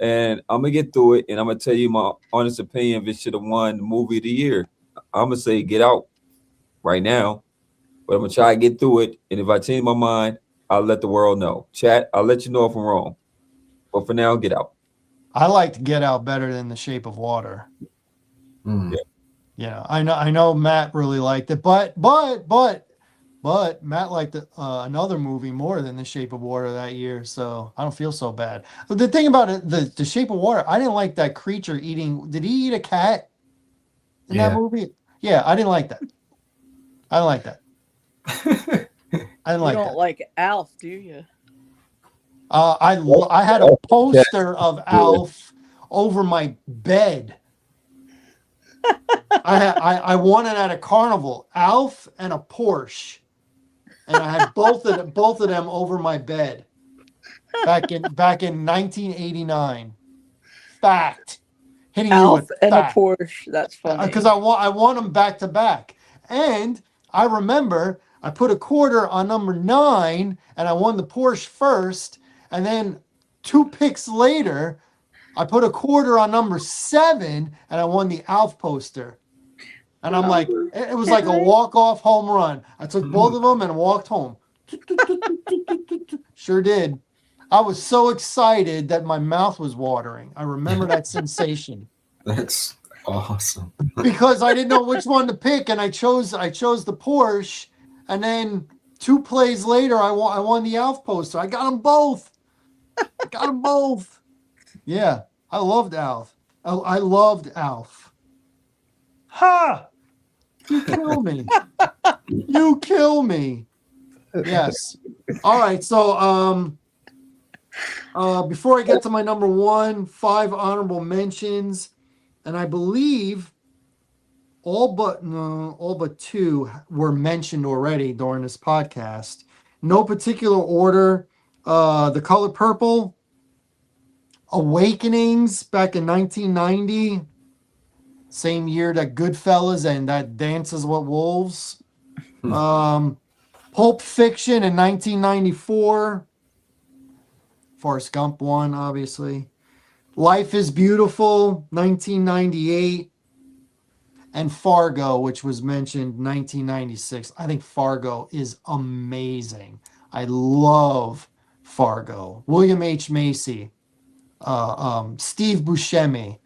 And I'm gonna get through it, and I'm gonna tell you my honest opinion if it should have won the movie of the year. I'm gonna say Get Out right now, but I'm gonna try to get through it. And if I change my mind, I'll let the world know. Chat, I'll let you know if I'm wrong. But for now, Get Out. I liked Get Out better than The Shape of Water. Yeah, I know Matt really liked it, but Matt liked another movie more than The Shape of Water that year, so I don't feel so bad. But the thing about it, the Shape of Water, I didn't like that creature eating. Did he eat a cat in that movie? Yeah, I didn't like that. I didn't like that. I didn't like that. You don't like Alf, do you? I had a poster of Alf over my bed. I won it at a carnival. Alf and a Porsche. And I had both of them over my bed back in 1989. Fact. Hitting Alf you with and fact. a Porsche. That's funny. Because I want them back to back. And I remember I put a quarter on number 9 and I won the Porsche first. And then 2 picks later, I put a quarter on number 7 and I won the Alf poster. And I'm like, it was like a walk-off home run. I took both of them and walked home. Sure did. I was so excited that my mouth was watering. I remember that sensation. That's awesome. Because I didn't know which one to pick, and I chose the Porsche. And then 2 plays later, I won the Alf poster. I got them both. Yeah, I loved Alf. I loved Alf. Ha! You kill me. You kill me. Yes. All right. So, before I get to my number 1, 5 honorable mentions, and I believe all but two were mentioned already during this podcast. No particular order. The Color Purple, Awakenings back in 1990, same year that Goodfellas and that Dances with Wolves. Pulp Fiction in 1994. Forrest Gump won, obviously. Life is Beautiful, 1998. And Fargo, which was mentioned 1996. I think Fargo is amazing. I love Fargo. William H. Macy, Steve Buscemi.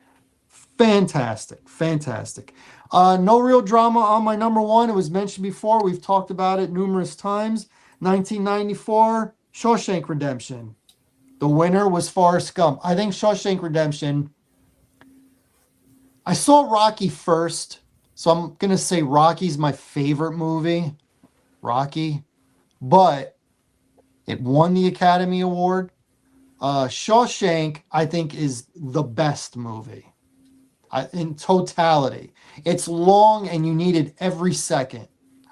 Fantastic. No Real Drama on my number one. It was mentioned before. We've talked about it numerous times. 1994, Shawshank Redemption. The winner was Forrest Gump. I think Shawshank Redemption. I saw Rocky first, so I'm going to say Rocky's my favorite movie. Rocky. But it won the Academy Award. Shawshank, I think, is the best movie. In totality. It's long and you needed every second.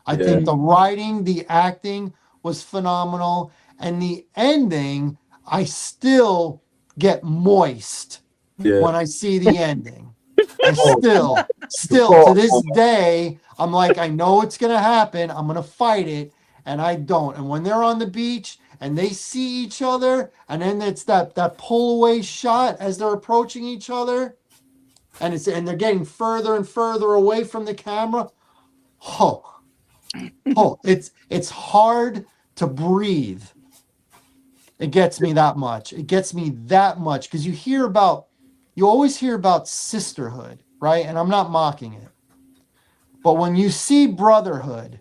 I think the writing, the acting was phenomenal. And the ending, I still get moist when I see the ending. I still to this day, I'm like, I know it's going to happen. I'm going to fight it. And I don't. And when they're on the beach and they see each other, and then it's that pull away shot as they're approaching each other. And they're getting further and further away from the camera. It's hard to breathe. It gets me that much. Because you always hear about sisterhood, right? And I'm not mocking it. But when you see brotherhood,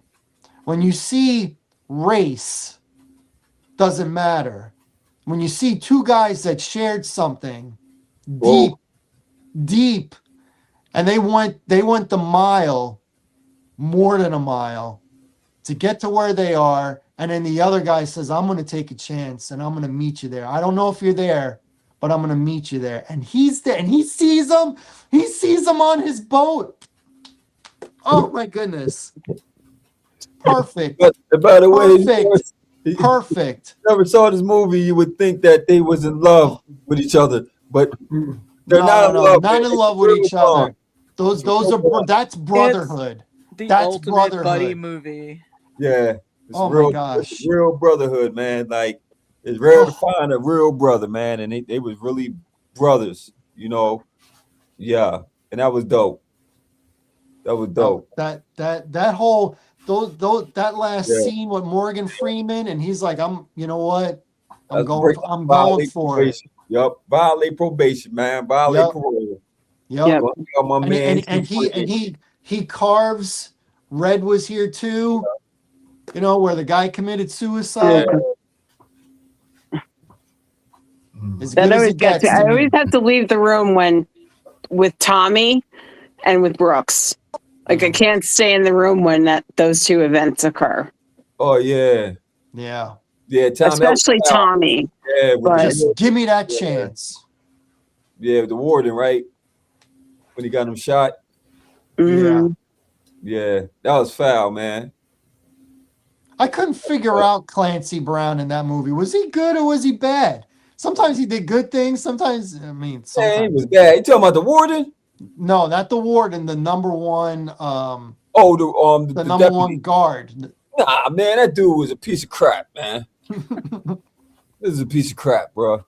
when you see race, doesn't matter. When you see two guys that shared something deep, and they went the mile, more than a mile, to get to where they are, and then the other guy says, I'm going to take a chance and I'm going to meet you there. I don't know if you're there, but I'm going to meet you there. And he's there, and he sees him on his boat. Oh my goodness. Perfect. But by the way, perfect. Never saw this movie, you would think that they was in love with each other, but they're not in love with each other. Those are that's brotherhood. That's ultimate brotherhood. buddy movie. Yeah. Oh my gosh. It's real brotherhood, man. Like, it's rare to find a real brother, man, and they was really brothers, you know. Yeah, and that was dope. That last scene with Morgan Freeman, and he's like, I'm going for it. Yep, violate probation, man. Violate parole. Yep. And he carves. Red was here too. You know, where the guy committed suicide. I always have to leave the room with Tommy and with Brooks. Like, I can't stay in the room when those two events occur. Oh yeah. Yeah. Yeah, especially Tommy. Yeah, just give me that chance. Yeah, the warden, right? When he got him shot. Mm-hmm. Yeah, that was foul, man. I couldn't figure out Clancy Brown in that movie. Was he good or was he bad? Sometimes he did good things. Sometimes he was bad. You talking about the warden? No, not the warden. The number one. The number deputy. One guard. Nah, man, that dude was a piece of crap, man. This is a piece of crap, bro.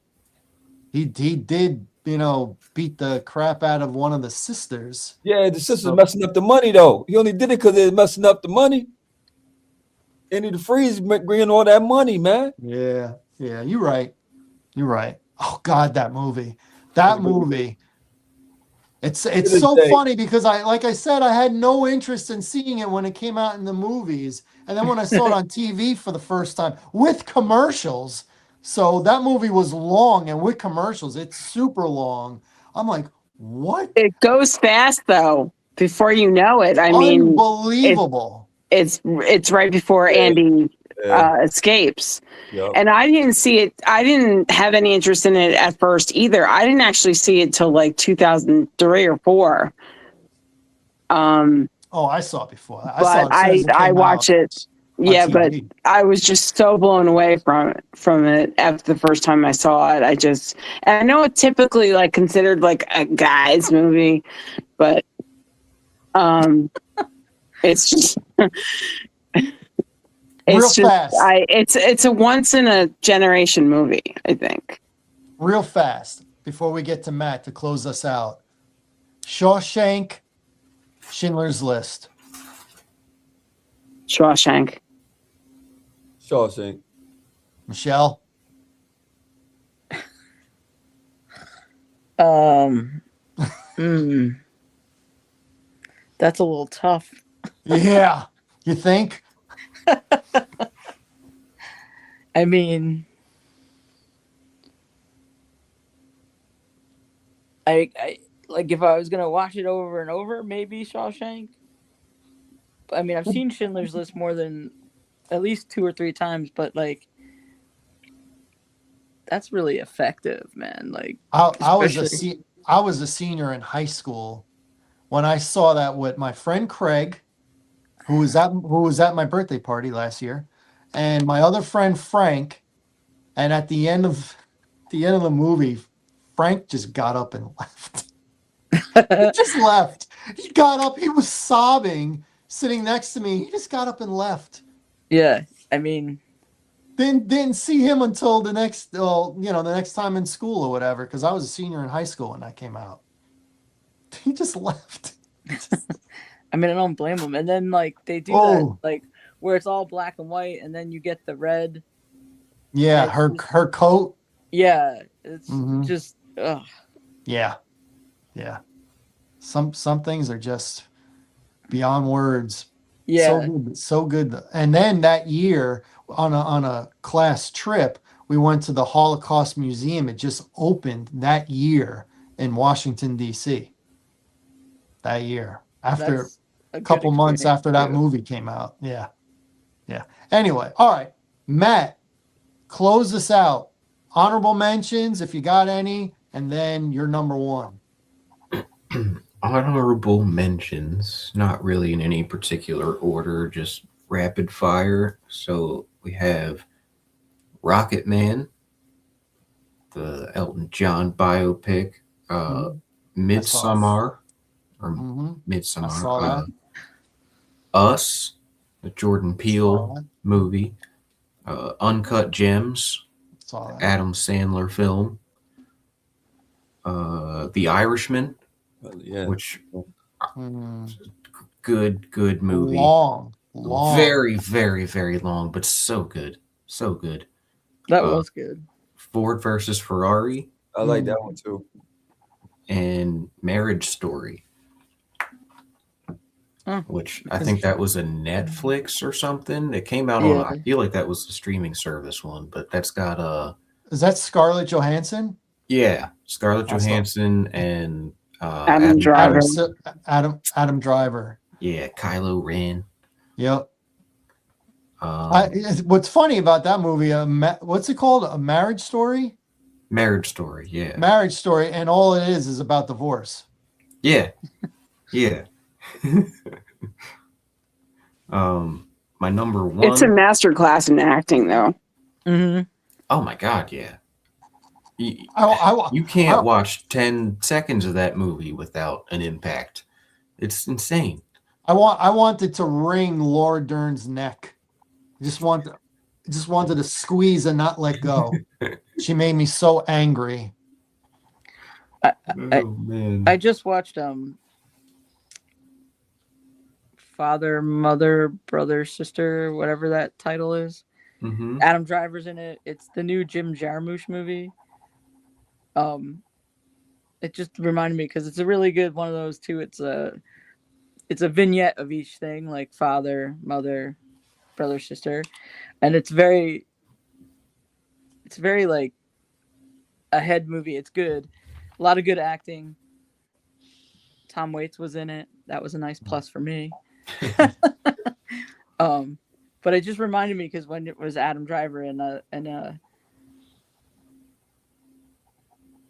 He did, beat the crap out of one of the sisters. Yeah, the sister's messing up the money, though. He only did it because they're messing up the money. They need to freeze bringing all that money, man. Yeah, you're right. Oh, God, that movie. It's so funny because like I said, I had no interest in seeing it when it came out in the movies. And then when I saw it on TV for the first time with commercials, so that movie was long, and with commercials, it's super long. I'm like, what? It goes fast though. Before you know it, I mean, unbelievable. It's right before Andy escapes. Yep. And I didn't see it. I didn't have any interest in it at first either. I didn't actually see it till like 2003 or 4. Oh, I saw it before. I But saw it as soon as it I came watch out it. on Yeah, but TV. I was just so blown away from it after the first time I saw it. And I know it's typically like considered like a guy's movie, but it's just Real it's just fast. it's a once in a generation movie, I think. Real fast, before we get to Matt to close us out. Shawshank, Schindler's List. Shawshank. Shawshank. Michelle? That's a little tough. Yeah. You think? I mean, I like if I was gonna watch it over and over, maybe Shawshank. I mean, I've seen Schindler's List more than at least 2 or 3 times, but like that's really effective, man. Like I especially was a senior in high school when I saw that with my friend Craig, who was at my birthday party last year, and my other friend Frank. And at the end of the movie, Frank just got up and left. He just left. He got up. He was sobbing, sitting next to me. He just got up and left. yeah. I mean, Didn't see him until the next time in school or whatever, because I was a senior in high school when that came out. He just left. I don't blame them. And then like they do Oh. that like where it's all black and white, and then you get the red. Yeah, It's her coat. Yeah, it's Mhm. just ugh. Yeah. Some things are just beyond words. Yeah, So good. And then that year on a class trip, we went to the Holocaust Museum. It just opened that year in Washington, D.C. That year, after that's a good couple months experience, after that too. movie came out. Yeah. Anyway, all right, Matt, close us out. Honorable mentions, if you got any, and then your number one. Honorable mentions, not really in any particular order, just rapid fire. So we have Rocket Man, the Elton John biopic, Mhm. Midsommar, or Mhm. I Midsommar, saw that. Us, the Jordan Peele Saw that. movie, Uncut Gems, Saw that. Adam Sandler film, The Irishman, Yeah. which Mm. good movie. Long. Very, very, very long, but so good. So good. That was good. Ford versus Ferrari I like that one too. and Marriage Story, which I think that was a Netflix or something. It came out on, I feel like that was the streaming service one, but that's got Is that Scarlett Johansson? yeah, Scarlett I saw- Johansson and Adam Driver. Adam Driver. Yeah, Kylo Ren. Yep. What's funny about that movie? What's it called? A Marriage Story. Marriage Story. Yeah. Marriage Story, and all it is about divorce. Yeah. Yeah. My number one. It's a master class in acting, though. Mm-hmm. Oh my God, yeah. I You can't watch 10 seconds of that movie without an impact. It's insane. I wanted to wring Laura Dern's neck. I just wanted to squeeze and not let go. She made me so angry. Man. I just watched Father, Mother, Brother, Sister, whatever that title is. Mm-hmm. Adam Driver's in it. It's the new Jim Jarmusch movie. It just reminded me because it's a really good one of those too. It's a vignette of each thing, like father, mother, brother, sister, and it's very like a head movie. It's good, a lot of good acting. Tom Waits was in it. That was a nice plus for me. But it just reminded me because when it was Adam Driver and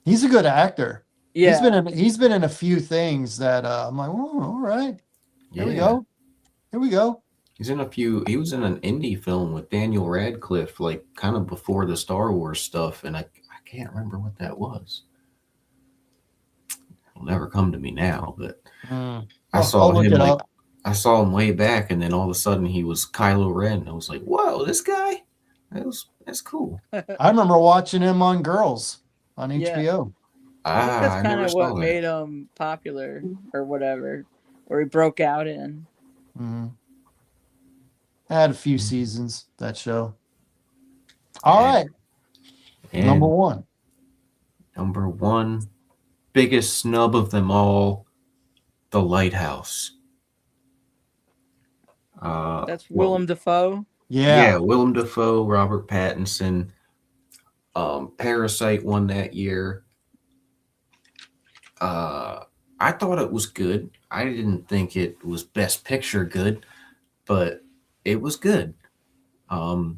He's a good actor. yeah, He's been in a few things that I'm like, oh, all right. Here we go. Here we go. He was in an indie film with Daniel Radcliffe, like kind of before the Star Wars stuff, and I can't remember what that was. It'll never come to me now, but I saw I'll look him it like up. I saw him way back, and then all of a sudden he was Kylo Ren. I was like, "Whoa, this guy! That's cool." I remember watching him on Girls on Yeah. HBO. I think that's I kind never of saw what that. made him popular or whatever, or he broke out in. Mm-hmm. I had a few seasons, that show. All right. And Number one. Number one, biggest snub of them all, The Lighthouse. That's Willem Dafoe. Yeah. Willem Dafoe, Robert Pattinson. Parasite won that year. I thought it was good. I didn't think it was Best Picture good, but it was good. The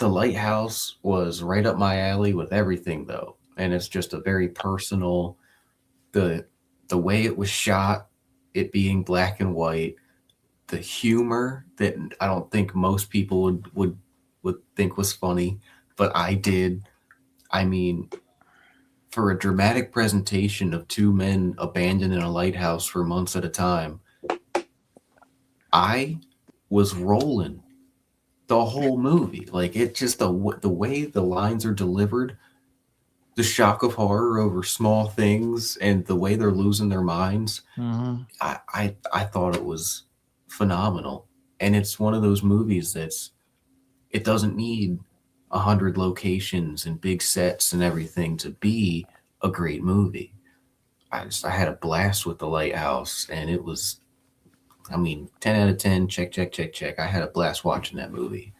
Lighthouse was right up my alley with everything, though, and it's just a very personal. The way it was shot, it being black and white, the humor that I don't think most people would think was funny, but I did. I mean, for a dramatic presentation of two men abandoned in a lighthouse for months at a time, I was rolling the whole movie. Like, it just the way the lines are delivered, the shock of horror over small things, and the way they're losing their minds. Mm-hmm. I thought it was phenomenal, and it's one of those movies it doesn't need 100 locations and big sets and everything to be a great movie. I had a blast with The Lighthouse, and it was, 10 out of 10, check. I had a blast watching that movie.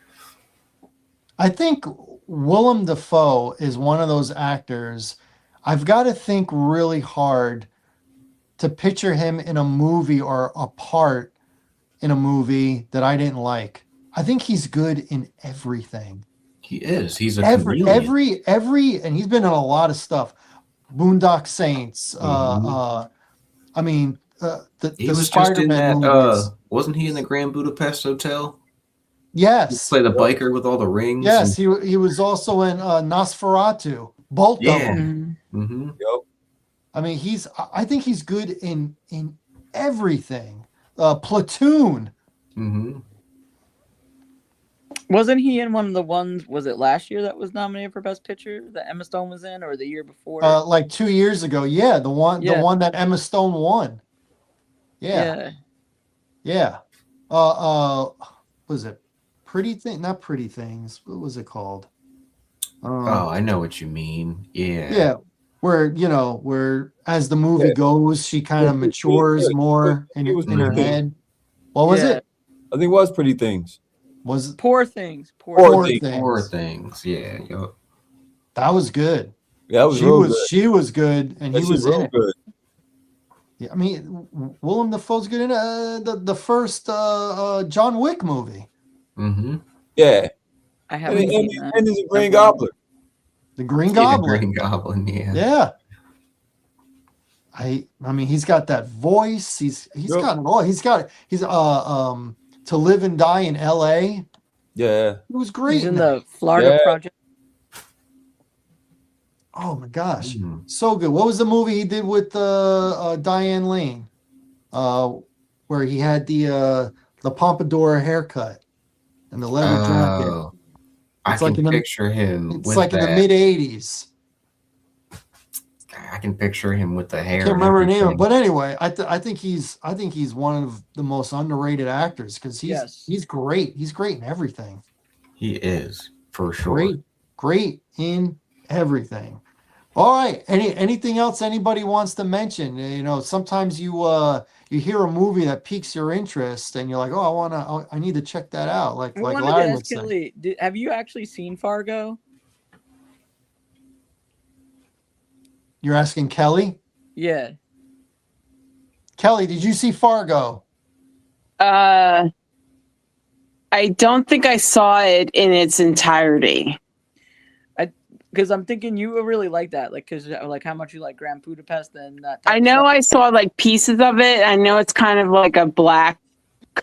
I think Willem Dafoe is one of those actors. I've got to think really hard to picture him in a movie or a part in a movie that I didn't like. I think he's good in everything. He is. He's a every, chameleon. and he's been in a lot of stuff. Boondock Saints. He The was just in Spider-Man that. movies. Wasn't he in the Grand Budapest Hotel? Yes. Play the biker with all the rings. Yes, he was also in Nosferatu. Both of them. Mm-hmm. Yep. I mean, I think he's good in everything. Platoon. Mm-hmm. Wasn't he in one of the ones? Was it last year that was nominated for Best Picture that Emma Stone was in, or the year before? Like 2 years ago. Yeah, the one that Emma Stone won. Yeah. Was it Pretty Thing? Not Pretty Things. What was it called? I know what you mean. Yeah. Yeah. Where as the movie goes, she kind of matures more in her head. What was it? I think it was Pretty Things. Was it Poor Things? Poor Things. Poor Things. Yeah. Yep. That was good. Yeah, that was real good. She was good, and he was in it. Good. Yeah, I mean, Willem Dafoe's good in the first John Wick movie. Mm-hmm. Yeah. I haven't seen that. And there's a Green Goblin. The Green Goblin. The Green Goblin. Yeah. Yeah. I mean, he's got that voice. He's got it all. He's To Live and Die in L.A. Yeah. It was great. He's in the Florida Project. Oh my gosh, so good. What was the movie he did with Diane Lane? Where he had the pompadour haircut and the leather jacket. I can picture him. It's like in the mid '80s. I can picture him with the hair. I can't remember her name, but anyway, I think he's one of the most underrated actors because he's great. He's great in everything. He is, for sure. Great in everything. All right. Anything else anybody wants to mention? Sometimes you hear a movie that piques your interest and you're like, oh, I need to check that out. Like Larry would say. Kelly, have you actually seen Fargo? You're asking Kelly? Yeah. Kelly, did you see Fargo? I don't think I saw it in its entirety. Because I'm thinking you would really like that, like, because like how much you like Grand Budapest and that. Type I of know stuff. I saw like pieces of it. I know it's kind of like a black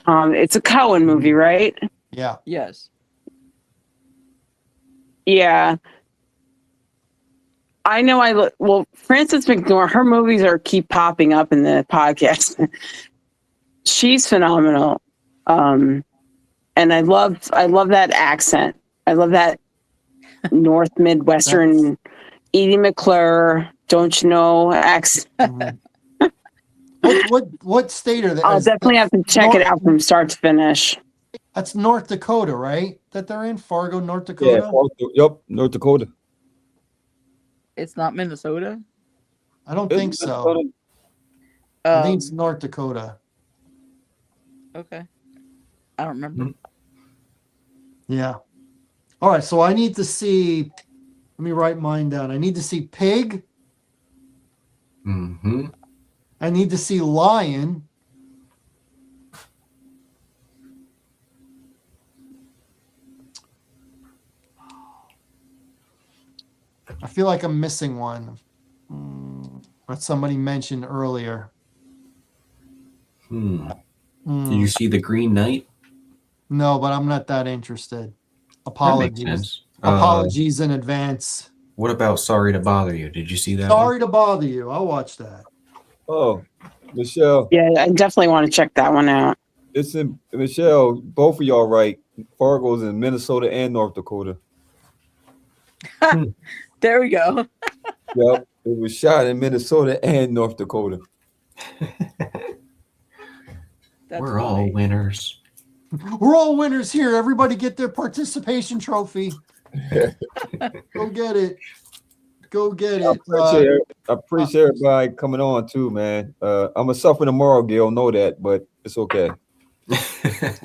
it's a Cohen movie, right? Yeah. Yes. Yeah. I know well, Frances McDormand, her movies keep popping up in the podcast. She's phenomenal. And I love that accent. I love that North Midwestern Edie McClure, don't you know accent. What state are they? I'll definitely have to check it out from start to finish. That's North Dakota, right? That they're in Fargo, North Yeah, Dakota. yep, North Dakota. It's not Minnesota. I don't think so. I think it's North Dakota. Okay. I don't remember. Yeah. All right. So I need to see. Let me write mine down. I need to see Pig. Mm-hmm. I need to see Lion. I feel like I'm missing one. What somebody mentioned earlier. Did you see The Green Knight? No, but I'm not that interested. That makes Apologies. sense. Apologies in advance. What about Sorry to Bother You? Did you see that? Sorry to bother you. I'll watch that. Oh, Michelle. Yeah, I definitely want to check that one out. It's in Michelle. Both of y'all right. Fargo's in Minnesota and North Dakota. There we go. Yep, it was shot in Minnesota and North Dakota. We're all winners. We're all winners here. Everybody get their participation trophy. Go get it. Go get it. I appreciate everybody coming on too, man. I'm gonna suffer tomorrow, Gil. Know that, but it's okay.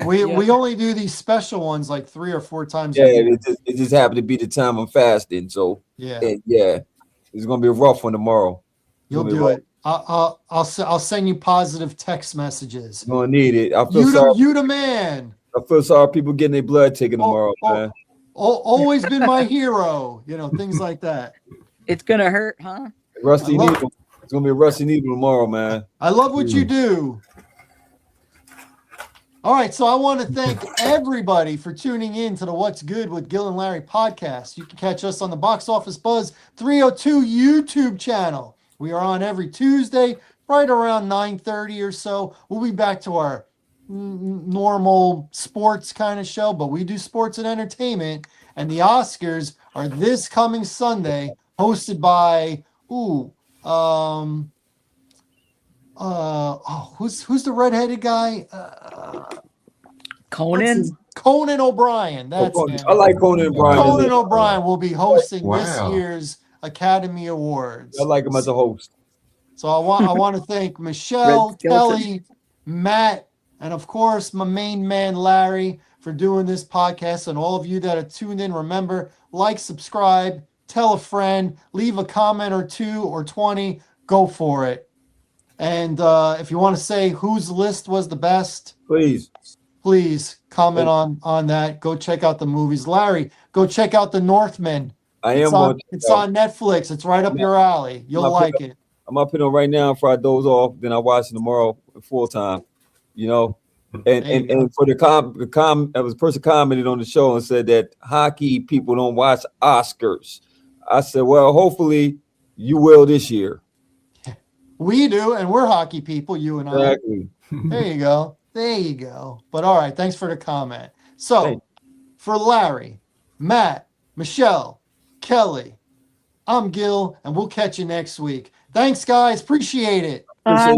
We only do these special ones like 3 or 4 times. Yeah, it just happened to be the time I'm fasting, so yeah, it's gonna be a rough one tomorrow. You'll do it. I'll send you positive text messages. You're gonna need it. I feel sorry. You the man. I feel sorry people getting their blood taken tomorrow, man. Always been my hero. Things like that. It's gonna hurt, huh? Rusty needle. It's gonna be a rusty needle tomorrow, man. I love what you do. All right, so I want to thank everybody for tuning in to the What's Good with Gil and Larry podcast. You can catch us on the Box Office Buzz 302 YouTube channel. We are on every Tuesday, right around 9:30 or so. We'll be back to our normal sports kind of show, but we do sports and entertainment. And the Oscars are this coming Sunday, hosted by who's the redheaded guy? Conan O'Brien. That's him. I like Conan O'Brien. Conan O'Brien will be hosting this year's Academy Awards. I like him as a host. So I want to thank Michelle, Kelly, Matt, and of course my main man Larry for doing this podcast. And all of you that are tuned in, remember, like, subscribe, tell a friend, leave a comment or 2 or 20, go for it. And if you want to say whose list was the best, please comment on that. Go check out the movies. Larry, go check out The Northman. It's on Netflix. It's right up your alley. You'll like it. I'm up in it right now. Before I doze off, then I watch it tomorrow full time. And for the person commented on the show and said that hockey people don't watch Oscars. I said, well, hopefully you will this year. We do, and we're hockey people, you and I. Exactly. There you go. But all right, thanks for the comment. So, for Larry, Matt, Michelle, Kelly, I'm Gil, and we'll catch you next week. Thanks, guys. Appreciate it. Bye.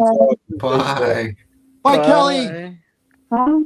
Bye, Kelly. Huh?